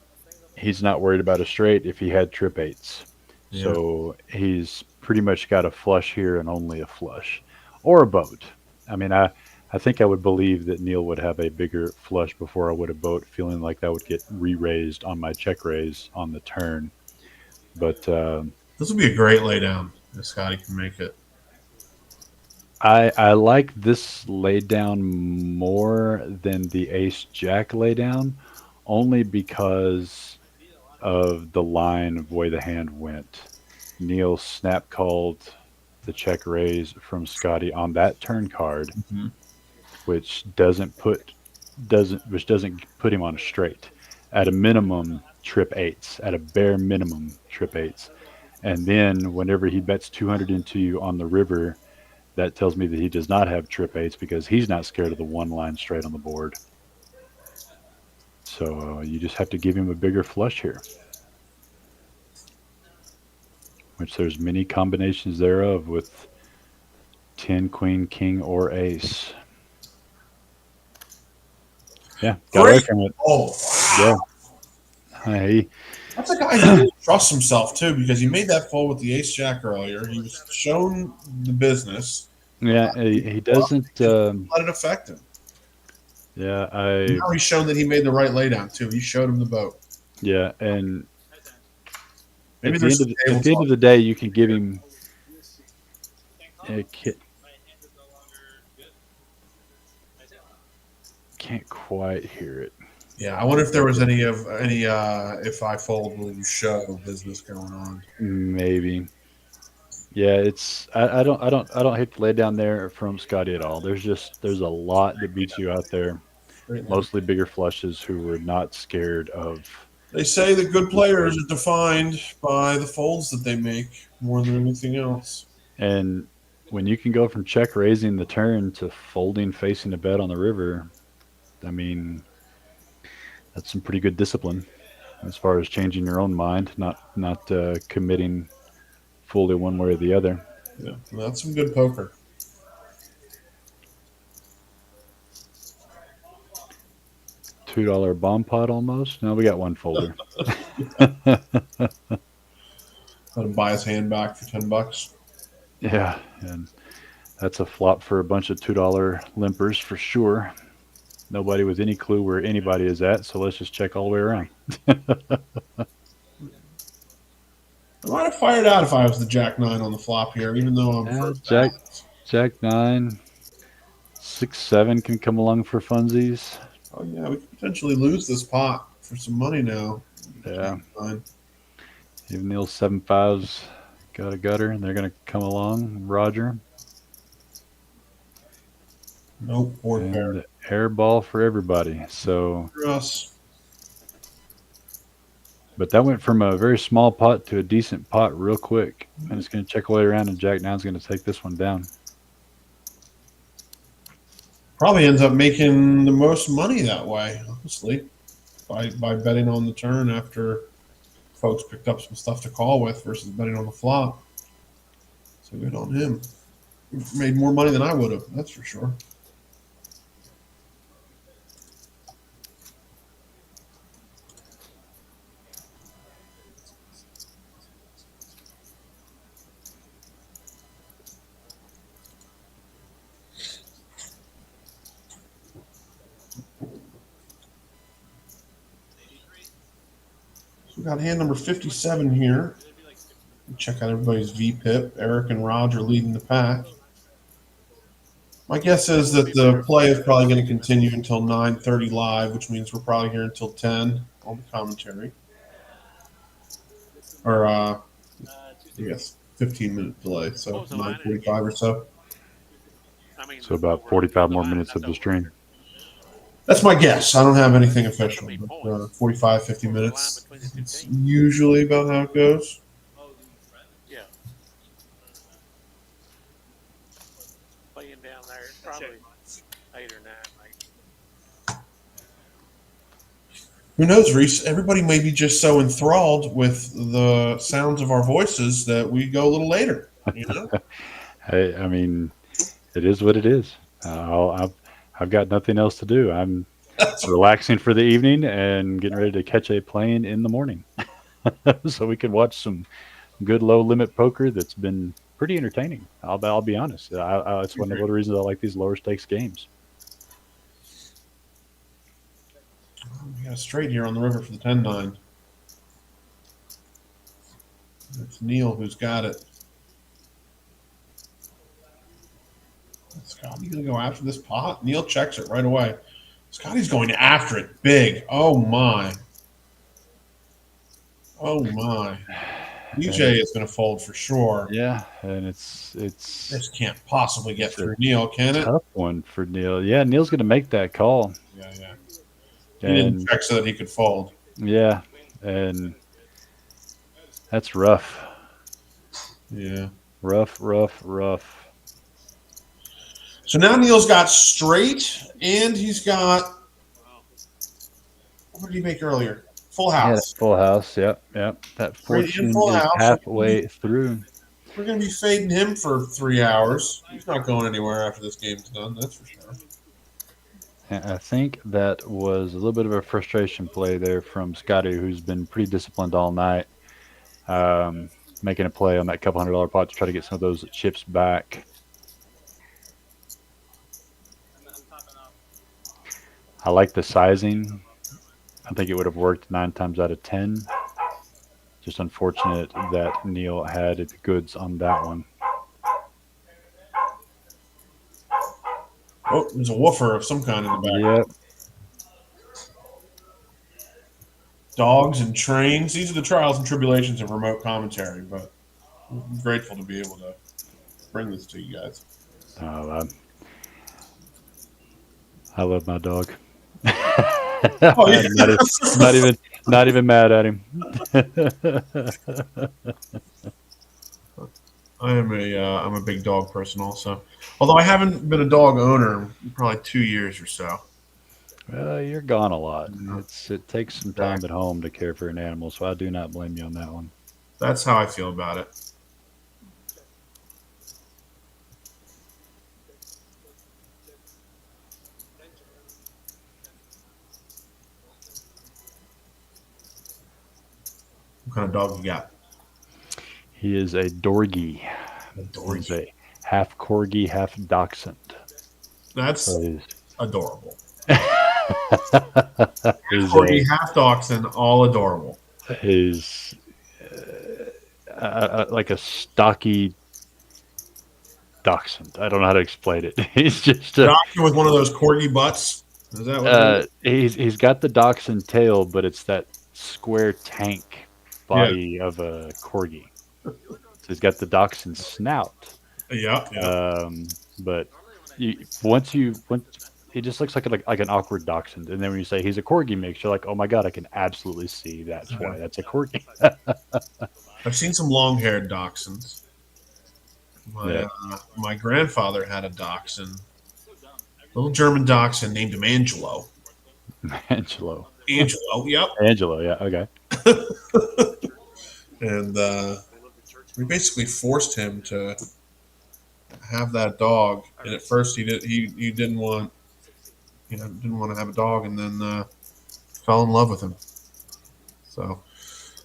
he's not worried about a straight if he had trip eights. Yeah. So he's pretty much got a flush here and only a flush or a boat. I mean, I think I would believe that Neil would have a bigger flush before I would have boat, feeling like that would get re-raised on my check raise on the turn. But This would be a great laydown if Scotty can make it. I like this laydown more than the ace jack laydown, only because of the line of the way the hand went. Neil snap called the check raise from Scotty on that turn card, Mm-hmm. which doesn't put him on a straight. At a minimum, trip eights. At a bare minimum, trip eights. And then whenever he bets 200 into you on the river, that tells me that he does not have trip eights because he's not scared of the one line straight on the board. So you just have to give him a bigger flush here, which there's many combinations thereof with 10, queen, king, or ace. Yeah, got away Great. from it. Oh, Yeah. Hey, that's a guy who really trusts himself, too, because he made that fold with the ace jack earlier. He was shown the business. yeah, he doesn't. Let it affect him. Yeah, Now he's shown that he made the right laydown, too. He showed him the boat. yeah, and Maybe at there's the some end table of the day, you can give him a kit. Can't quite hear it. Yeah, I wonder if there was any if I fold will you show business going on. Maybe. Yeah, it's I don't hate the lay down there from Scotty at all. There's a lot that beats you out there. Mostly bigger flushes who were not scared of. They say that good players are defined by the folds that they make more than anything else. And when you can go from check raising the turn to folding facing a bet on the river, I mean, that's some pretty good discipline as far as changing your own mind, not committing fully one way or the other. Yeah, that's some good poker. $2 bomb pot almost. No, we got one folder. Let him buy his hand back for $10. Yeah, and that's a flop for a bunch of $2 limpers for sure. Nobody with any clue where anybody is at, so let's just check all the way around. I might have fired out if I was the Jack 9 on the flop here, even though I'm first Jack, balance. Jack 9, 6, 7 can come along for funsies. Oh yeah, we could potentially lose this pot for some money now. Yeah. Fine. Even the old 7-5s got a gutter, and they're going to come along. Roger. Nope, board pair. And air ball for everybody. So, For us. but that went from a very small pot to a decent pot real quick. And it's going to check all the way around, and Jack 9's going to take this one down. Probably ends up making the most money that way, honestly, by betting on the turn after folks picked up some stuff to call with versus betting on the flop. So good on him. Made more money than I would have, that's for sure. We got hand number 57 here. Check out everybody's VPIP. Eric and Roger leading the pack. My guess is that the play is probably going to continue until 9:30 live, which means we're probably here until 10 on the commentary. Or, yes, 15-minute delay, so 9:45 or so. So about 45 more minutes of the stream. That's my guess. I don't have anything official. But, 45, 50 minutes. It's usually about how it goes. Yeah. Playing down there, probably 8 or 9, maybe. Who knows, Reese? Everybody may be just so enthralled with the sounds of our voices that we go a little later. You know? Hey, I mean, it is what it is. I've got nothing else to do. I'm relaxing for the evening and getting ready to catch a plane in the morning, so we can watch some good low limit poker that's been pretty entertaining. I'll be honest. It's one of the reasons I like these lower stakes games. We got a straight here on the river for the 10-9. It's Neil who's got it. Scotty going to go after this pot? Neil checks it right away. Scotty's going after it big. Oh, my. Oh, my. DJ is going to fold for sure. Yeah, and it's This can't possibly get through Neil, can it? Tough one for Neil. Yeah, Neil's going to make that call. Yeah. He didn't check so that he could fold. Yeah, and that's rough. Yeah. Rough. So now Neil's got straight, and he's got, what did he make earlier? Full house. Yeah, full house. Yep. That fortune is halfway through. We're going to be fading him for 3 hours. He's not going anywhere after this game's done, that's for sure. I think that was a little bit of a frustration play there from Scotty, who's been pretty disciplined all night, making a play on that couple $100 pot to try to get some of those chips back. I like the sizing. I think it would have worked 9 times out of 10. Just unfortunate that Neil had the goods on that one. Oh, there's a woofer of some kind in the back. Yep. Dogs and trains. These are the trials and tribulations of remote commentary, but I'm grateful to be able to bring this to you guys. I love my dog. Oh, yeah. not even mad at him. I'm a big dog person also. Although I haven't been a dog owner in probably 2 years or so. Well, you're gone a lot. It takes some time at home to care for an animal, so I do not blame you on that one. That's how I feel about it. What kind of dog you got? He is a Dorgie. He's a half Corgi, half Dachshund. That's adorable. He's Corgi, half Dachshund, all adorable. He's like a stocky Dachshund. I don't know how to explain it. He's just Dachshund with one of those Corgi butts. Is that what he's got the Dachshund tail, but it's that square tank body of a Corgi. So he's got the Dachshund snout. Yeah. But once he just looks like an awkward Dachshund, and then when you say he's a Corgi mix, you're like, oh my god, I can absolutely see that's why that's a Corgi. I've seen some long-haired Dachshunds. My grandfather had a Dachshund, a little German Dachshund named him Angelo. Angelo, yep. Angelo, yeah, okay. And we basically forced him to have that dog, and at first he didn't want to have a dog, and then fell in love with him. So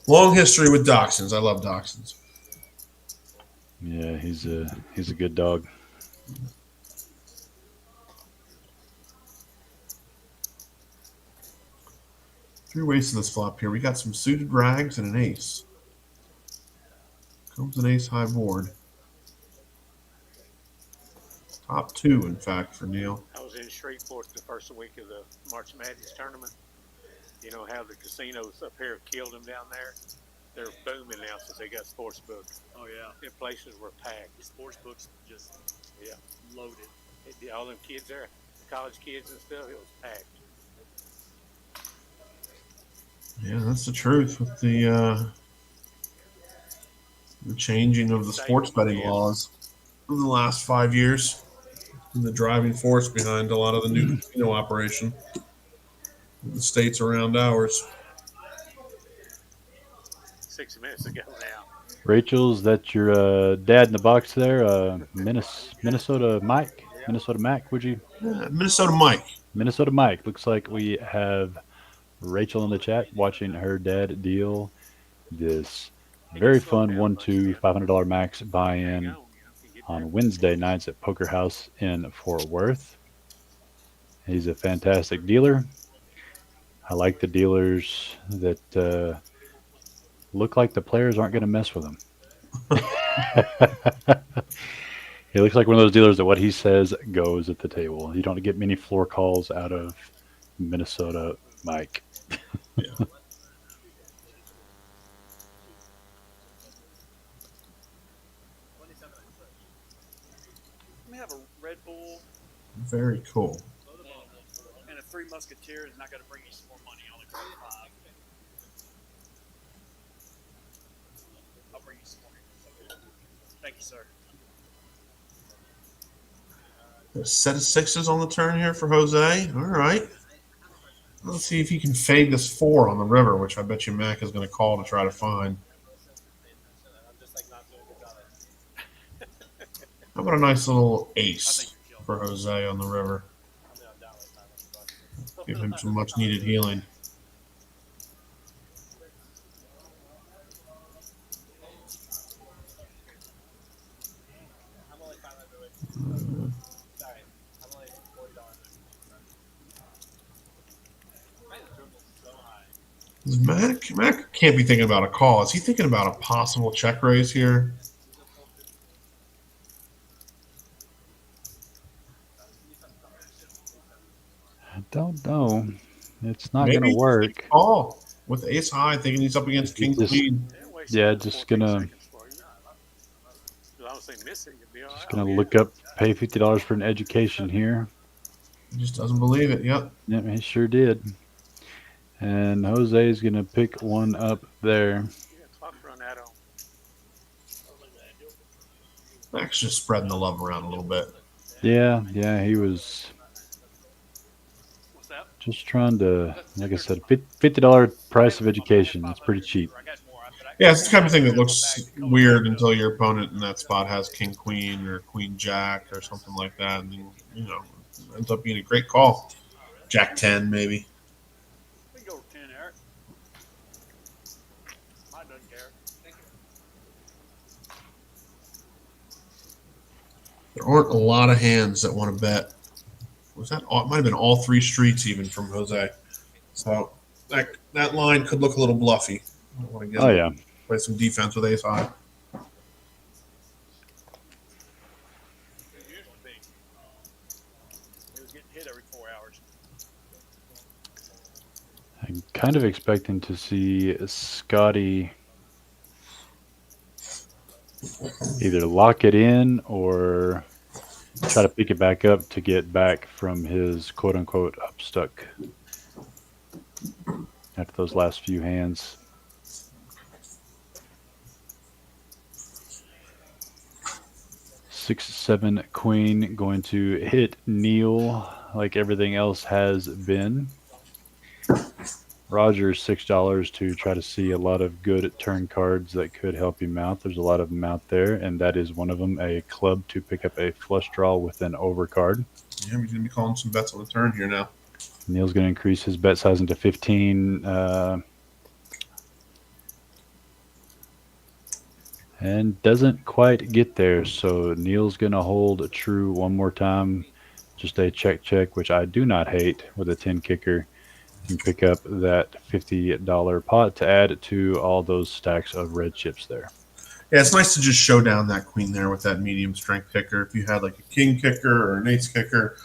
long history with Dachshunds. I love Dachshunds. Yeah, he's a good dog. Three ways to this flop here. We got some suited rags and an ace. Comes an ace high board. Top two, in fact, for Neil. I was in Shreveport the first week of the March Madness tournament. You know how the casinos up here have killed them down there? They're booming now since they got sports book. Oh yeah, The places were packed. the sports books just Yeah. loaded. All them kids there, college kids and stuff, it was packed. Yeah, that's the truth with the changing of the sports betting laws in the last 5 years. And the driving force behind a lot of the new casino operation in the states around ours. 6 minutes ago now. Rachel's that your dad in the box there? Minnesota Mike? Minnesota Mac, would you? Minnesota Mike. Minnesota Mike. Looks like we have Rachel in the chat watching her dad deal this very fun 1-2 $500 max buy-in on Wednesday nights at Poker House in Fort Worth. He's a fantastic dealer. I like the dealers that look like the players aren't going to mess with him. He looks like one of those dealers that what he says goes at the table. You don't get many floor calls out of Minnesota Mike. Yeah. Let me have a Red Bull Very cool. and a Three Musketeers, and I got to bring you some more money. I'll agree to 5. I'll bring you some more. Thank you, sir. A set of sixes on the turn here for Jose. All right. Let's see if he can fade this 4 on the river, which I bet you Mac is going to call to try to find. How about a nice little ace for Jose on the river? Give him some much needed healing. Is Mac can't be thinking about a call. Is he thinking about a possible check raise here? I don't know. It's not Maybe going to work. Call with ace high, thinking he's up against king Just- queen. Yeah, just gonna look up, pay $50 for an education here. He just doesn't believe it. Yep. Yep, he sure did. And Jose's gonna pick one up there. Mac's just spreading the love around a little bit. Yeah, he was What's that? just trying to, like I said, $50 price of education. That's pretty cheap. I got more. Yeah, it's the kind of thing that looks weird until your opponent in that spot has king queen or queen jack or something like that, and then it ends up being a great call. Jack 10 maybe. We can go with 10, Eric. Mine doesn't care. There aren't a lot of hands that want to bet. Was that? It might have been all 3 streets even from Jose. So that line could look a little bluffy. I don't want to get Oh yeah, play some defense with ace high. It used to be. It was getting hit every 4 hours. I'm kind of expecting to see Scotty either lock it in or try to pick it back up to get back from his quote-unquote upstuck after those last few hands. Six, 7, queen going to hit Neil like everything else has been. Roger's $6 to try to see a lot of good turn cards that could help him out. There's a lot of them out there, and that is one of them, a club to pick up a flush draw with an overcard. Yeah, he's going to be calling some bets on the turn here now. Neil's going to increase his bet size into 15. And doesn't quite get there, so Neil's going to hold true one more time. Just a check, which I do not hate with a 10 kicker. and pick up that $50 pot to add to all those stacks of red chips there. Yeah, it's nice to just show down that queen there with that medium strength kicker. If you had like a king kicker or an ace kicker,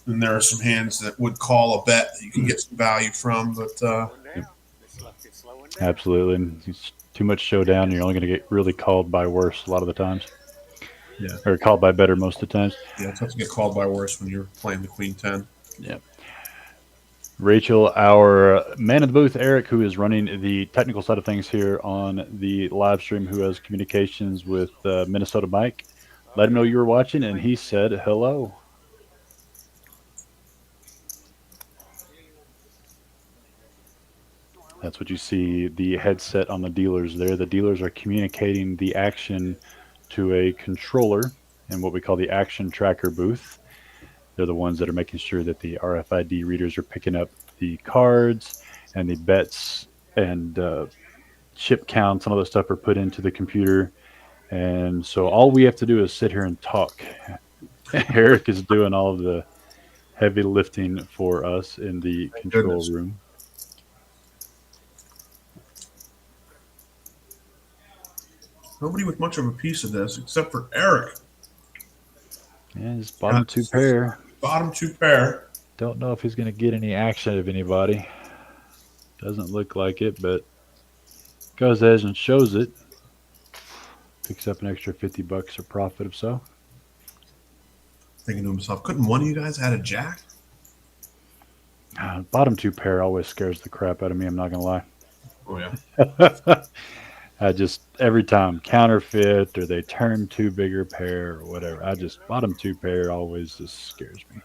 then there are some hands that would call a bet that you can get some value from. But Slowing down. It's slowing down. Absolutely. And it's too much showdown, you're only going to get really called by worse a lot of the times. Yeah. Or called by better most of the times. Yeah, it's tough to get called by worse when you're playing the queen 10. Yeah. Rachel, our man in the booth, Eric, who is running the technical side of things here on the live stream, who has communications with Minnesota Mike, let him know you were watching, and he said hello. That's what you see, the headset on the dealers there. The dealers are communicating the action to a controller in what we call the action tracker booth. They're the ones that are making sure that the RFID readers are picking up the cards and the bets and chip counts and all that stuff are put into the computer. And so all we have to do is sit here and talk. Eric is doing all of the heavy lifting for us in the control room. Nobody with much of a piece of this except for Eric. Yeah, his bottom two pair. Bottom two pair. Don't know if he's going to get any action of anybody. Doesn't look like it, but goes ahead and shows it. Picks up an extra $50 of profit of so. Thinking to himself, couldn't one of you guys add a jack? Bottom two pair always scares the crap out of me, I'm not going to lie. Oh, yeah. I just, every time, counterfeit or they turn too bigger pair or whatever. Bottom two pair always just scares me.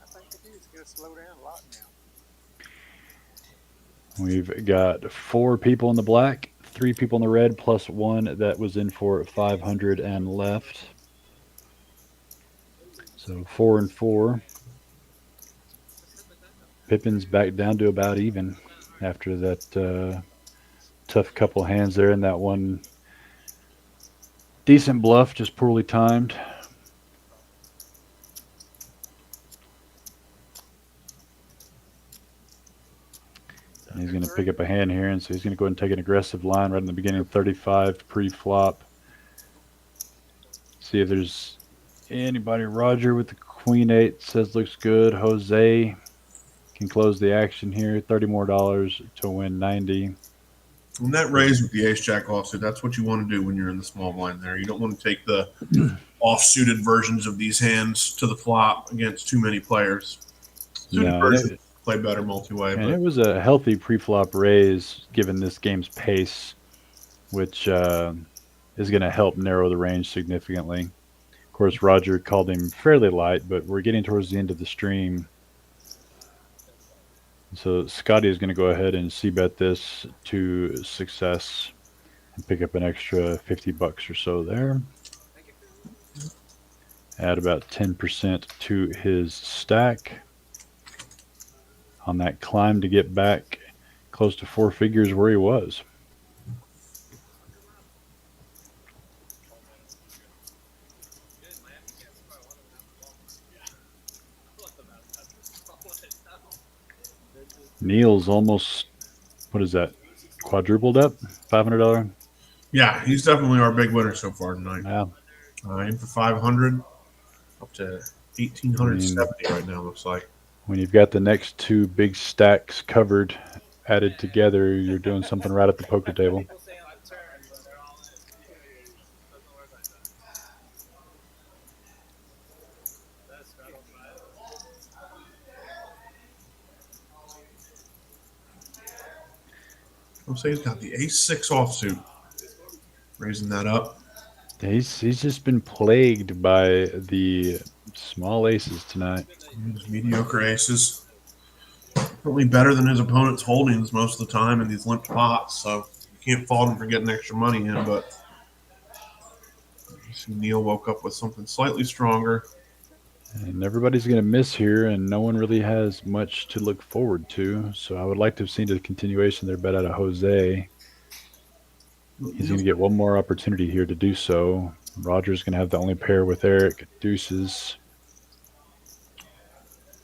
I think it is going to slow down a lot now. We've got 4 people in the black, 3 people in the red, plus 1 that was in for 500 and left. So 4 and 4. Pippin's back down to about even after that tough couple hands there, and that one decent bluff, just poorly timed. And he's going to pick up a hand here, and so he's going to go ahead and take an aggressive line right in the beginning of 35 pre-flop. See if there's anybody. Roger with the queen 8 says looks good. Jose can close the action here. $30 more to win 90. When that raise with the ace jack offsuit, that's what you want to do when you're in the small blind there. You don't want to take the offsuited versions of these hands to the flop against too many players. Suited versions play better multi-way. And it was a healthy pre-flop raise given this game's pace, which is going to help narrow the range significantly. Of course, Roger called him fairly light, but we're getting towards the end of the stream. So Scotty is going to go ahead and c-bet this to success and pick up an extra $50 or so there. Add about 10% to his stack on that climb to get back close to 4 figures where he was. Neil's almost, what is that, quadrupled up? $500? Yeah, he's definitely our big winner so far tonight. Yeah. In for 500, up to 1,870 right now, looks like. When you've got the next 2 big stacks covered, added together, you're doing something right at the poker table. I'm saying he's got the ace-6 offsuit. Raising that up. He's just been plagued by the small aces tonight. These mediocre aces. Probably better than his opponent's holdings most of the time in these limp pots, so you can't fault him for getting extra money in, but Neil woke up with something slightly stronger. And everybody's going to miss here, and no one really has much to look forward to. So I would like to have seen a continuation there bet out of Jose. He's going to get one more opportunity here to do so. Roger's going to have the only pair with Eric. Deuces.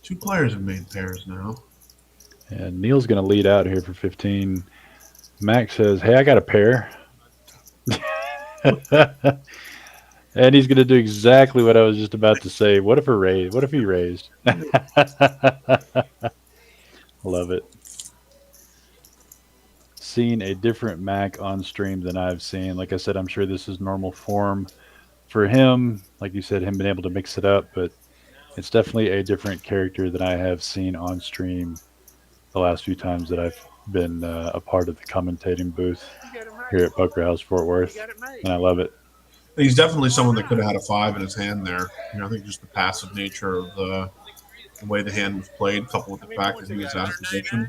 2 players have made pairs now. And Neil's going to lead out here for 15. Max says, "Hey, I got a pair." And he's going to do exactly what I was just about to say. What if he raised? What if he raised? Love it. Seen a different Mac on stream than I've seen. Like I said, I'm sure this is normal form for him. Like you said, him being able to mix it up, but it's definitely a different character than I have seen on stream the last few times that I've been a part of the commentating booth You got it here made. at Poker House Fort You Worth, got it made. and I love it. He's definitely someone that could have had a 5 in his hand there. I think just the passive nature of the way the hand was played, coupled with the fact that he was out of position,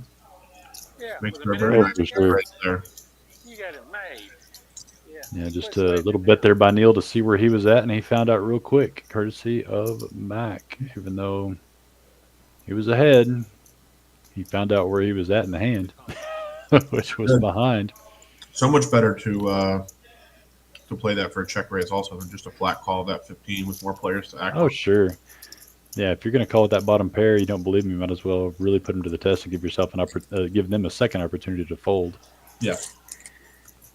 Yeah. makes With for a a very Oh, minute nice for sure. raise there. You got it made. Yeah. Yeah, just Quit a slaving little it bet now. there by Neil to see where he was at, and he found out real quick, courtesy of Mac. Even though he was ahead, he found out where he was at in the hand, which was Good. behind. So much better to play that for a check raise also than just a flat call of that 15 with more players to act Oh, on. sure. Yeah, if you're going to call it that bottom pair, you don't believe me, might as well really put them to the test and give yourself give them a second opportunity to fold. Yeah.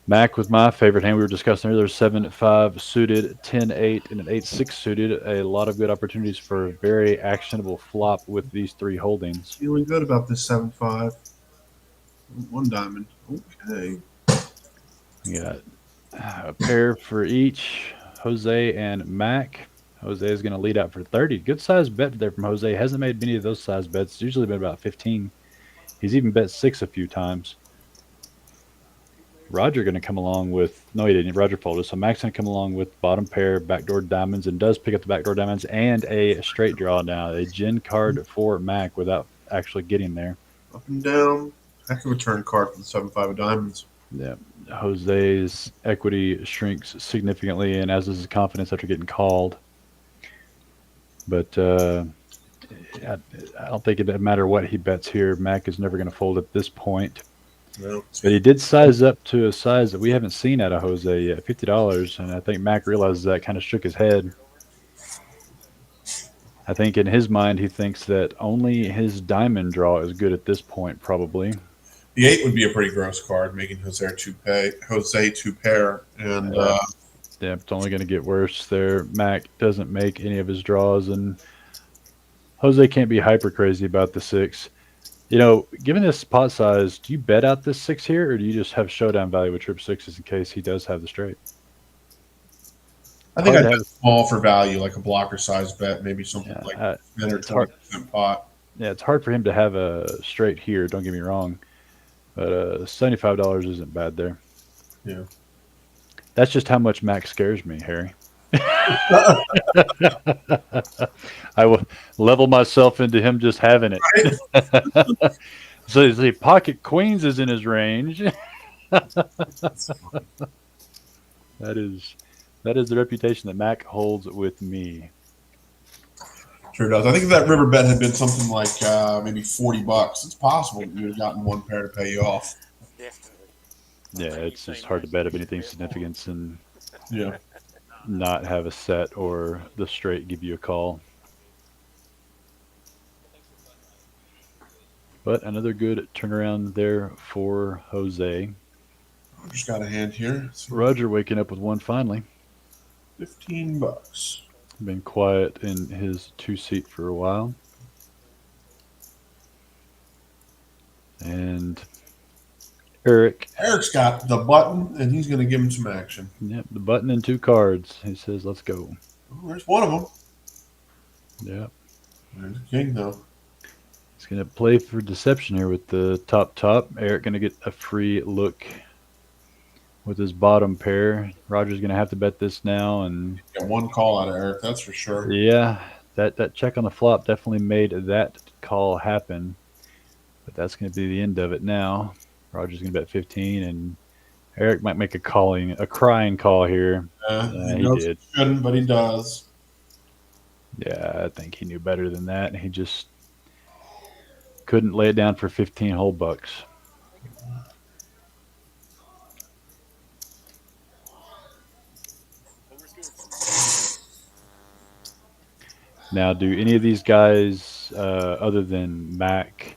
Mac was my favorite hand we were discussing earlier. 7-5 suited, 10-8, and an 8-6 suited. A lot of good opportunities for a very actionable flop with these three holdings. Feeling good about this 7-5. One diamond. Okay. We got a pair for each, Jose and Mac. Jose is going to lead out for 30. Good size bet there from Jose. Hasn't made many of those size bets. It's usually been about 15. He's even bet 6 a few times. Roger going to come along with, no, he didn't. Roger folded. So Mac's going to come along with bottom pair, backdoor diamonds, and does pick up the backdoor diamonds and a straight draw now. A gin card for Mac without actually getting there. Up and down. Heck of a turn card for the 7-5 of diamonds. Yeah. Jose's equity shrinks significantly, and as does his confidence after getting called. But I don't think it matter what he bets here. Mac is never going to fold at this point. No. But he did size up to a size that we haven't seen out of Jose yet, $50. And I think Mac realizes that, kind of shook his head. I think in his mind, he thinks that only his diamond draw is good at this point, probably. The 8 would be a pretty gross card, making Jose two pair. And Yeah, it's only going to get worse there. Mac doesn't make any of his draws, and Jose can't be hyper crazy about the 6. Given this pot size, do you bet out this 6 here, or do you just have showdown value with trip 6s in case he does have the straight? I think hard I'd to bet small for value, like a blocker size bet, maybe something like 10 or 20% pot. Yeah, it's hard for him to have a straight here, don't get me wrong. But $75 isn't bad there. Yeah. That's just how much Mac scares me, Harry. I will level myself into him just having it. So the pocket queens is in his range. That is the reputation that Mac holds with me. Sure does. I think if that river bet had been something like maybe $40, it's possible that you would have gotten one pair to pay you off. Definitely. Yeah, it's just hard to bet of anything significance and Yeah. not have a set or the straight give you a call. But another good turnaround there for Jose. I just got a hand here. Roger waking up with one finally. $15. Been quiet in his 2-seat for a while. And Eric's got the button, and he's going to give him some action. Yep, the button and 2 cards. He says, let's go. Oh, there's one of them. Yep. There's the king, though. He's going to play for deception here with the top. Eric going to get a free look with his bottom pair. Roger's going to have to bet this now. And Got one call out of Eric, that's for sure. yeah, that check on the flop definitely made that call happen. But that's going to be the end of it now. Roger's going to bet 15, and Eric might make a crying call here. He he did. He shouldn't, but he does. Yeah, I think he knew better than that. He just couldn't lay it down for 15 whole bucks. Now, do any of these guys, other than Mac,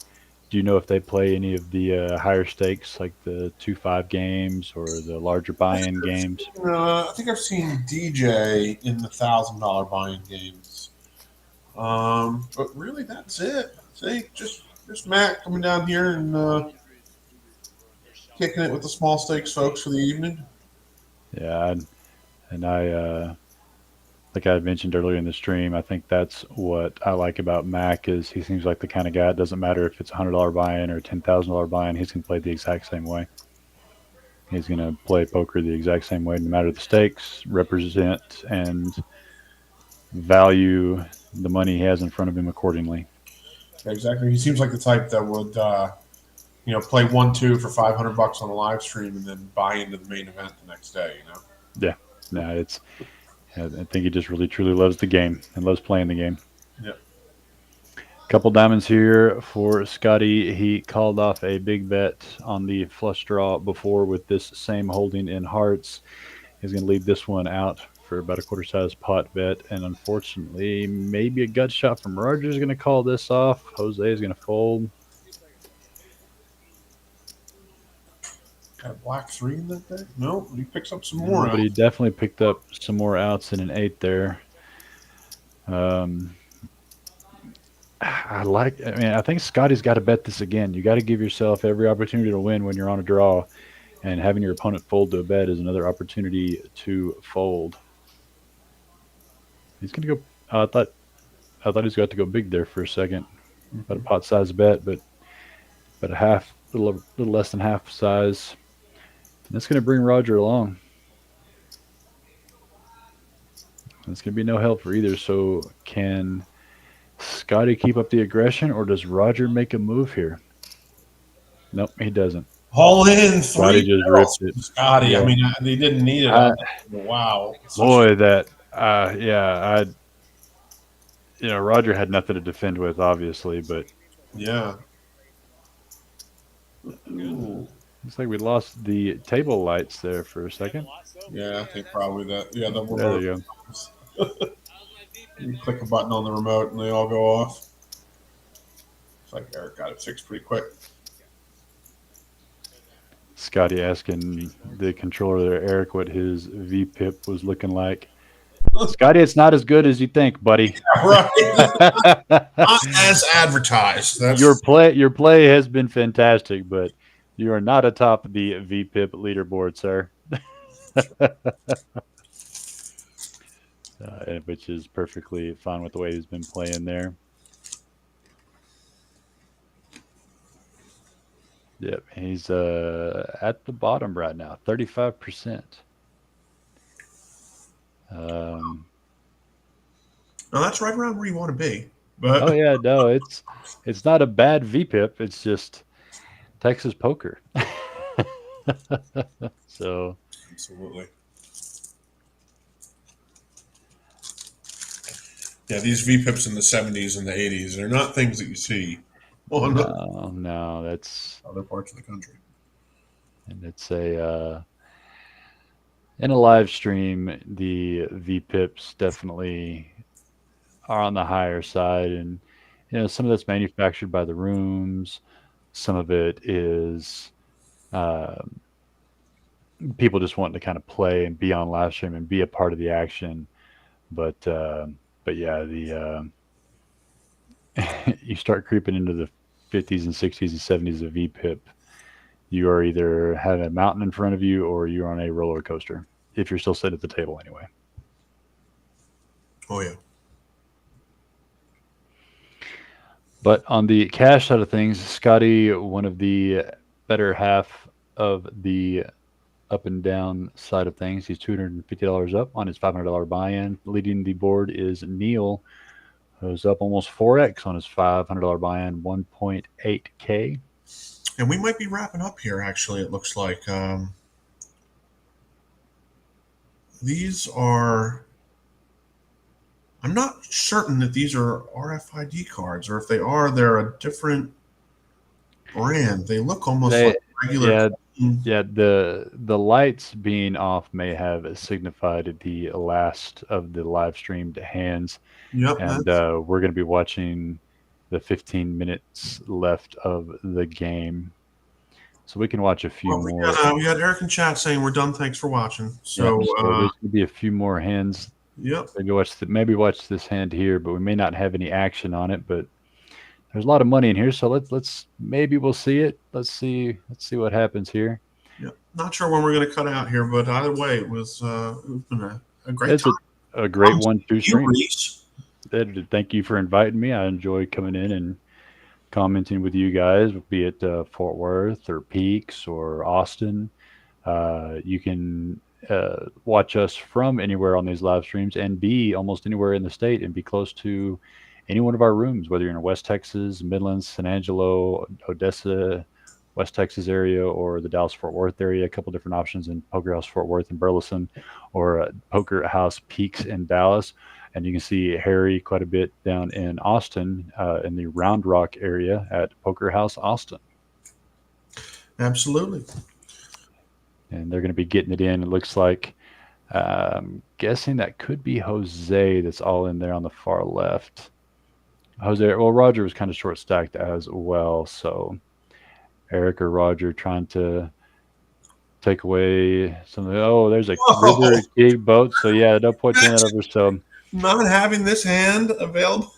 Do you know if they play any of the higher stakes, like the 2-5 games or the larger buy-in games? I think I've seen DJ in the $1,000 buy-in games. But really, that's it. I think just Matt coming down here and kicking it with the small stakes folks for the evening. Yeah, and I like I mentioned earlier in the stream, I think that's what I like about Mac is he seems like the kind of guy. It doesn't matter if it's $100 buy-in or $10,000 buy-in. He's gonna play the exact same way. He's gonna play poker the exact same way, no matter the stakes, represent and value the money he has in front of him accordingly. Yeah, exactly. He seems like the type that would, play 1-2 for $500 on a live stream and then buy into the main event the next day. Yeah, no, it's. I think he just really truly loves the game and loves playing the game. Yeah. Couple diamonds here for Scotty. He called off a big bet on the flush draw before with this same holding in hearts. He's going to leave this one out for about a quarter size pot bet. And unfortunately, maybe a gut shot from Roger is going to call this off. Jose is going to fold. Got a black 3 in that day? No, he picks up some more. But he definitely picked up some more outs in an 8 there. I think Scotty's got to bet this again. You got to give yourself every opportunity to win when you're on a draw, and having your opponent fold to a bet is another opportunity to fold. He's gonna go. I thought he's got to go big there for a second. About a pot size bet, but a little less than half size. And that's gonna bring Roger along. It's gonna be no help for either. So can Scotty keep up the aggression, or does Roger make a move here? Nope, he doesn't. All in. Scotty just ripped it. Scotty, Yeah. I mean, they didn't need it. Wow. Boy, Roger had nothing to defend with, obviously, but Yeah. looks like we lost the table lights there for a second. Yeah, I think probably that. Yeah, the There remote. they go. You click a button on the remote and they all go off. It's like Eric got it fixed pretty quick. Scotty asking the controller there, Eric, what his VPIP was looking like. Scotty, it's not as good as you think, buddy. Right. Not as advertised. That's... Your play has been fantastic, but you are not atop the VPIP leaderboard, sir. Which is perfectly fine with the way he's been playing there. Yep, he's at the bottom right now, 35%. No, that's right around where you want to be. But oh yeah, no, it's not a bad VPIP. It's just Texas poker. So absolutely. Yeah, these VPIPs in the 70s and the 80s, they're not things that you see on no, that's other parts of the country. And it's a in a live stream, the VPIPs definitely are on the higher side, and some of that's manufactured by the rooms, some of it is people just wanting to kind of play and be on live stream and be a part of the action, but yeah, the you start creeping into the 50s and 60s and 70s of VPIP, you are either having a mountain in front of you or you're on a roller coaster, if you're still sitting at the table anyway. Oh, yeah. But on the cash side of things, Scotty, one of the better half of the up and down side of things, he's $250 up on his $500 buy-in. Leading the board is Neil, who's up almost 4x on his $500 buy-in, 1.8K. And we might be wrapping up here, actually, it looks like. These are... I'm not certain that these are RFID cards, or if they are, they're a different brand. They look almost like regular... Yeah, the lights being off may have signified the last of the live streamed hands. Yep. And we're going to be watching the 15 minutes left of the game. So we can watch a few Well, more. we got Eric in chat saying we're done. Thanks for watching. Yeah, So, so there's going to be a few more hands. Yep. Maybe watch this hand here, but we may not have any action on it. But there's a lot of money in here, so let's maybe we'll see it. Let's see what happens here. Yep. Not sure when we're going to cut out here, but either way, it's been a great It's time. a great 1-2 stream. Reese. Thank you for inviting me. I enjoy coming in and commenting with you guys, be it Fort Worth or Peaks or Austin. You can watch us from anywhere on these live streams and be almost anywhere in the state and be close to any one of our rooms, whether you're in West Texas, Midlands, San Angelo, Odessa, West Texas area, or the Dallas-Fort Worth area. A couple different options in Poker House Fort Worth and Burleson, or Poker House Peaks in Dallas. And you can see Harry quite a bit down in Austin, in the Round Rock area at Poker House Austin. Absolutely. And they're going to be getting it in. It looks like, I'm guessing that could be Jose that's all in there on the far left. Roger was kind of short stacked as well. So Eric or Roger trying to take away some of the, there's a River King boat. So yeah, no point in that over. So not having this hand available.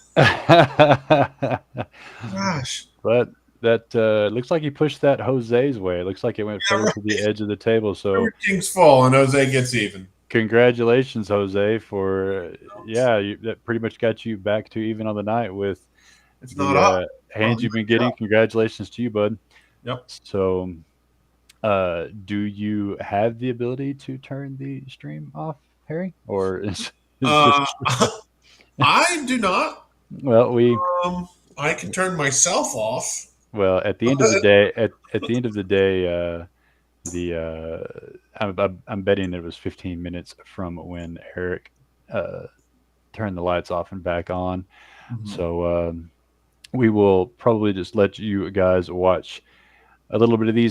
Gosh. But that looks like he pushed that Jose's way. It looks like it went further to the edge of the table. So King's fall and Jose gets even. Congratulations, Jose, for that pretty much got you back to even on the night with the hands you've been getting. Congratulations to you, bud. Yep. So, do you have the ability to turn the stream off, Harry, or is I do not. Well, I can turn myself off. Well, at the end of the day, at the end of the day, I'm betting it was 15 minutes from when Eric turned the lights off and back on. Mm-hmm. So we will probably just let you guys watch a little bit of these